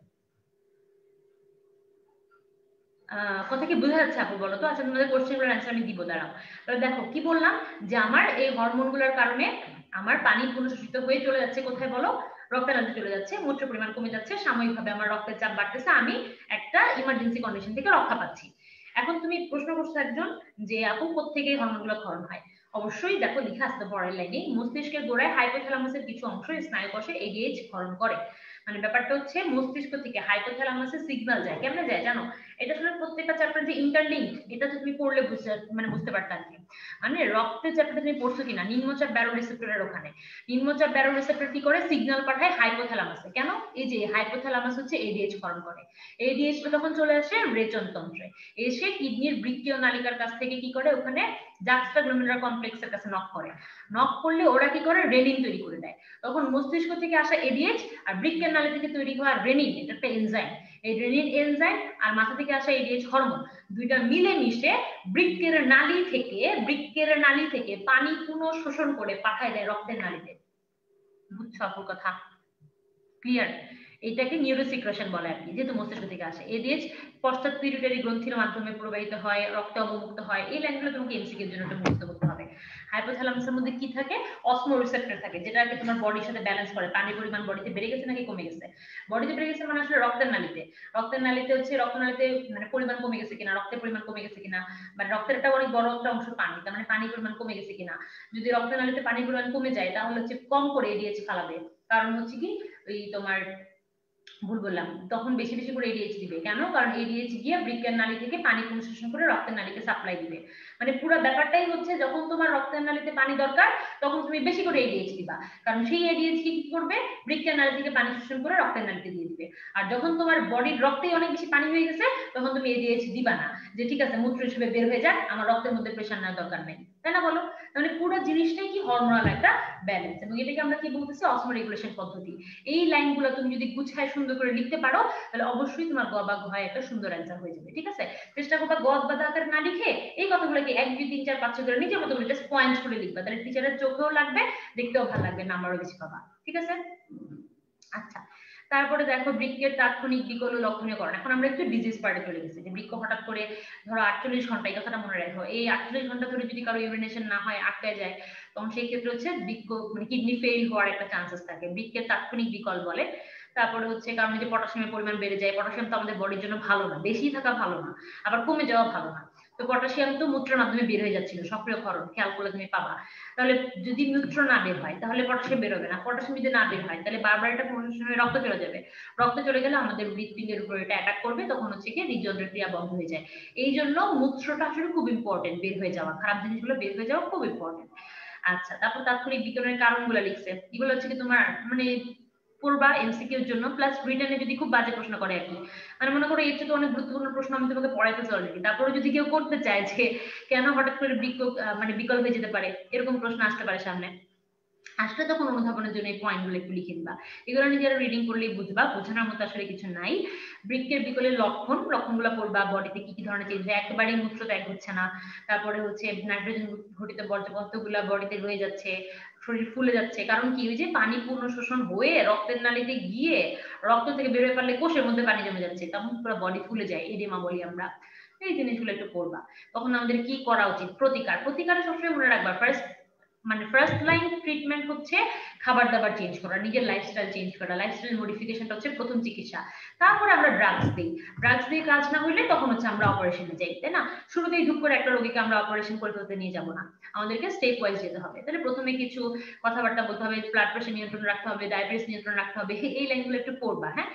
কথা কি বোঝা যাচ্ছে আপু, বলো তো? আচ্ছা, তোমাদের কোশ্চেনগুলোর অ্যান্সার আমি দিব, দাঁড়াও। তাহলে দেখো কি বললাম, যে আমার এই হরমোনগুলোর কারণে আমার পানি পুনঃশোষিত হয়ে চলে যাচ্ছে কোথায় বলো, রক্তের নালীতে চলে যাচ্ছে, মূত্রের পরিমাণ কমে যাচ্ছে, সাময়িকভাবে আমার রক্তের চাপ বাড়তেছে, আমি একটা ইমার্জেন্সি কন্ডিশন থেকে রক্ষা পাচ্ছি। এখন তুমি প্রশ্ন করছো একজন যে আপু কোত্থেকে এই হরমোনগুলো ক্ষরণ হয়। অবশ্যই দেখো লেখা আছে পরের লাইনে, মস্তিষ্কের গোড়ায় হাইপোথ্যালামাসের কিছু অংশ স্নায়ুকোষে এডিএইচ ক্ষরণ করে। মানে ব্যাপারটা হচ্ছে মস্তিষ্ক থেকে হাইপোথ্যালামাসে সিগন্যাল যায়, কেমনে যায় জানো? এটা আসলে প্রত্যেকটা চ্যাপ্টার যে ইন্টারলিঙ্ক, এটা তো তুমি পড়লে বুঝতে পারতাম কি। মানে রক্তের চ্যাপ্টারটা তুমি পড়ছো কিনা, নিম্নচাপ ব্যারো রিসেপ্টরের ওখানে, নিম্নচাপ ব্যারো রিসেপ্টর কি করে, সিগন্যাল পাঠায় হাইপোথ্যালামাসে। কেন? এই যে হাইপোথ্যালামাস হচ্ছে এডিএইচ ক্ষরণ করে, এডিএইচ তখন চলে আসে রেচন তন্ত্রে, এসে কিডনির বৃক্কীয় নালিকার কাছ থেকে কি করে, ওখানে জাক্সটাগ্লোমেরুলার কমপ্লেক্সের কাছে নক করে, নক করলে ওরা কি করে, রেনিন তৈরি করে দেয়। তখন মস্তিষ্ক থেকে আসা এডিএইচ আর বৃক্কের নালী থেকে তৈরি হওয়া রেনিন, এটা একটা এনজাইম, এই রেনিন এনজাইম আর মাথা থেকে আসা এডিএইচ হরমোন, দুইটা মিলে মিশে বৃক্কের নালী থেকে পানি পুনঃ শোষণ করে পাঠায় দেয় রক্তের নালীতে। বুঝছো আপুর কথা? ক্লিয়ার? এটাকে নিউরোসিক্রেশন বলে আর কি, যেহেতু মস্তিষ্ক থেকে আসে। এডিএইচ পশ্চাৎ পিটুইটারি গ্রন্থির মাধ্যমে প্রবাহিত হয়, রক্তে অবমুক্ত হয়। এই লাইনগুলো তোমাকে এমসিকিউর জন্য একটু মুখস্থ করতে হবে। হাইপোথ্যালামাসের মধ্যে কি থাকে, অসমো রিসেপ্টর থাকে, যেটা আর কি তোমার বডির সাথে ব্যালেন্স করে পানির পরিমাণ বডিতে বেড়ে গেছে নাকি কমে গেছে। বডিতে বেড়ে গেছে মানে আসলে রক্তের নালীতে, রক্তের নালীতে হচ্ছে রক্তনালীতে মানে পরিমাণ কমে গেছে কিনা, রক্তের পরিমাণ কমে গেছে কিনা, মানে রক্তের একটা অনেক বড় একটা অংশ পানি, তার মানে পানির পরিমাণ কমে গেছে কিনা। যদি রক্তের নালীতে পানির পরিমাণ কমে যায় তাহলে হচ্ছে কম করে এডিএইচ ফালাবে, কারণ হচ্ছে কি ওই তোমার ভুল বললাম, তখন বেশি বেশি করে এডিএইচ দিবে। কেন? কারণ এডিএইচ গিয়ে বৃক্কের নালী থেকে পানি পুনঃশোষণ করে রক্তের নালীকে সাপ্লাই দিবে। মানে পুরো ব্যাপারটাই হচ্ছে যখন তোমার রক্তের নালীতে পানি দরকার তখন তুমি বেশি করে এডিএইচ দিবা, কারণ সেই এডিএইচ কি করবে, বৃক্কের নালী থেকে পানি শোষণ করে রক্তের নালীতে দিয়ে দিবে। আর যখন তোমার বডির রক্তে অনেক বেশি পানি হয়ে গেছে তখন তুমি এডিএইচ দিবা না, যে ঠিক আছে মূত্র হিসেবে বের হয়ে যাক, আমার রক্তের মধ্যে প্রেশার নেওয়ার দরকার নেই, তাই না বলো? মানে পুরো জিনিসটাই কি হরমোনাল একটা ব্যালেন্স, এবং এটাকে আমরা কি বলতেছি, অসমো রেগুলেশন পদ্ধতি। এই লাইনগুলো তুমি যদি গুছায় সুন্দর করে লিখতে পারো তাহলে অবশ্যই তোমার গ বা ঘয় একটা সুন্দর অ্যান্সার হয়ে যাবে। ঠিক আছে? চেষ্টা করবা গ বা দা আকারে না লিখে এই কথাগুলোকে 1 2 3 4 5 6 করে নিজের মতো করে জাস্ট পয়েন্ট করে লিখবা, তাহলে টিচারের চোখেও লাগবে, দেখতেও ভালো লাগবে, নাম্বারও বেশি পাবা। ঠিক আছে? আচ্ছা, তারপরে দেখো বৃক্কের তাৎক্ষণিক বিকল ও লক্ষণীয়করণ। এখন আমরা একটু ডিজিজ পার্টে চলে গেছি, যে বৃক্ক হঠাৎ করে ধরো 48 ঘন্টা, এই কথাটা মনে রাখো, এই 48 ঘন্টা ধরে যদি কারো ইউরিনেশন না হয়, আটকায় যায়, তখন সেই ক্ষেত্রে হচ্ছে বৃক্ক মানে কিডনি ফেল হওয়ার একটা চান্সেস থাকে, বৃক্কের তাৎক্ষণিক বিকল বলে। তারপরে হচ্ছে কারণ যে পটাশিয়ামের পরিমাণ বেড়ে যায়, পটাশিয়াম তো আমাদের বডির জন্য ভালো না, বেশি থাকা ভালো না, আবার কমে যাওয়া ভালো না। তো পটাশিয়াম তো মূত্রের মাধ্যমে বের হয়ে যাচ্ছিল, সক্রিয় ক্ষরণ খেয়াল করলে তুমি পাবা। তাহলে যদি মূত্র না বের হয় তাহলে পটাশিয়াম বেরোবে না, পটাশিয়াম যদি না বের হয় তাহলে বারবার এটা পটাশিয়ামে রক্ত চলে যাবে, রক্ত চলে গেলে আমাদের হৃৎপিণ্ডের উপর এটা অ্যাটাক করবে, তখন হচ্ছে কি হৃদযন্ত্রের ক্রিয়া বন্ধ হয়ে যায়। এই জন্য মূত্রটা আসলে খুব ইম্পর্টেন্ট, বের হয়ে যাওয়া, খারাপ জিনিসগুলো বের হয়ে যাওয়া খুব ইম্পর্টেন্ট। আচ্ছা, তারপর তাৎক্ষণিক বিকরণের কারণগুলো লিখছে, এগুলো হচ্ছে কি তোমার মানে পড়বা এমসিকিউর জন্য, প্লাস রিটেনে যদি খুব বাজে প্রশ্ন করে আর কি, মানে মনে করো এর চেয়ে অনেক গুরুত্বপূর্ণ প্রশ্ন আমি তোমাকে পড়াইতেছি অলরেডি, তারপরে যদি কেউ করতে চায় যে কেন হঠাৎ করে বৃক্ক মানে বিকল হয়ে যেতে পারে, এরকম প্রশ্ন আসতে পারে সামনে, আসলে তখন অনুধাবনের জন্য এই পয়েন্টগুলো একটু লিখে দিবা। এগুলো নিজেরা রিডিং করলেই বুঝবা, বোঝানোর মতো আসলে কিছু নাই। বৃক্কের বিকলের লক্ষণগুলো পড়বা, বডিতে কি কি ধরনের চেঞ্জ হয়, একেবারেই মূত্র ত্যাগ হচ্ছে না, তারপরে হচ্ছে নাইট্রোজেন ঘটিত বর্জ্য পদার্থগুলো বডিতে রয়ে যাচ্ছে, শরীর ফুলে যাচ্ছে, কারণ কি ওই যে পানি পূর্ণ শোষণ হয়ে রক্তের নালীতে গিয়ে রক্ত থেকে বেরোয় পারলে কোষের মধ্যে পানি জমে যাচ্ছে, তখন পুরো বডি ফুলে যায়, এডিমা বলি আমরা। এই জিনিসগুলো একটু পড়বা। তখন আমাদের কি করা উচিত, প্রতিকার, প্রতিকারে সবসময় মনে রাখবা ফার্স্ট মানে ফার্স্ট লাইন ট্রিটমেন্ট হচ্ছে খাবার দাবার চেঞ্জ করা, নিজের লাইফস্টাইল চেঞ্জ করা, লাইফস্টাইল মডিফিকেশনটা হচ্ছে প্রথম চিকিৎসা। তারপরে আমরা ড্রাগস দিই, ড্রাগস দিয়ে কাজ না হইলে তখন হচ্ছে আমরা অপারেশনে যাই, তাই না? শুরুতেই ধুপ করে একটা রোগীকে আমরা অপারেশন করে ফেলতে নিয়ে যাবো না, আমাদেরকে স্টেপ ওয়াইজ যেতে হবে। তাহলে প্রথমে কিছু কথাবার্তা বলতে হবে, ব্লাড প্রেশার নিয়ন্ত্রণ রাখতে হবে, ডায়াবেটিস নিয়ন্ত্রণ রাখতে হবে, এই লাইনগুলো একটু পড়বা, হ্যাঁ?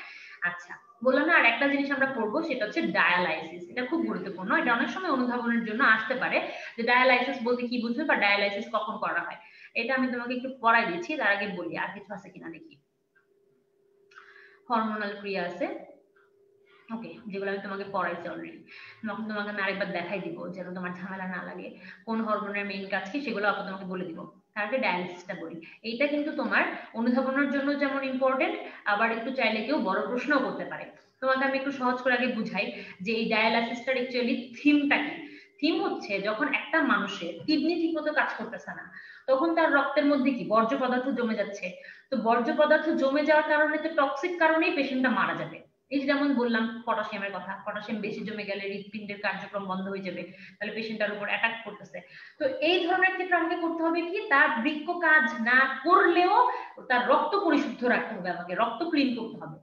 আচ্ছা, বললাম না আর একটা জিনিস আমরা পড়বো, সেটা হচ্ছে ডায়ালাইসিস। এটা খুব গুরুত্বপূর্ণ, এটা অনেক সময় অনুধাবনের জন্য আসতে পারে যে ডায়ালাইসিস বলতে কি বুঝবে বা ডায়ালাইসিস কখন করা হয়। এটা আমি তোমাকে একটু পড়াই দিচ্ছি, তার আগে বলি আর কিছু আছে কিনা দেখি। হরমোনাল ক্রিয়া আছে, ওকে, যেগুলো আমি তোমাকে পড়াইছি অলরেডি। তখন তোমাকে আমি আরেকবার দেখাই দিব যেন তোমার ঝামেলা না লাগে। কোন হরমোনের মেইন কাজ কি সেগুলো আপনি তোমাকে বলে দিব। তার আগে ডায়ালিসিসটা বলি। এইটা কিন্তু তোমার অনুধাবনের জন্য যেমন ইম্পর্টেন্ট, আবার একটু চাইলে কেউ বড় প্রশ্নও করতে পারে। তোমাকে আমি একটু সহজ করে আগে বুঝাই যে এই ডায়ালাইসিসটার অ্যাকচুয়ালি থিমটা কি। থিম হচ্ছে যখন একটা মানুষের কিডনি ঠিকমতো কাজ করতেছে না, তখন তার রক্তের মধ্যে কি বর্জ্য পদার্থ জমে যাচ্ছে। তো বর্জ্য পদার্থ জমে যাওয়ার কারণে, তো টক্সিক কারণেই পেশেন্টটা মারা যাবে। এই যেমন বললাম পটাশিয়ামের কথা, পটাশিয়াম বেশি জমে গেলে হৃৎপিণ্ডের কার্যক্রম বন্ধ হয়ে যাবে, তাহলে পেশেন্টটার উপর অ্যাটাক করতেছে। তো এই ধরনের ক্ষেত্রে আমাকে করতে হবে কি, তার বৃক্ক কাজ না করলেও তার রক্ত পরিশুদ্ধ রাখতে হবে, আমাকে রক্ত ক্লিন করতে হবে।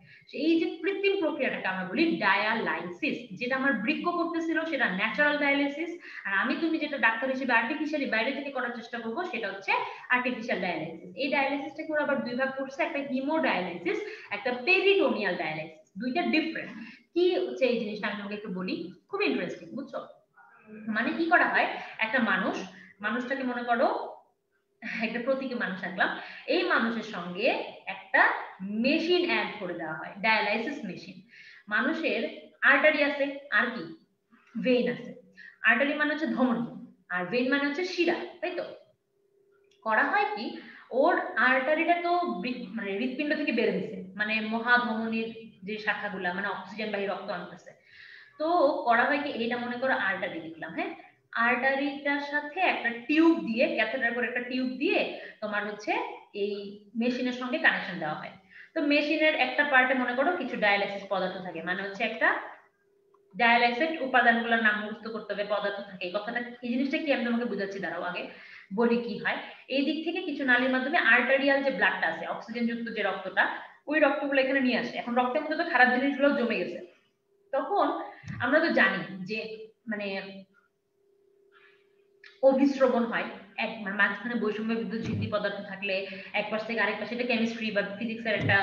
এই যে কৃত্রিম প্রক্রিয়াটাকে আমরা বলি ডায়ালাইসিস। যেটা আমার বৃক্ক করতেছিল সেটা ন্যাচারাল ডায়ালাইসিস, আর আমি তুমি যেটা ডাক্তার হিসেবে আর্টিফিশিয়ালি বাইরে থেকে করার চেষ্টা করবো সেটা হচ্ছে আর্টিফিশিয়াল ডায়ালাইসিস। এই ডায়ালাইসিসটাকে ওরা আবার দুই ভাগ করছে, একটা হিমোডায়ালাইসিস, একটা পেরিটোনিয়াল ডায়ালাইসিস, দুইটা ডিফারেন্ট। কি হচ্ছে এই জিনিসটা আমি তোমাকে একটু বলি, খুব ইন্টারেস্টিং, বুঝছো? মানে কি করা হয়, একটা মানুষটাকে মনে করো একটা প্রতীকী মানুষ আঁকলাম, এই মানুষের সঙ্গে একটা মেশিন অ্যাড করে দেওয়া হয়, ডায়ালাইসিস মেশিন। মানুষের আর্টারি আছে, আর কি ভেইন আছে। আর্টারি মানে হচ্ছে ধমনী, আর ভেইন মানে হচ্ছে শিরা, তাই তো? করা হয় কি, ওর আর্টারিটা তো মানে হৃৎপিণ্ড থেকে বের হয়েছে, মানে মহাধমনীর যে শাখাগুলা মানে অক্সিজেন বাহী রক্ত আনতেছে। তো করা হয় কি, এইটা মনে করো আর্টারি লিখলাম, হ্যাঁ? আর্টারিটার সাথে একটা টিউব দিয়ে, ক্যাথেটার করে একটা টিউব দিয়ে তোমার হচ্ছে এই মেশিনের সঙ্গে কানেকশন দেওয়া হয়। তো মেশিনের একটা পার্টে মনে করো কিছু ডায়ালাইসিস পদার্থ থাকে, মানে হচ্ছে একটা ডায়ালাইসিস উপাদানগুলোর নাম মুখস্থ করতে হবে, পদার্থ থাকে। এই কথাটা, এই জিনিসটা কি আমি তোমাকে বুঝাচ্ছি, দাঁড়াও আগে বলি কি হয়। এই দিক থেকে কিছু নালীর মাধ্যমে আর্টারিয়াল যে ব্লাডটা আছে, অক্সিজেন যুক্ত যে রক্তটা, ওই রক্তগুলো এখানে নিয়ে আসে। এখন রক্তের মধ্যে তো খারাপ জিনিসগুলো জমে গেছে, তখন আমরা তো জানি যে মানে অভিস্রবণ হয়, এক মানে মাঝখানে বৈষম্য বিদ্যুৎ ঝিল্লি পদার্থ থাকলে এক পাশ থেকে আরেক পাশে, এটা কেমিস্ট্রি বা ফিজিক্সের একটা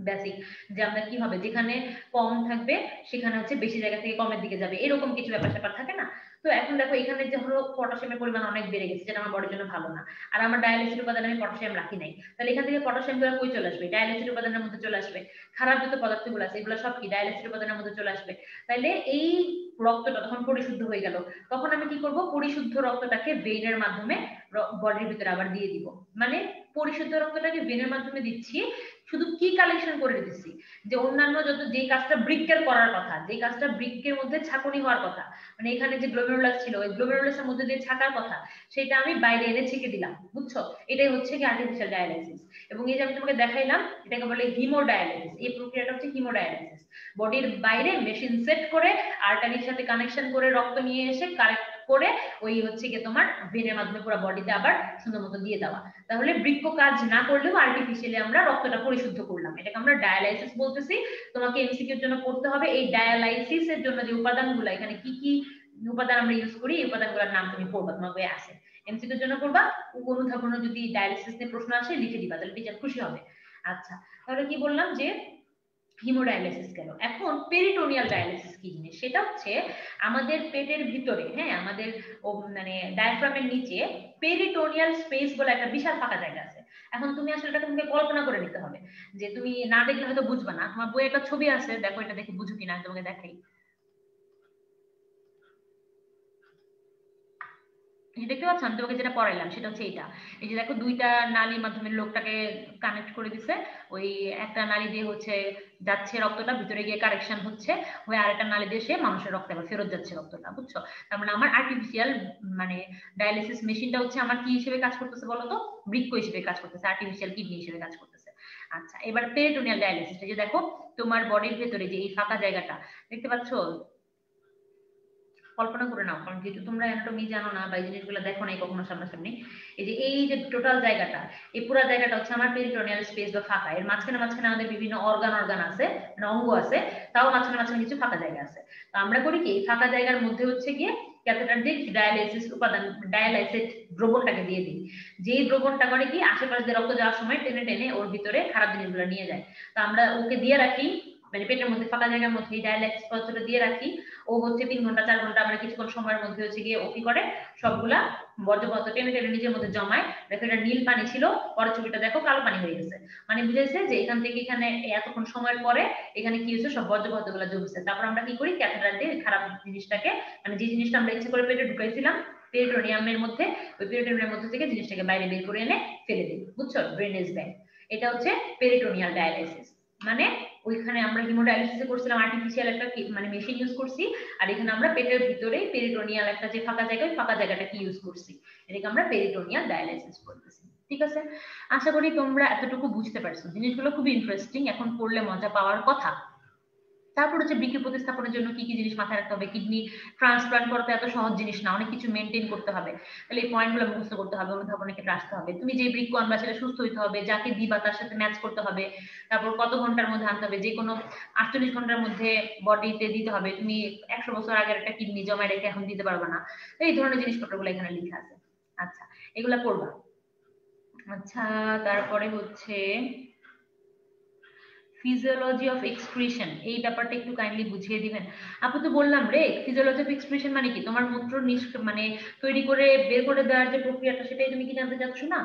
বেসিক, যে আমরা কি হবে যেখানে কম থাকবে সেখানে হচ্ছে বেশি জায়গা থেকে কমের দিকে যাবে, এরকম কিছু ব্যাপার স্যাপার থাকে না? তো এখন দেখো এখানে যে হলো পটাশিয়ামের পরিমাণ অনেক বেড়ে গেছে, যেটা আমার বডির জন্য ভালো না, আর আমার ডায়ালিসিস উপাদানে আমি পটাশিয়াম রাখি নাই, তাহলে এখান থেকে পটাশিয়াম গুলো কই চলে আসবে, ডায়ালিসিস উপাদানের মধ্যে চলে আসবে। খারাপ যত পদার্থগুলো আছে এগুলো সব কি ডায়ালিসিস উপাদানের মধ্যে চলে আসবে। তাইলে এই রক্তটা তখন পরিশুদ্ধ হয়ে গেল, তখন আমি কি করব, পরিশুদ্ধ রক্তটাকে ভেইনের মাধ্যমে বডির ভিতরে আবার দিয়ে দিব। মানে পরিশুদ্ধ রক্তটাকে ভেইনের মাধ্যমে দিচ্ছি, শুধু কি কালেকশন করে দিচ্ছি, যে অন্যান্য যত যে কাজটা বৃক্কের করার কথা, যে কাজটা বৃক্কের মধ্যে ছাঁকুনি হওয়ার কথা, মানে এখানে যে গ্লোমেরুলাস ছিল ওই গ্লোমেরুলাসের মধ্যে যে ছাকার কথা, সেটা আমি বাইরে এনে ছেঁকে দিলাম, বুঝছো? এটাই হচ্ছে কি আর্টিফিশিয়াল ডায়ালাইসিস। এবং এই যে আমি তোমাকে দেখাইলাম, এটাকে বলে হিমোডায়ালাইসিস। এই প্রক্রিয়াটা হচ্ছে হিমোডায়ালাইসিস। বডির বাইরে মেশিন সেট করে আর্টারির সাথে কানেকশন করে রক্ত নিয়ে এসে কারেক্ট করে ওই হচ্ছে কি তোমার ভেনের মাধ্যমে পুরো বডিতে আবার সুন্দর মতো দিয়ে দেওয়া। তাহলে বৃক্ক কাজ না করলেও আর্টিফিশিয়ালি আমরা রক্তটা পরিশুদ্ধ করলাম, এটাকে আমরা ডায়ালাইসিস বলতেছি। তোমাকে এমসিকিউর জন্য পড়তে হবে এই ডায়ালাইসিসের জন্য যে উপাদানগুলো, এখানে কি কি উপাদান আমরা ইউজ করি, এই উপাদানগুলোর নাম তুমি পড়বা, তোমার বইয়ে আছে। এমসিকিউর জন্য পড়বা, অনুধাবনে যদি ডায়ালাইসিস নিয়ে প্রশ্ন আসে লিখে দিবা, তাহলে টিচার খুশি হবে। আচ্ছা, তাহলে কি বললাম যে হিমোডায়ালিসিস গেল। এখন পেরিটোনিয়াল ডায়ালিসিস কি জিনিস, সেটা হচ্ছে আমাদের পেটের ভিতরে, হ্যাঁ, আমাদের মানে ডায়াফ্রামের নিচে পেরিটোনিয়াল স্পেস বলে একটা বিশাল ফাঁকা জায়গা আছে। এখন তুমি আসলে এটা তোমাকে কল্পনা করে নিতে হবে, যে তুমি না দেখলে হয়তো বুঝবা না। তোমার বইয়ে একটা ছবি আছে, দেখো এটা দেখে বুঝো কিনা, তোমাকে দেখাই। দেখতে পাচ্ছ আমি তোমাকে যেটা পড়াইলাম সেটা হচ্ছে এটা। এই যে দেখো দুইটা নালীর মাধ্যমে লোকটাকে কানেক্ট করে দিছে, ওই একটা নালী দিয়ে হচ্ছে যাচ্ছে রক্তটা ভিতরে গিয়ে কারেকশন হচ্ছে, ওই আরেকটা নালী দিয়ে সে মানুষের রক্তে আবার ফেরত যাচ্ছে রক্তটা, বুঝছো? তার মানে আমার আর্টিফিশিয়াল মানে ডায়ালিসিস মেশিনটা হচ্ছে আমার কি হিসেবে কাজ করতেছে বলো তো, বৃক্ক হিসেবে কাজ করতেছে, আর্টিফিশিয়াল কিডনি হিসেবে কাজ করতেছে। আচ্ছা, এবার পেরিটোনিয়াল ডায়ালিসিস, যে দেখো তোমার বডির ভেতরে যে এই ফাঁকা জায়গাটা দেখতে পাচ্ছ, কল্পনা করে নাও, কারণ যেহেতু তোমরা অ্যানাটমি জানো না বা এই জিনিসগুলো দেখো নাই কখনো সামনাসামনি, এই যে টোটাল জায়গাটা, এই পুরো জায়গাটা হচ্ছে আমার পেরিটোনিয়াল স্পেস বা ফাঁকা। এর মাঝখানে মাঝখানে আমাদের বিভিন্ন অর্গান আছে, মানে অঙ্গ আছে, তাও মাঝখানে মাঝখানে কিছু ফাঁকা জায়গা আছে। তো আমরা করি কি, ফাঁকা জায়গার মধ্যে হচ্ছে গিয়ে ক্যাথেটারটিক ডায়ালাইসিস উপাদান, ডায়ালাইসিস দ্রবণটাকে দিয়ে দিই। যেই দ্রবণটা করে কি, আশেপাশে দিয়ে রক্ত যাওয়ার সময় টেনে টেনে ওর ভিতরে খারাপ জিনিসগুলো নিয়ে যায়। তো আমরা ওকে দিয়ে রাখি, মানে পেটের মধ্যে ফাঁকা জায়গার মধ্যে ডায়ালাইসিস পদার্থটা দিয়ে রাখি। ও হচ্ছে 3 ঘন্টা 4 ঘন্টা মানে কিছুক্ষণ সময়ের মধ্যে হচ্ছে গিয়ে ও কি করে, সবগুলা বর্জ্য পদার্থ টেনে টেনে নিজের মধ্যে জমায়। দেখো এটা নীল পানি ছিল, পরের ছবিটা দেখো কালো পানি হয়ে গেছে। মানে বুঝেছে যে এখান থেকে এখানে এতক্ষণ সময়ের পরে এখানে কি হয়েছে, সব বর্জ্য পদার্থ গুলো জমছে। তারপর আমরা কি করি, ক্যাথেটার দিয়ে খারাপ জিনিসটাকে, মানে যে জিনিসটা আমরা ইচ্ছে করে পেটে ঢুকাইছিলাম পেরিটোনিয়ামের মধ্যে, ওই পেরিটোনিয়ামের মধ্যে থেকে জিনিসটাকে বাইরে বের করে এনে ফেলে দিই। বুঝছো, ড্রেনেজ ব্যাগ। এটা হচ্ছে পেরিটোনিয়াল ডায়ালাইসিস। মানে ওইখানে আমরা হিমোডায়ালিসিস করছিলাম, আর্টিফিশিয়াল একটা মানে মেশিন ইউজ করছি, আর এখানে আমরা পেটের ভিতরে পেরিটোনিয়াল একটা যে ফাঁকা জায়গা, ফাঁকা জায়গাটা কি ইউজ করছি, এটাকে আমরা পেরিটোনিয়াল ডায়ালাইসিস বলতেছি। ঠিক আছে, আশা করি তোমরা এতটুকু বুঝতে পারছো। জিনিসগুলো খুবই ইন্টারেস্টিং, এখন পড়লে মজা পাওয়ার কথা। তারপর হচ্ছে বৃক্ক প্রতিস্থাপনের জন্য কি কি জিনিস মাথায় রাখতে হবে। কিডনি ট্রান্সপ্লান্ট করতে এত সহজ জিনিস না, অনেক কিছু মেনটেন করতে হবে। তাহলে এই পয়েন্টগুলো মুখস্থ করতে হবে, অনুধাবনের ক্ষেত্রে আসতে হবে। তুমি যে বৃক্ক আনবা সেটা সুস্থ হইতে হবে, যাকে দিবা তার সাথে ম্যাচ করতে হবে। তারপর কত ঘন্টার মধ্যে আনতে হবে, যে কোনো 48 ঘন্টার মধ্যে বডিতে দিতে হবে। তুমি 100 বছর আগের একটা কিডনি জমায় রেখে এখন দিতে পারবে না। তো এই ধরনের জিনিসপত্রগুলো এখানে লেখা আছে। আচ্ছা, এগুলা পড়বা। আচ্ছা, তারপরে হচ্ছে ফিজিওলজি অফ এক্সক্রিশন, এই ব্যাপারটা একটু কাইন্ডলি বুঝিয়ে দিবেন। আপু তো বললাম রে, ফিজিওলজি অফ এক্সক্রিশন মানে কি, তোমার মূত্র মানে তৈরি করে বের করে দেওয়ার যে প্রক্রিয়াটা, সেটাই তুমি কি জানতে চাচ্ছ না?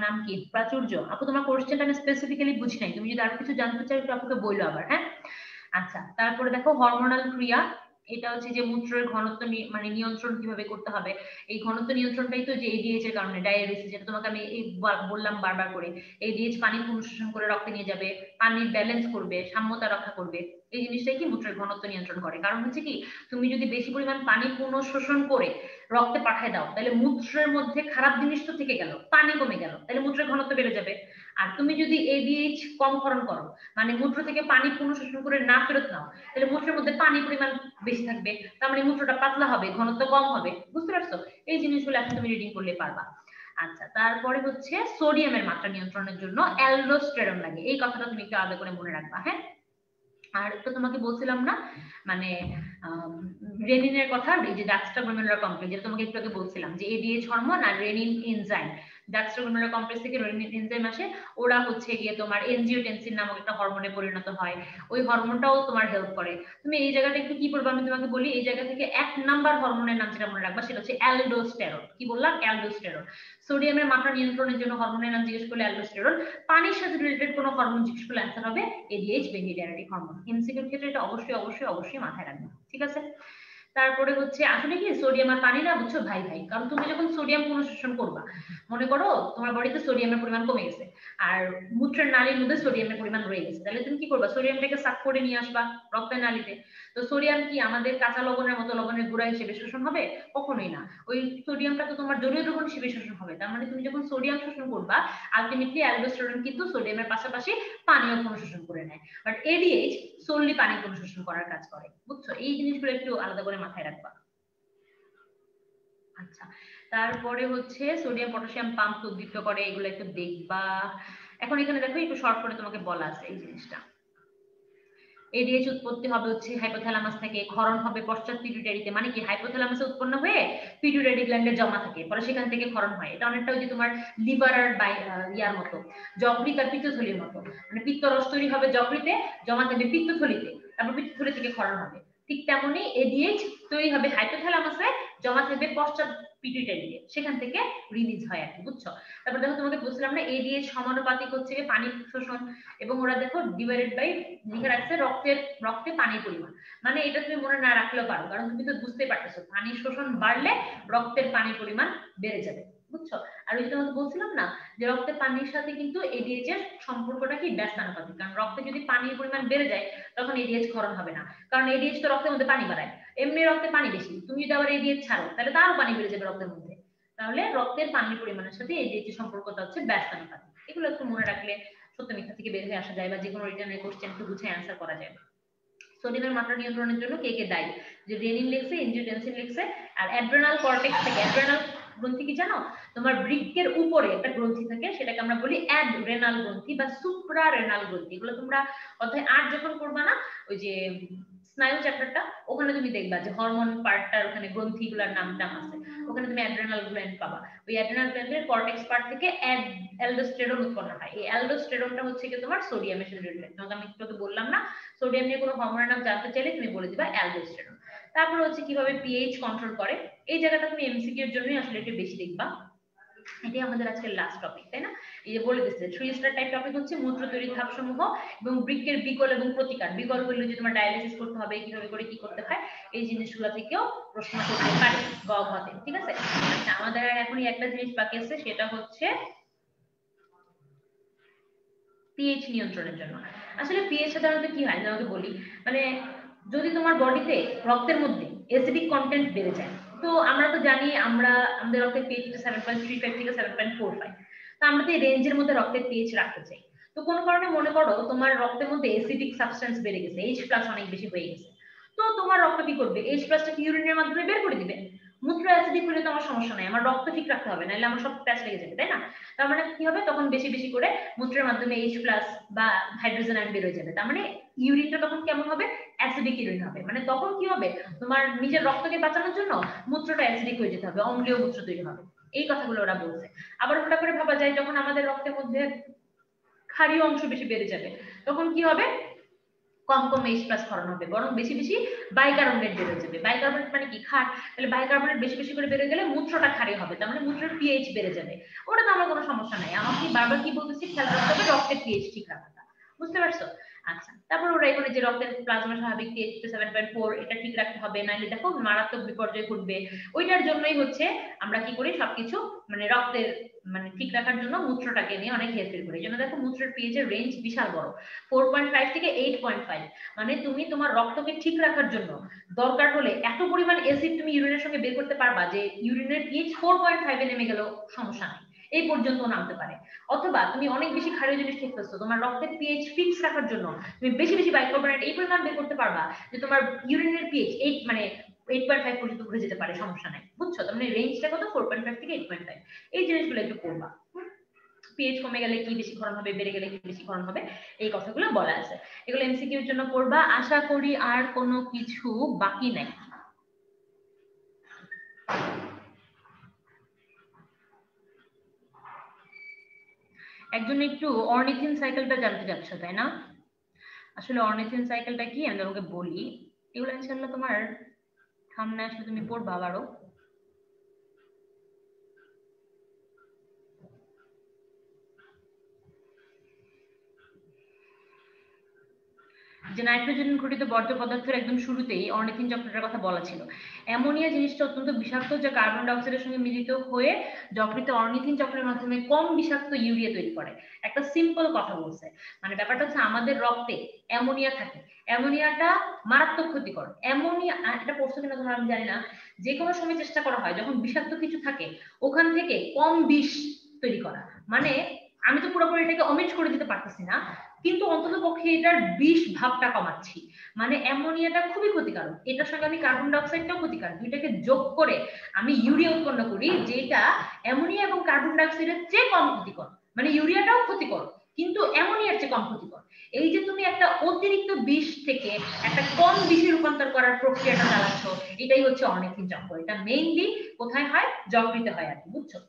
নাম কি, প্রাচুর্য। আপু তোমার কোশ্চেনটা আমি স্পেসিফিক্যালি বুঝি নাই, তুমি যদি আরো কিছু জানতে চাও একটু আপুকে বললো আবার, হ্যাঁ। আচ্ছা, তারপরে দেখো হরমোনাল ক্রিয়া। এটা হচ্ছে যে মূত্রের ঘনত্ব মানে নিয়ন্ত্রণ কিভাবে করতে হবে। এই ঘনত্ব নিয়ন্ত্রণটাই তো যে এডিএইচ এর কারণে, ডায়ালিসিস, যেটা তোমাকে আমি এই বললাম বারবার করে। এডিএইচ পানি পুনঃশোষণ করে রক্তে নিয়ে যাবে, পানির ব্যালেন্স করবে, সাম্যতা রক্ষা করবে। এই জিনিসটাই কি মূত্রের ঘনত্ব নিয়ন্ত্রণ করে। কারণ হচ্ছে কি, তুমি যদি বেশি পরিমাণ পানি পুনঃশোষণ করে রক্তে পাঠায় দাও, তাহলে মূত্রের মধ্যে খারাপ জিনিস তো থেকে গেল, পানি কমে গেল, তাহলে মূত্রের ঘনত্ব বেড়ে যাবে। আর তুমি যদি এডিএইচ কম ক্ষরণ করো, মানে মূত্র থেকে পানি পুনঃশোষণ করে না ফেরত নাও, তাহলে মূত্রের মধ্যে পানির পরিমাণ বেশি থাকবে, তার মানে মূত্রটা পাতলা হবে, ঘনত্ব কম হবে। বুঝতে পারছো? এই জিনিসগুলো এখন তুমি রিডিং করলে পারবা। আচ্ছা, তারপরে হচ্ছে সোডিয়ামের মাত্রা নিয়ন্ত্রণের জন্য অ্যালডোস্টেরন লাগে, এই কথাটা তুমি একটু আলাদা করে মনে রাখবা, হ্যাঁ। আর তো তোমাকে বলছিলাম না, মানে রেনিনের কথা, এই যে ডাক্সট্রাগ্লোমেরুলার কমপ্লেক্স, যেটা তোমাকে একটু আগে বলছিলাম, যে এডিএইচ হরমোন আর রেনিন এনজাইম, ডাক্সট্রাগ্লোমেরুলার কমপ্লেক্স থেকে রেনিন এনজাইম আসে। ওরা হচ্ছে গিয়ে তোমার এনজিওটেনসিন নামক একটা হরমোনে পরিণত হয়। ওই হরমোনটাও তোমার হেল্প করে। তুমি এই জায়গাটা একটু কি করবে আমি তোমাকে বলি, এই জায়গা থেকে 1 নাম্বার হরমোনের নাম যেটা মনে রাখবা, সেটা হচ্ছে অ্যালডোস্টেরন। কি বললাম? অ্যালডোস্টেরন। সোডিয়ামের মাত্রা নিয়ন্ত্রণের জন্য হরমোনের নাম জিজ্ঞেস করলে অ্যালডোস্টেরন। পানির সাথে রিলেটেড কোনো হরমোন জিজ্ঞেস করলে অ্যান্সার হবে এডিএইচ, বেঞ্জিডিয়ারেটিক হরমোন। এমসিকিউর ক্ষেত্রে এটা অবশ্যই অবশ্যই অবশ্যই মাথায় রাখবে। ঠিক আছে, তারপরে হচ্ছে আসলে কি, সোডিয়াম আর পানি না, বুঝছো ভাই ভাই, কারণ তুমি যখন সোডিয়াম পুনঃশোষণ করবা, মনে করো তোমার বডিতে সোডিয়ামের পরিমাণ কমে গেছে, আর মূত্রের নালীর মধ্যে সোডিয়ামের পরিমাণ রয়ে গেছে, তাহলে তুমি কি করবা, সোডিয়ামটাকে সাক করে নিয়ে আসবা রক্তের নালীতে। তো সোডিয়াম কি আমাদের কাঁচা লবণের মতো লবণের গুঁড়া হিসেবে শোষণ হবে? কখনোই না। ওই সোডিয়ামটা তো তোমার জলীয় দ্রবণ হিসেবে শোষণ হবে। তার মানে তুমি যখন সোডিয়াম শোষণ করবা, আলটিমেটলি অ্যালডোস্টেরন কিন্তু সোডিয়ামের পাশাপাশি পানিও পুনঃশোষণ করে নেয়। বাট এডিএইচ সোললি পানি পুনঃশোষণ করার কাজ করে। বুঝছো? এই জিনিসগুলো একটু আলাদা করে মাথায় রাখবা। আচ্ছা, তারপরে হচ্ছে সোডিয়াম পটাশিয়াম পাম্প উদ্দীপ্ত করে, এগুলো একটু দেখবা। এখন এখানে দেখো একটু শর্ট করে তোমাকে বলা আছে এই জিনিসটা। এডিএইচ উৎপত্তি হবে হচ্ছে হাইপোথ্যালামাস থেকে, ক্ষরণ হবে পশ্চাৎ পিটুইটারিতে। মানে কি, হাইপোথ্যালামাসে উৎপন্ন হয়ে পিটুইটারি গ্ল্যান্ডে জমা থাকে, পরে সেখান থেকে ক্ষরণ হয়। এটা অনেকটা ওই যে তোমার লিভার আর ইয়ার মতো, যকৃৎ আর পিত্তথলির মতো। মানে পিত্তরস তৈরি হবে যকৃতে, জমা থাকবে পিত্তথলিতে, তারপর পিত্তথলি থেকে ক্ষরণ হবে। ঠিক তেমনি এডিএইচ তৈরি হবে হাইপোথ্যালামাসে, জমা থাকবে পশ্চাৎ পিটুইটারিতে, সেখান থেকে রিলিজ হয় আর কি। বুঝছো? তারপর দেখো তোমাকে বলছিলাম না, এডিএইচ সমানুপাতিক হচ্ছে পানি শোষণ, এবং ওরা দেখো ডিভাইডেড বাই লিখে রাখছে রক্তে পানির পরিমাণ। মানে এটা তুমি মনে না রাখলেও পারো, কারণ তুমি তো বুঝতে পারতেছো পানির শোষণ বাড়লে রক্তের পানির পরিমাণ বেড়ে যাবে। বুঝছো? আর ওই যে তোমাকে বলছিলাম না, যে রক্তের পানির সাথে কিন্তু এডিএইচ এর সম্পর্কটা কি ব্যস্তানুপাতিক। কারণ রক্তে যদি পানির পরিমাণ বেড়ে যায়, তখন এডিএইচ ক্ষরণ হবে না, কারণ এডিএইচ তো রক্তের মধ্যে পানি বাড়ায়। এমনি রক্তে পানি বেশি, তুমি যদি আবার এডিএইচ ছাড়ো, তাহলে তারও পানি বেড়ে যাবে রক্তের মধ্যে। তাহলে রক্তের পানির পরিমাণের সাথে এডিএইচ এর সম্পর্কটা হচ্ছে ব্যস্তানুপাতিক। এগুলো একটু মনে রাখলে সত্য মিথ্যা থেকে বের হয়ে আসা যায়, বা যে কোনো রিটার্নের কোশ্চেন একটু বুঝে অ্যান্সার করা যায়। সোডিয়ামের মাত্রা নিয়ন্ত্রণের জন্য কে কে দায়ী? যে রেনিন লিখছে, এনজিওটেনসিন লিখছে। আর অ্যাড্রেনাল কর্টেক্স থেকে, অ্যাড্রেনাল গ্রন্থি কি জানো? তোমার বৃক্কের উপরে একটা গ্রন্থি থাকে, সেটাকে আমরা বলি অ্যাডরেনাল গ্রন্থি বা সুপ্রারেনাল গ্রন্থি। এগুলো তোমরা অধ্যায় 8 যখন করবা না, ওই যে স্নায়ু চ্যাপ্টারটা, ওখানে তুমি দেখবা যে হরমোন পার্টটার ওখানে গ্রন্থিগুলোর নাম টাম আছে, ওখানে তুমি অ্যাড্রেনাল গ্ল্যান্ড পাবা। ওই অ্যাড্রেনাল গ্ল্যান্ডের কর্টেক্স পার্ট থেকে অ্যালডোস্টেরন উৎপন্ন হয়। এই অ্যালডোস্টেরনটা হচ্ছে কি তোমার সোডিয়ামের সাথে রিলেটেড। তোমাকে আমি একটু বললাম না, সোডিয়াম নিয়ে কোনো হরমোনের নাম জানতে চাইলে তুমি বলে দিবা অ্যালডোস্টেরন। তারপর হচ্ছে কিভাবে পিএইচ কন্ট্রোল করে, এই জায়গাটা তুমি এমসিকিউ এর জন্যই আসলে একটু বেশি দেখবা। এটাই আমাদের আজকের লাস্ট টপিক, তাই না? এই যে বলে দিচ্ছে 3 স্টার টাইপ টপিক হচ্ছে মূত্র তৈরির ধাপসমূহ এবং বৃক্কের বিকল এবং প্রতিকার। বিকল হইলে যে তোমার ডায়ালিসিস করতে হবে, কিভাবে করে কি করতে হয়, এই জিনিসগুলো থেকেও প্রশ্ন করতে পারে গ ঘতে, ঠিক আছে? আচ্ছা, আমাদের এখনই একটা জিনিস বাকি আছে, সেটা হচ্ছে পিএইচ নিয়ন্ত্রণের জন্য। আসলে পিএইচ সাধারণত কি হয় আমাকে বলি, মানে যদি তোমার বডিতে রক্তের মধ্যে অ্যাসিডিক কন্টেন্ট বেড়ে যায়, তো আমরা তো জানি আমাদের রক্তের পিএইচ 7.35 থেকে 7.45, তো আমরা তো এই রেঞ্জের মধ্যে রক্তের পিএইচ রাখতে চাই। তো কোনো কারণে মনে করো তোমার রক্তের মধ্যে অ্যাসিডিক সাবস্টেন্স বেড়ে গেছে, H+ অনেক বেশি হয়ে গেছে, তো তোমার রক্ত কি করবে? H+টা কি ইউরিনের মাধ্যমে বের করে দিবে। মূত্র অ্যাসিডিক হলে তো আমার সমস্যা নাই, আমার রক্ত ঠিক রাখতে হবে, নাহলে আমার সব প্যাচ লেগে যাবে, তাই না? তার মানে কি হবে, তখন বেশি বেশি করে মূত্রের মাধ্যমে H+ বা হাইড্রোজেন আয়ন বের হয়ে যাবে। তার মানে ইউরিনটা তখন কেমন হবে? অ্যাসিডিক ইউরিন হবে। মানে তখন কি হবে, তোমার নিজের রক্তকে বাঁচানোর জন্য মূত্রটা অ্যাসিডিক হয়ে যেতে হবে, অম্লীয় মূত্র তৈরি হবে। এই কথাগুলো ওরা বলছে। আবার ওটা করে ভাবা যায়, যখন আমাদের রক্তের মধ্যে ক্ষারীয় অংশ বেশি বেড়ে যাবে, তখন কি হবে, কম কম H+ ক্ষরণ হবে, বরং বেশি বেশি বাইকার্বনেট বের হয়ে যাবে। বাইকার্বনেট মানে কি? ক্ষার। তাহলে বাইকার্বনেট বেশি বেশি করে বেড়ে গেলে মূত্রটা ক্ষারীয় হবে, তার মানে মূত্রের পিএইচ বেড়ে যাবে। ওটা তো আমার কোনো সমস্যা নাই, আমাকে বারবার কি বলতেছি, খেয়াল রাখতে হবে রক্তের পিএইচ ঠিক রাখাটা। বুঝতে পারছো? আচ্ছা, তারপর ওরা এখানে যে রক্তের প্লাজমা স্বাভাবিক পিএইচ 7.4 এটা ঠিক রাখতে হবে, নাইলে দেখো মারাত্মক বিপর্যয় ঘটবে। ওইটার জন্যই হচ্ছে আমরা কি করি, সবকিছু মানে রক্তের মানে ঠিক রাখার জন্য মূত্রটাকে নিয়ে অনেক হেরফের করি। এই জন্য দেখো মূত্রের পিএইচ এর রেঞ্জ বিশাল বড়, 4.5 থেকে 8.5। মানে তুমি তোমার রক্তকে ঠিক রাখার জন্য দরকার হলে এত পরিমাণ অ্যাসিড তুমি ইউরিনের সঙ্গে বের করতে পারবা যে ইউরিনের পিএইচ 4.5 এ নেমে গেল, সমস্যা নাই, এই পর্যন্ত নামতে পারে। অথবা তুমি অনেক বেশি ক্ষারীয় জিনিস ঠিক করছো, তোমার রক্তের পিএইচ ফিক্স রাখার জন্য তুমি বেশি বেশি বাইকার্বনেট এই পরিমাণ বের করতে পারবা যে তোমার ইউরিনের পিএইচ 8 মানে 8.5 পর্যন্ত ঘুরে যেতে পারে, সমস্যা নাই। বুঝছো? তার মানে রেঞ্জটা কত? 4.5 থেকে 8.5। এই জিনিসগুলো একটু করবা। পিএইচ কমে গেলে কি বেশি ক্ষরণ হবে, বেড়ে গেলে কি বেশি ক্ষরণ হবে, এই কথাগুলো বলা আছে। এগুলো এমসিকিউর জন্য পড়বা। আশা করি আর কোনো কিছু বাকি নাই। একজন একটু অর্নিথিন সাইকেলটা জানতে চাচ্ছ, তাই না? আসলে অর্নিথিন সাইকেলটা কি আমি তোমাকে বলি, এগুলো ইনশাআল্লাহ তোমার সামনে আসলে তুমি পড়বা আবারও। যে নাইট্রোজেন ঘটিত বর্জ্য পদার্থের একদম শুরুতেই অর্নিথিন চক্রটার কথা বলা ছিল। অ্যামোনিয়া জিনিসটা অত্যন্ত বিষাক্ত, যা কার্বন ডাইঅক্সাইডের সঙ্গে মিলিত হয়ে যকৃত অর্নিথিন চক্রের মাধ্যমে কম বিষাক্ত ইউরিয়া তৈরি করে। একটা সিম্পল কথা বলছে, মানে ব্যাপারটা হচ্ছে আমাদের রক্তে অ্যামোনিয়া থাকে, অ্যামোনিয়াটা মারাত্মক ক্ষতিকর। অ্যামোনিয়া এটা পড়ছো কিনা তোমরা আমি জানি না, যে কোনো সময় চেষ্টা করা হয় যখন বিষাক্ত কিছু থাকে ওখান থেকে কম বিষ তৈরি করা, মানে আমি তো পুরোপুরি এটাকে অমিট করে দিতে পারতেছি না, কিন্তু অন্তত পক্ষে এটার বিষ ভাবটা কমাচ্ছি। মানে অ্যামোনিয়াটা খুবই ক্ষতিকারক, এটার সঙ্গে আমি কার্বন ডাইঅক্সাইডটাও ক্ষতিকারক, দুইটাকে যোগ করে আমি ইউরিয়া উৎপন্ন করি, যেটা অ্যামোনিয়া এবং কার্বন ডাইঅক্সাইডের চেয়ে কম ক্ষতিকর। মানে ইউরিয়াটাও ক্ষতিকর কিন্তু অ্যামোনিয়ার চেয়ে কম ক্ষতিকর। এই যে তুমি একটা অতিরিক্ত বিষ থেকে একটা কম বিষে রূপান্তর করার প্রক্রিয়াটা চালাচ্ছ, এটাই হচ্ছে অর্নিথিন চক্র। এটা মেইনলি কোথায় হয়? যকৃতে হয় আর কি। বুঝছো?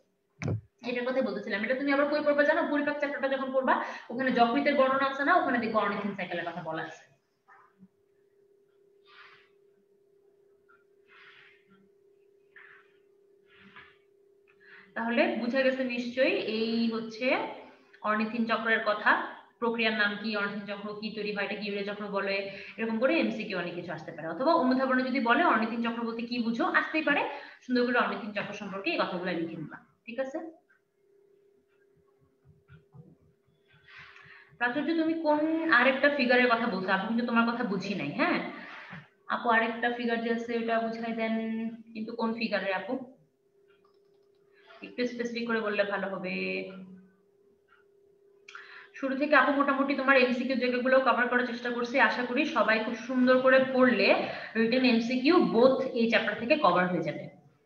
এটার কথাই বলতেছিলাম। এটা তুমি আবার কই পড়বা জানো? পরিপাক চ্যাপ্টারটা যখন পড়বা ওখানে যকৃতের বর্ণনা আছে না, ওখানে দেখবো অর্নিথিন সাইকেলের কথা বলা আছে। তাহলে বুঝা গেছে নিশ্চয়ই, এই হচ্ছে অর্নিথিন চক্রের কথা। প্রক্রিয়ার নাম কি, অর্নিথিন চক্র কি তৈরি হয়, এটা কি ইউরিয়া চক্র বলে, এরকম করে এমসিকিউ অনেক কিছু আসতে পারে। অথবা অনুধাবনে যদি বলে অর্নিথিন চক্র বলতে কি বুঝো, আসতেই পারে। সুন্দর করে অর্নিথিন চক্র সম্পর্কে এই কথাগুলো লিখে নিবা, ঠিক আছে? প্রাচুর্য, তুমি কোন আরেকটা ফিগারের কথা বলছো? আপু কিন্তু তোমার কথা বুঝি নাই। হ্যাঁ আপু, আরেকটা ফিগার যে আছে ওটা বুঝাই দেন, কিন্তু কোন ফিগারে আপু? একটু স্পেসিফিক করে বললে ভালো হবে। শুরু থেকে আপু মোটামুটি তোমার এমসিকিউ জায়গাগুলো কভার করার চেষ্টা করছি, আশা করি সবাই খুব সুন্দর করে পড়লে রিটেন এমসিকিউ বোথ এই চ্যাপ্টার থেকে কভার হয়ে যাবে।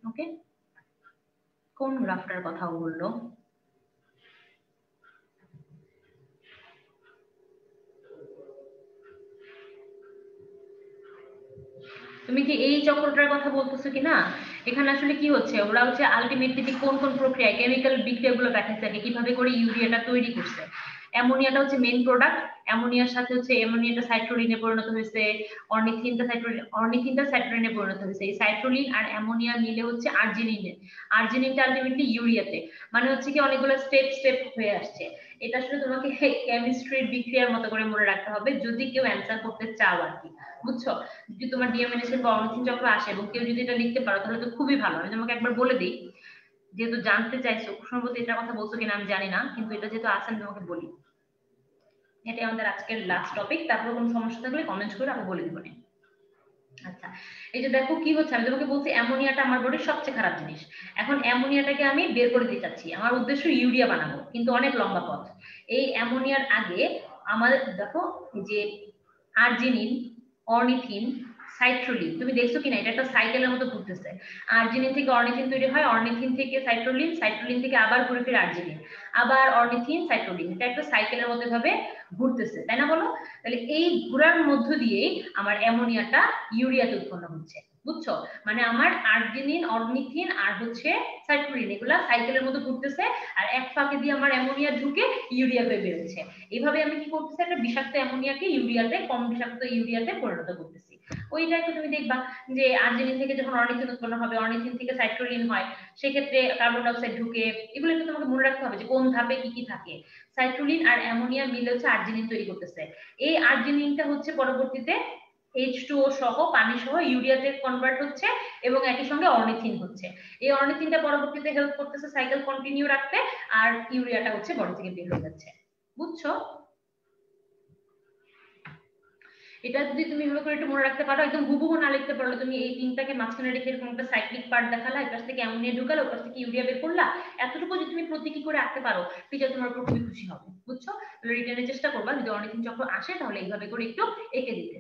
ওকে, কোন গ্রাফটার কথা বললো? তুমি কি এই চক্রটার কথা বলতেছো কি না? এখানে আসলে কি হচ্ছে, ওরা হচ্ছে আলটিমেটলি কোন কোন প্রক্রিয়া, কেমিক্যাল বিক্রিয়াগুলো দেখাচ্ছে আগে কিভাবে করে ইউরিয়াটা তৈরি করছে। অ্যামোনিয়াটা হচ্ছে মেইন প্রোডাক্ট, অ্যামোনিয়ার সাথে হচ্ছে অ্যামোনিয়াটা সাইট্রোলিনে পরিণত হয়েছে, অর্নিথিনটা সাইট্রোলিনে পরিণত হয়েছে, এই সাইট্রোলিন আর অ্যামোনিয়া মিলে হচ্ছে আর্জিনিনে, আর্জিনিনটা আলটিমেটলি ইউরিয়াতে, মানে হচ্ছে কি অনেকগুলো স্টেপ স্টেপ হয়ে আসছে। এটা আসলে তোমাকে কেমিস্ট্রির বিক্রিয়ার মতো করে মনে রাখতে হবে যদি কেউ অ্যান্সার করতে চাও আর কি, বুঝছো? যদি তোমার ডিএমএনএস বা অর্নিথিন চক্র আসে এবং কেউ যদি এটা লিখতে পারো তাহলে তো খুবই ভালো। আমি তোমাকে একবার বলে দিই, যেহেতু জানতে চাইছো, সম্ভবত এটার কথা বলছো কিনা আমি জানি না, কিন্তু এটা যেহেতু আসে আমি তোমাকে বলি, এটা আমাদের আজকের লাস্ট টপিক। তারপর কোনো সমস্যা থাকলে কমেন্ট করে আমি বলে দিব। আচ্ছা, এই যে দেখো কি হচ্ছে, আমি তোমাকে বলছি অ্যামোনিয়াটা আমার বডির সবচেয়ে খারাপ জিনিস। এখন অ্যামোনিয়াটাকে আমি বের করে দিতে চাচ্ছি, আমার উদ্দেশ্য ইউরিয়া বানাবো, কিন্তু অনেক লম্বা পথ। এই অ্যামোনিয়ার আগে আমার দেখো যে আর্জিনিন, অর্নিথিন, সাইট্রোলিন, তুমি দেখছো কিনা এটা একটা সাইকেলের মতো ঘুরতেছে। আর্জিনিন থেকে অর্নিথিন তৈরি হয়, অর্নিথিন থেকে সাইট্রোলিন, সাইট্রোলিন থেকে আবার ঘুরে ফিরে আর্জিনিন, আবার অর্নিথিন, সাইট্রোলিন, এটা একটা সাইকেলের মতো ভাবে ঘুরতেছে, তাই না বলো? তাহলে এই ঘোরার মধ্য দিয়েই আমার অ্যামোনিয়াটা ইউরিয়াতে উৎপন্ন হচ্ছে, বুঝছো? মানে আমার আর্জিনিন, অর্নিথিন আর হচ্ছে সাইট্রোলিন এগুলা সাইকেলের মতো ঘুরতেছে, আর এক ফাঁকে দিয়ে আমার অ্যামোনিয়া ঢুকে ইউরিয়া হয়ে বেরোচ্ছে। এইভাবে আমি কি করতেছি, একটা বিষাক্ত অ্যামোনিয়াকে ইউরিয়াতে, কম বিষাক্ত ইউরিয়াতে পরিণত করতেছি। ওই জায়গায় তুমি দেখবা যে আর্জিনিন থেকে যখন অর্নিথিন উৎপন্ন হবে, অর্নিথিন থেকে সাইট্রোলিন হয়, সেক্ষেত্রে কার্বন ডাইঅক্সাইড ঢুকে, এগুলো একটু তোমাকে মনে রাখতে হবে যে কোন ধাপে কি কি থাকে। সাইট্রোলিন আর অ্যামোনিয়া মিলে হচ্ছে আর্জিনিন তৈরি করতেছে। এই আর্জিনিনটা হচ্ছে পরবর্তীতে H2O সহ, পানি সহ ইউরিয়াতে কনভার্ট হচ্ছে এবং একই সঙ্গে অর্নিথিন হচ্ছে। এই অর্নিথিনটা পরবর্তীতে হেল্প করতেছে সাইকেল কন্টিনিউ রাখতে, আর ইউরিয়াটা হচ্ছে বডি থেকে বের হয়ে যাচ্ছে, বুঝছো? এটা যদি তুমি এভাবে করে একটু মনে রাখতে পারো, একদম হুবহু না লিখতে পারলে তুমি এই তিনটাকে মাঝখানে রেখে এরকম একটা সাইক্লিক পার্ট দেখালা, এর কাছ থেকে অ্যামোনিয়া ঢুকালো, ওর কাছ থেকে ইউরিয়া বের করলা, এতটুকু যদি তুমি প্রতীকী করে রাখতে পারো, টিচার তোমার উপর খুবই খুশি হবে, বুঝছো? রিটার্নের চেষ্টা করবা, যদি অর্নিথিন চক্র আসে তাহলে এইভাবে করে একটু এঁকে দিতে।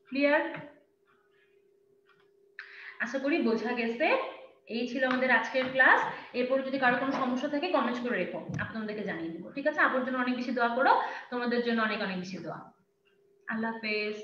ক্লিয়ার? আশা করি বোঝা গেছে। এই ছিল আমাদের আজকের ক্লাস। এরপর যদি কারো কোনো সমস্যা থাকে কমেন্ট করে রেখো, আপনাদেরকে জানিয়ে দেবো, ঠিক আছে? আপনার জন্য অনেক বেশি দোয়া করো, তোমাদের জন্য অনেক অনেক বেশি দোয়া। আল্লাহ হাফেজ।